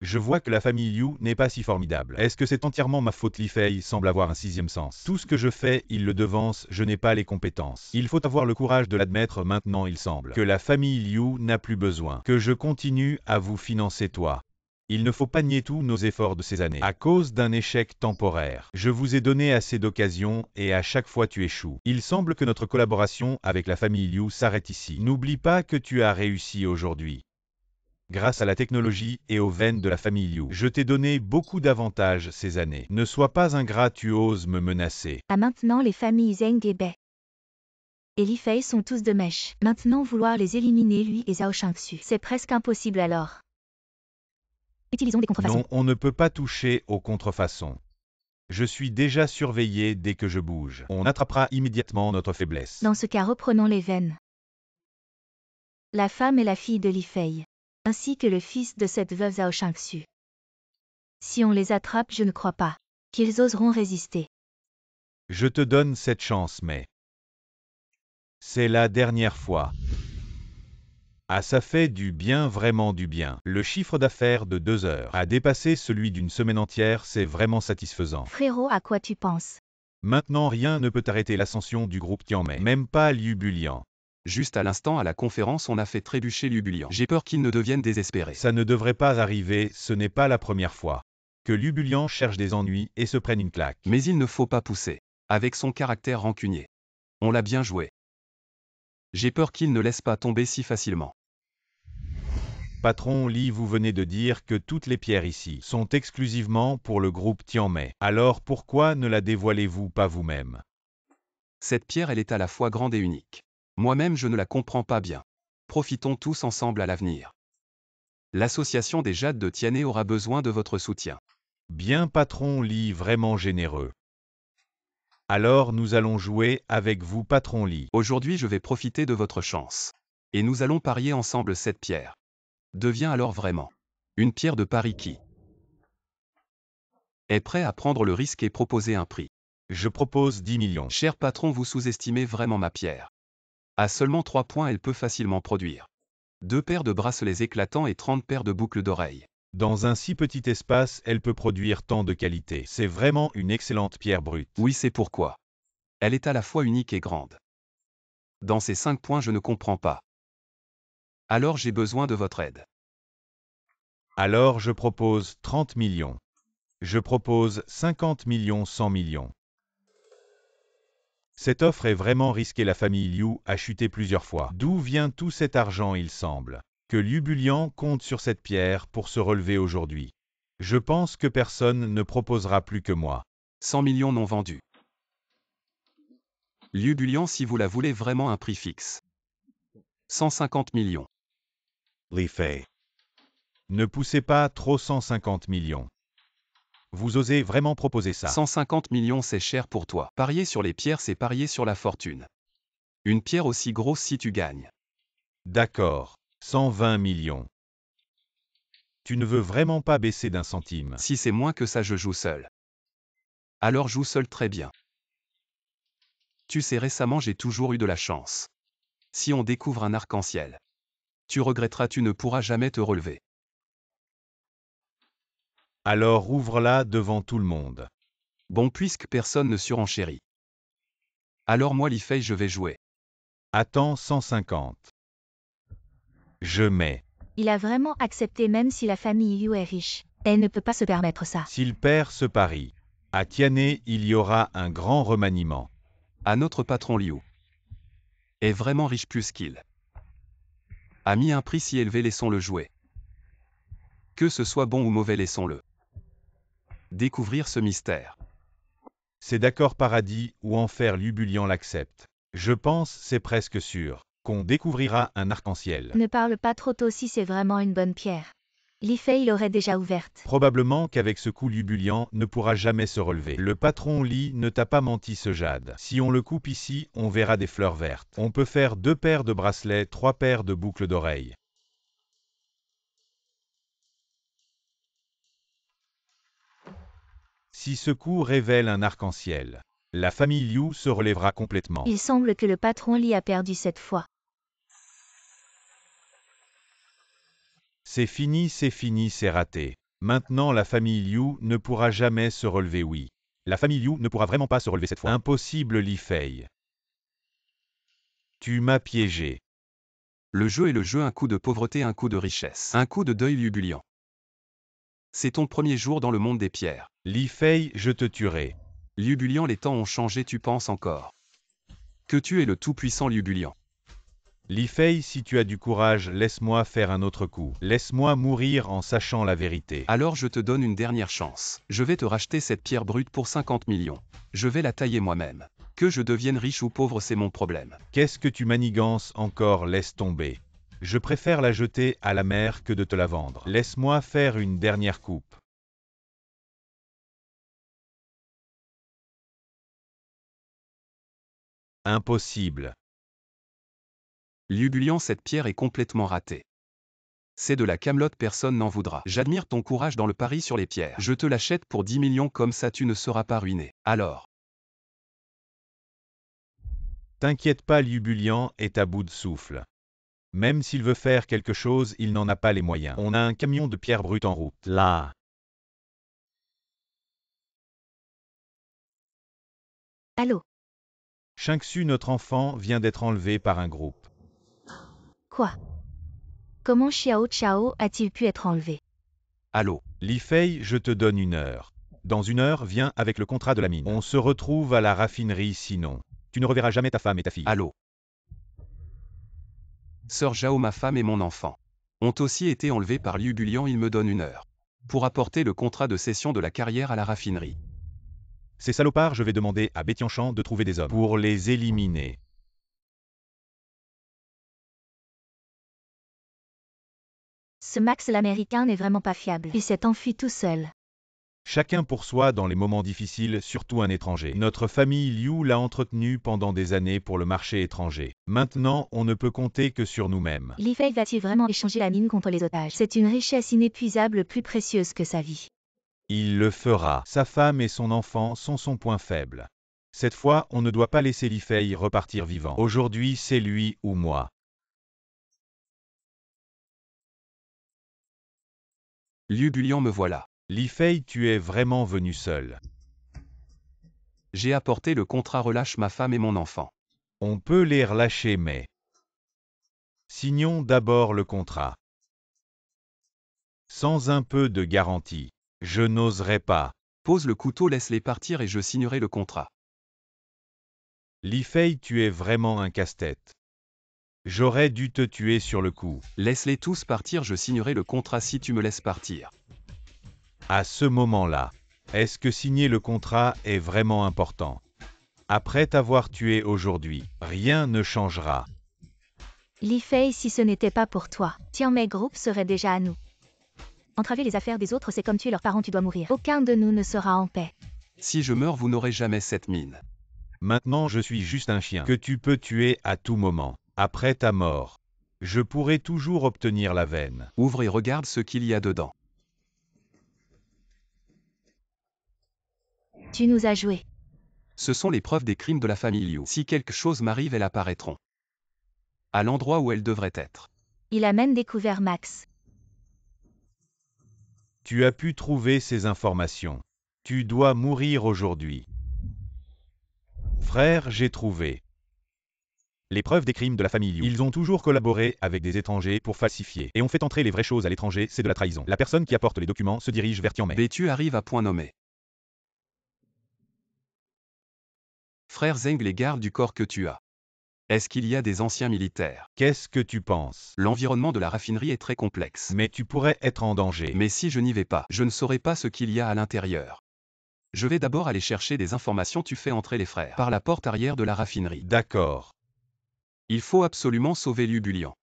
Je vois que la famille Liu n'est pas si formidable. Est-ce que c'est entièrement ma faute? Li Fei semble avoir un 6e sens. Tout ce que je fais, il le devance, je n'ai pas les compétences. Il faut avoir le courage de l'admettre maintenant. Il semble que la famille Liu n'a plus besoin que je continue à vous financer toi. Il ne faut pas nier tous nos efforts de ces années. À cause d'un échec temporaire, je vous ai donné assez d'occasions et à chaque fois tu échoues. Il semble que notre collaboration avec la famille Liu s'arrête ici. N'oublie pas que tu as réussi aujourd'hui. Grâce à la technologie et aux veines de la famille Liu, je t'ai donné beaucoup d'avantages ces années. Ne sois pas ingrat, tu oses me menacer. À maintenant, les familles Zheng et Bei et Li Fei sont tous de mèche. Maintenant, vouloir les éliminer, lui et Zhao Shangxu, c'est presque impossible alors. Utilisons des contrefaçons. Non, on ne peut pas toucher aux contrefaçons. Je suis déjà surveillé dès que je bouge. On attrapera immédiatement notre faiblesse. Dans ce cas, reprenons les veines. La femme est la fille de Li Fei, ainsi que le fils de cette veuve Zhao Shangxu. Si on les attrape, je ne crois pas qu'ils oseront résister. Je te donne cette chance, mais c'est la dernière fois. Ah, ça fait du bien, vraiment du bien. Le chiffre d'affaires de 2 heures a dépassé celui d'une semaine entière, c'est vraiment satisfaisant. Frérot, à quoi tu penses? Maintenant, rien ne peut arrêter l'ascension du groupe Tianmei, même pas Liu Bulian. Juste à l'instant, à la conférence, on a fait trébucher Liu Bulian. J'ai peur qu'il ne devienne désespéré. Ça ne devrait pas arriver, ce n'est pas la première fois que Liu Bulian cherche des ennuis et se prenne une claque. Mais il ne faut pas pousser. Avec son caractère rancunier. On l'a bien joué. J'ai peur qu'il ne laisse pas tomber si facilement. Patron Li, vous venez de dire que toutes les pierres ici sont exclusivement pour le groupe Tianmei. Alors pourquoi ne la dévoilez-vous pas vous-même? Cette pierre, elle est à la fois grande et unique. Moi-même, je ne la comprends pas bien. Profitons tous ensemble à l'avenir. L'association des jades de Tianmei aura besoin de votre soutien. Bien, patron Li, vraiment généreux. Alors nous allons jouer avec vous, patron Li. Aujourd'hui, je vais profiter de votre chance. Et nous allons parier ensemble cette pierre. Devient alors vraiment une pierre de pari qui est prêt à prendre le risque et proposer un prix. Je propose 10 millions. Cher patron, vous sous-estimez vraiment ma pierre. À seulement 3 points, elle peut facilement produire 2 paires de bracelets éclatants et 30 paires de boucles d'oreilles. Dans un si petit espace, elle peut produire tant de qualité. C'est vraiment une excellente pierre brute. Oui, c'est pourquoi. Elle est à la fois unique et grande. Dans ces 5 points, je ne comprends pas. Alors j'ai besoin de votre aide. Alors je propose 30 millions. Je propose 50 millions, 100 millions. Cette offre est vraiment risquée. La famille Liu a chuté plusieurs fois. D'où vient tout cet argent? Il semble que Liu Bulian compte sur cette pierre pour se relever aujourd'hui. Je pense que personne ne proposera plus que moi. 100 millions non vendus. Liu Bulian, si vous la voulez vraiment un prix fixe. 150 millions. Li Fei. Ne poussez pas trop, 150 millions. Vous osez vraiment proposer ça? 150 millions c'est cher pour toi. Parier sur les pierres c'est parier sur la fortune. Une pierre aussi grosse si tu gagnes. D'accord. 120 millions. Tu ne veux vraiment pas baisser d'un centime? Si c'est moins que ça je joue seul. Alors joue seul très bien. Tu sais récemment j'ai toujours eu de la chance. Si on découvre un arc-en-ciel. Tu regretteras tu ne pourras jamais te relever. Alors ouvre-la devant tout le monde. Bon puisque personne ne surenchérit. Alors moi Li Fei je vais jouer. Attends 150. Je mets. Il a vraiment accepté même si la famille Yu est riche. Elle ne peut pas se permettre ça. S'il perd ce pari, à Tiané, il y aura un grand remaniement. À notre patron Liu. Est vraiment riche plus qu'il. A mis un prix si élevé laissons-le jouer. Que ce soit bon ou mauvais laissons-le. Découvrir ce mystère. C'est d'accord paradis ou enfer Lubulian l'accepte. Je pense, c'est presque sûr, qu'on découvrira un arc-en-ciel. Ne parle pas trop tôt si c'est vraiment une bonne pierre. Li Fei l'aurait déjà ouverte. Probablement qu'avec ce coup Lubulian ne pourra jamais se relever. Le patron Li ne t'a pas menti ce jade. Si on le coupe ici, on verra des fleurs vertes. On peut faire 2 paires de bracelets, 3 paires de boucles d'oreilles. Si ce coup révèle un arc-en-ciel, la famille Liu se relèvera complètement. Il semble que le patron Li a perdu cette fois. C'est fini, c'est raté. Maintenant la famille Liu ne pourra jamais se relever, oui. La famille Liu ne pourra vraiment pas se relever cette fois. Impossible Li Fei. Tu m'as piégé. Le jeu est le jeu, un coup de pauvreté, un coup de richesse. Un coup de deuil Lubulian. C'est ton premier jour dans le monde des pierres. Li Fei, je te tuerai. Lubulian, les temps ont changé, tu penses encore que tu es le tout-puissant Lubulian. Li Fei, si tu as du courage, laisse-moi faire un autre coup. Laisse-moi mourir en sachant la vérité. Alors je te donne une dernière chance. Je vais te racheter cette pierre brute pour 50 millions. Je vais la tailler moi-même. Que je devienne riche ou pauvre, c'est mon problème. Qu'est-ce que tu manigances encore? Laisse tomber. Je préfère la jeter à la mer que de te la vendre. Laisse-moi faire une dernière coupe. Impossible. Lubulian, cette pierre est complètement ratée. C'est de la camelote, personne n'en voudra. J'admire ton courage dans le pari sur les pierres. Je te l'achète pour 10 millions, comme ça tu ne seras pas ruiné. Alors. T'inquiète pas, Lubulian est à bout de souffle. Même s'il veut faire quelque chose, il n'en a pas les moyens. On a un camion de pierre brute en route. Là. Allô? Shang-Tsu, notre enfant, vient d'être enlevé par un groupe. Quoi? Comment Xiao Chao a-t-il pu être enlevé? Allô? Li Fei, je te donne 1 heure. Dans 1 heure, viens avec le contrat de la mine. On se retrouve à la raffinerie, sinon tu ne reverras jamais ta femme et ta fille. Allô? Sœur Zhao, ma femme et mon enfant ont aussi été enlevés par Lubulian, il me donne 1 heure. Pour apporter le contrat de cession de la carrière à la raffinerie. Ces salopards, je vais demander à Bétianchan de trouver des hommes pour les éliminer. Ce Max l'Américain n'est vraiment pas fiable. Il s'est enfui tout seul. Chacun pour soi dans les moments difficiles, surtout un étranger. Notre famille Liu l'a entretenu pendant des années pour le marché étranger. Maintenant, on ne peut compter que sur nous-mêmes. Li Fei va-t-il vraiment échanger la mine contre les otages? C'est une richesse inépuisable, plus précieuse que sa vie. Il le fera. Sa femme et son enfant sont son point faible. Cette fois, on ne doit pas laisser Li Fei repartir vivant. Aujourd'hui, c'est lui ou moi. Lubulian, me voilà. Li Fei, tu es vraiment venu seul. J'ai apporté le contrat, relâche ma femme et mon enfant. On peut les relâcher, mais signons d'abord le contrat. Sans un peu de garantie, je n'oserais pas. Pose le couteau, laisse-les partir et je signerai le contrat. Li Fei, tu es vraiment un casse-tête. J'aurais dû te tuer sur le coup. Laisse-les tous partir, je signerai le contrat si tu me laisses partir. À ce moment-là, est-ce que signer le contrat est vraiment important? Après t'avoir tué aujourd'hui, rien ne changera. Li Fei, si ce n'était pas pour toi, Tianmei Group serait déjà à nous. Entraver les affaires des autres, c'est comme tuer leurs parents, tu dois mourir. Aucun de nous ne sera en paix. Si je meurs, vous n'aurez jamais cette mine. Maintenant je suis juste un chien que tu peux tuer à tout moment. Après ta mort, je pourrai toujours obtenir la veine. Ouvre et regarde ce qu'il y a dedans. Tu nous as joué. Ce sont les preuves des crimes de la famille Liu. Si quelque chose m'arrive, elles apparaîtront à l'endroit où elles devraient être. Il a même découvert Max. Tu as pu trouver ces informations. Tu dois mourir aujourd'hui. Frère, j'ai trouvé les preuves des crimes de la famille Liu. Ils ont toujours collaboré avec des étrangers pour falsifier et ont fait entrer les vraies choses à l'étranger, c'est de la trahison. La personne qui apporte les documents se dirige vers Tianmei. Bétu arrive à point nommé. Frère Zeng, les gardes du corps que tu as. Est-ce qu'il y a des anciens militaires? Qu'est-ce que tu penses? L'environnement de la raffinerie est très complexe. Mais tu pourrais être en danger. Mais si je n'y vais pas, je ne saurai pas ce qu'il y a à l'intérieur. Je vais d'abord aller chercher des informations. Tu fais entrer les frères par la porte arrière de la raffinerie. D'accord. Il faut absolument sauver Liu Bulian.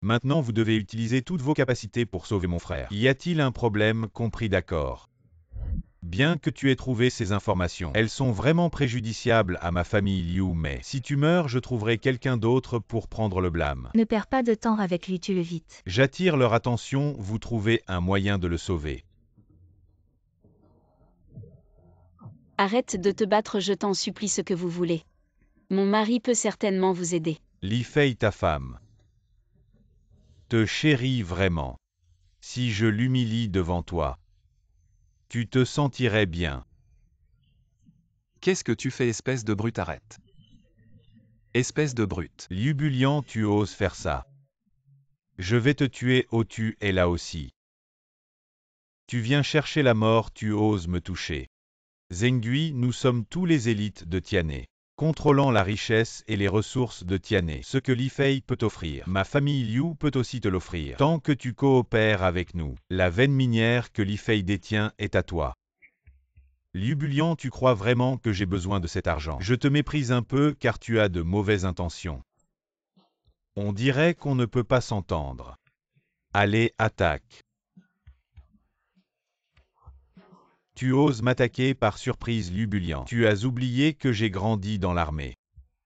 Maintenant vous devez utiliser toutes vos capacités pour sauver mon frère. Y a-t-il un problème? Compris, d'accord. Bien que tu aies trouvé ces informations, elles sont vraiment préjudiciables à ma famille Liu, mais si tu meurs, je trouverai quelqu'un d'autre pour prendre le blâme. Ne perds pas de temps avec lui, tue-le vite. J'attire leur attention, vous trouvez un moyen de le sauver. Arrête de te battre, je t'en supplie, ce que vous voulez. Mon mari peut certainement vous aider. Li Fei, ta femme, te chérit vraiment. Si je l'humilie devant toi, tu te sentirais bien. Qu'est-ce que tu fais, espèce de brute? Arrête. Espèce de brute. Liu Bulian, tu oses faire ça. Je vais te tuer, oh tu es là aussi. Tu viens chercher la mort, tu oses me toucher. Zengui, nous sommes tous les élites de Tianhe, contrôlant la richesse et les ressources de Tianhe. Ce que Li Fei peut offrir, ma famille Liu peut aussi te l'offrir. Tant que tu coopères avec nous, la veine minière que Li Fei détient est à toi. Liu Bulian, tu crois vraiment que j'ai besoin de cet argent? Je te méprise un peu car tu as de mauvaises intentions. On dirait qu'on ne peut pas s'entendre. Allez, attaque. Tu oses m'attaquer par surprise, Liu Bulian. Tu as oublié que j'ai grandi dans l'armée.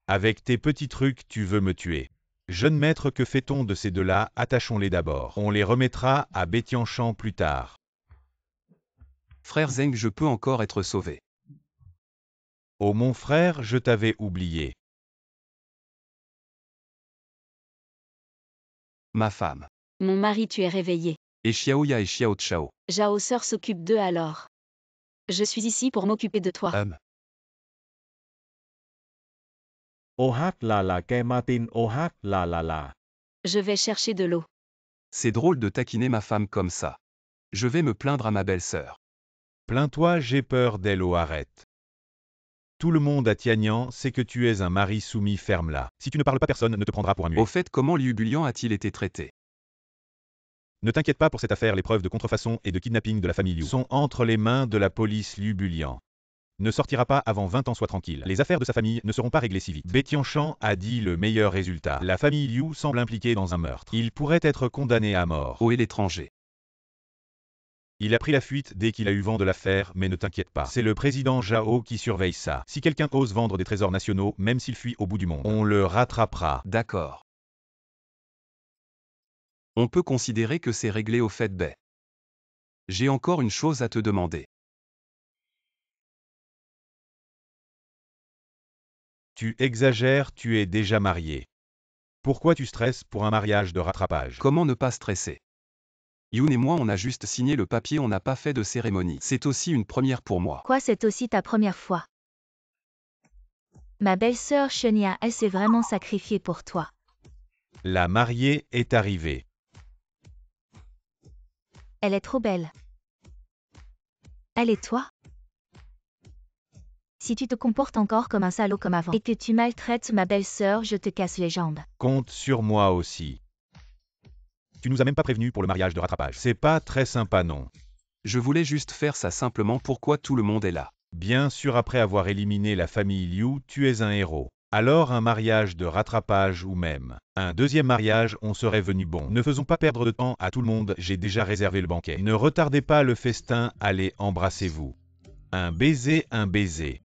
Avec tes petits trucs, tu veux me tuer. Jeune maître, que fait-on de ces deux-là? Attachons-les d'abord. On les remettra à Bétianchan plus tard. Frère Zeng, je peux encore être sauvé. Oh mon frère, je t'avais oublié. Ma femme. Mon mari, tu es réveillé. Et Xiaoya et Xiao Chao. Zhao Sœur s'occupe d'eux alors. Je suis ici pour m'occuper de toi. Oh là là, qu'est Martin, oh là là là. Je vais chercher de l'eau. C'est drôle de taquiner ma femme comme ça. Je vais me plaindre à ma belle-sœur. Plains-toi, j'ai peur d'elle, oh arrête. Tout le monde à Tianyan sait que tu es un mari soumis, ferme-la. Si tu ne parles pas, personne ne te prendra pour un muet. Au fait, comment Liu Bulian a-t-il été traité? Ne t'inquiète pas pour cette affaire, les preuves de contrefaçon et de kidnapping de la famille Liu sont entre les mains de la police. Liu Bulian ne sortira pas avant 20 ans, sois tranquille. Les affaires de sa famille ne seront pas réglées si vite. Bétianchan a dit le meilleur résultat. La famille Liu semble impliquée dans un meurtre. Il pourrait être condamné à mort. Où est l'étranger? Il a pris la fuite dès qu'il a eu vent de l'affaire, mais ne t'inquiète pas. C'est le président Zhao qui surveille ça. Si quelqu'un ose vendre des trésors nationaux, même s'il fuit au bout du monde, on le rattrapera. D'accord. On peut considérer que c'est réglé au fait, Bai. J'ai encore une chose à te demander. Tu exagères, tu es déjà marié. Pourquoi tu stresses pour un mariage de rattrapage? Comment ne pas stresser? Yoon et moi, on a juste signé le papier, on n'a pas fait de cérémonie. C'est aussi une première pour moi. Quoi, c'est aussi ta première fois? Ma belle-sœur Shenya, elle s'est vraiment sacrifiée pour toi. La mariée est arrivée. Elle est trop belle. Elle et toi? Si tu te comportes encore comme un salaud comme avant et que tu maltraites ma belle-sœur, je te casse les jambes. Compte sur moi aussi. Tu nous as même pas prévenu pour le mariage de rattrapage. C'est pas très sympa, non? Je voulais juste faire ça simplement. Pourquoi tout le monde est là? Bien sûr, après avoir éliminé la famille Liu, tu es un héros. Alors un mariage de rattrapage ou même un deuxième mariage, on serait venu bon. Ne faisons pas perdre de temps à tout le monde, j'ai déjà réservé le banquet. Ne retardez pas le festin, allez, embrassez-vous. Un baiser, un baiser.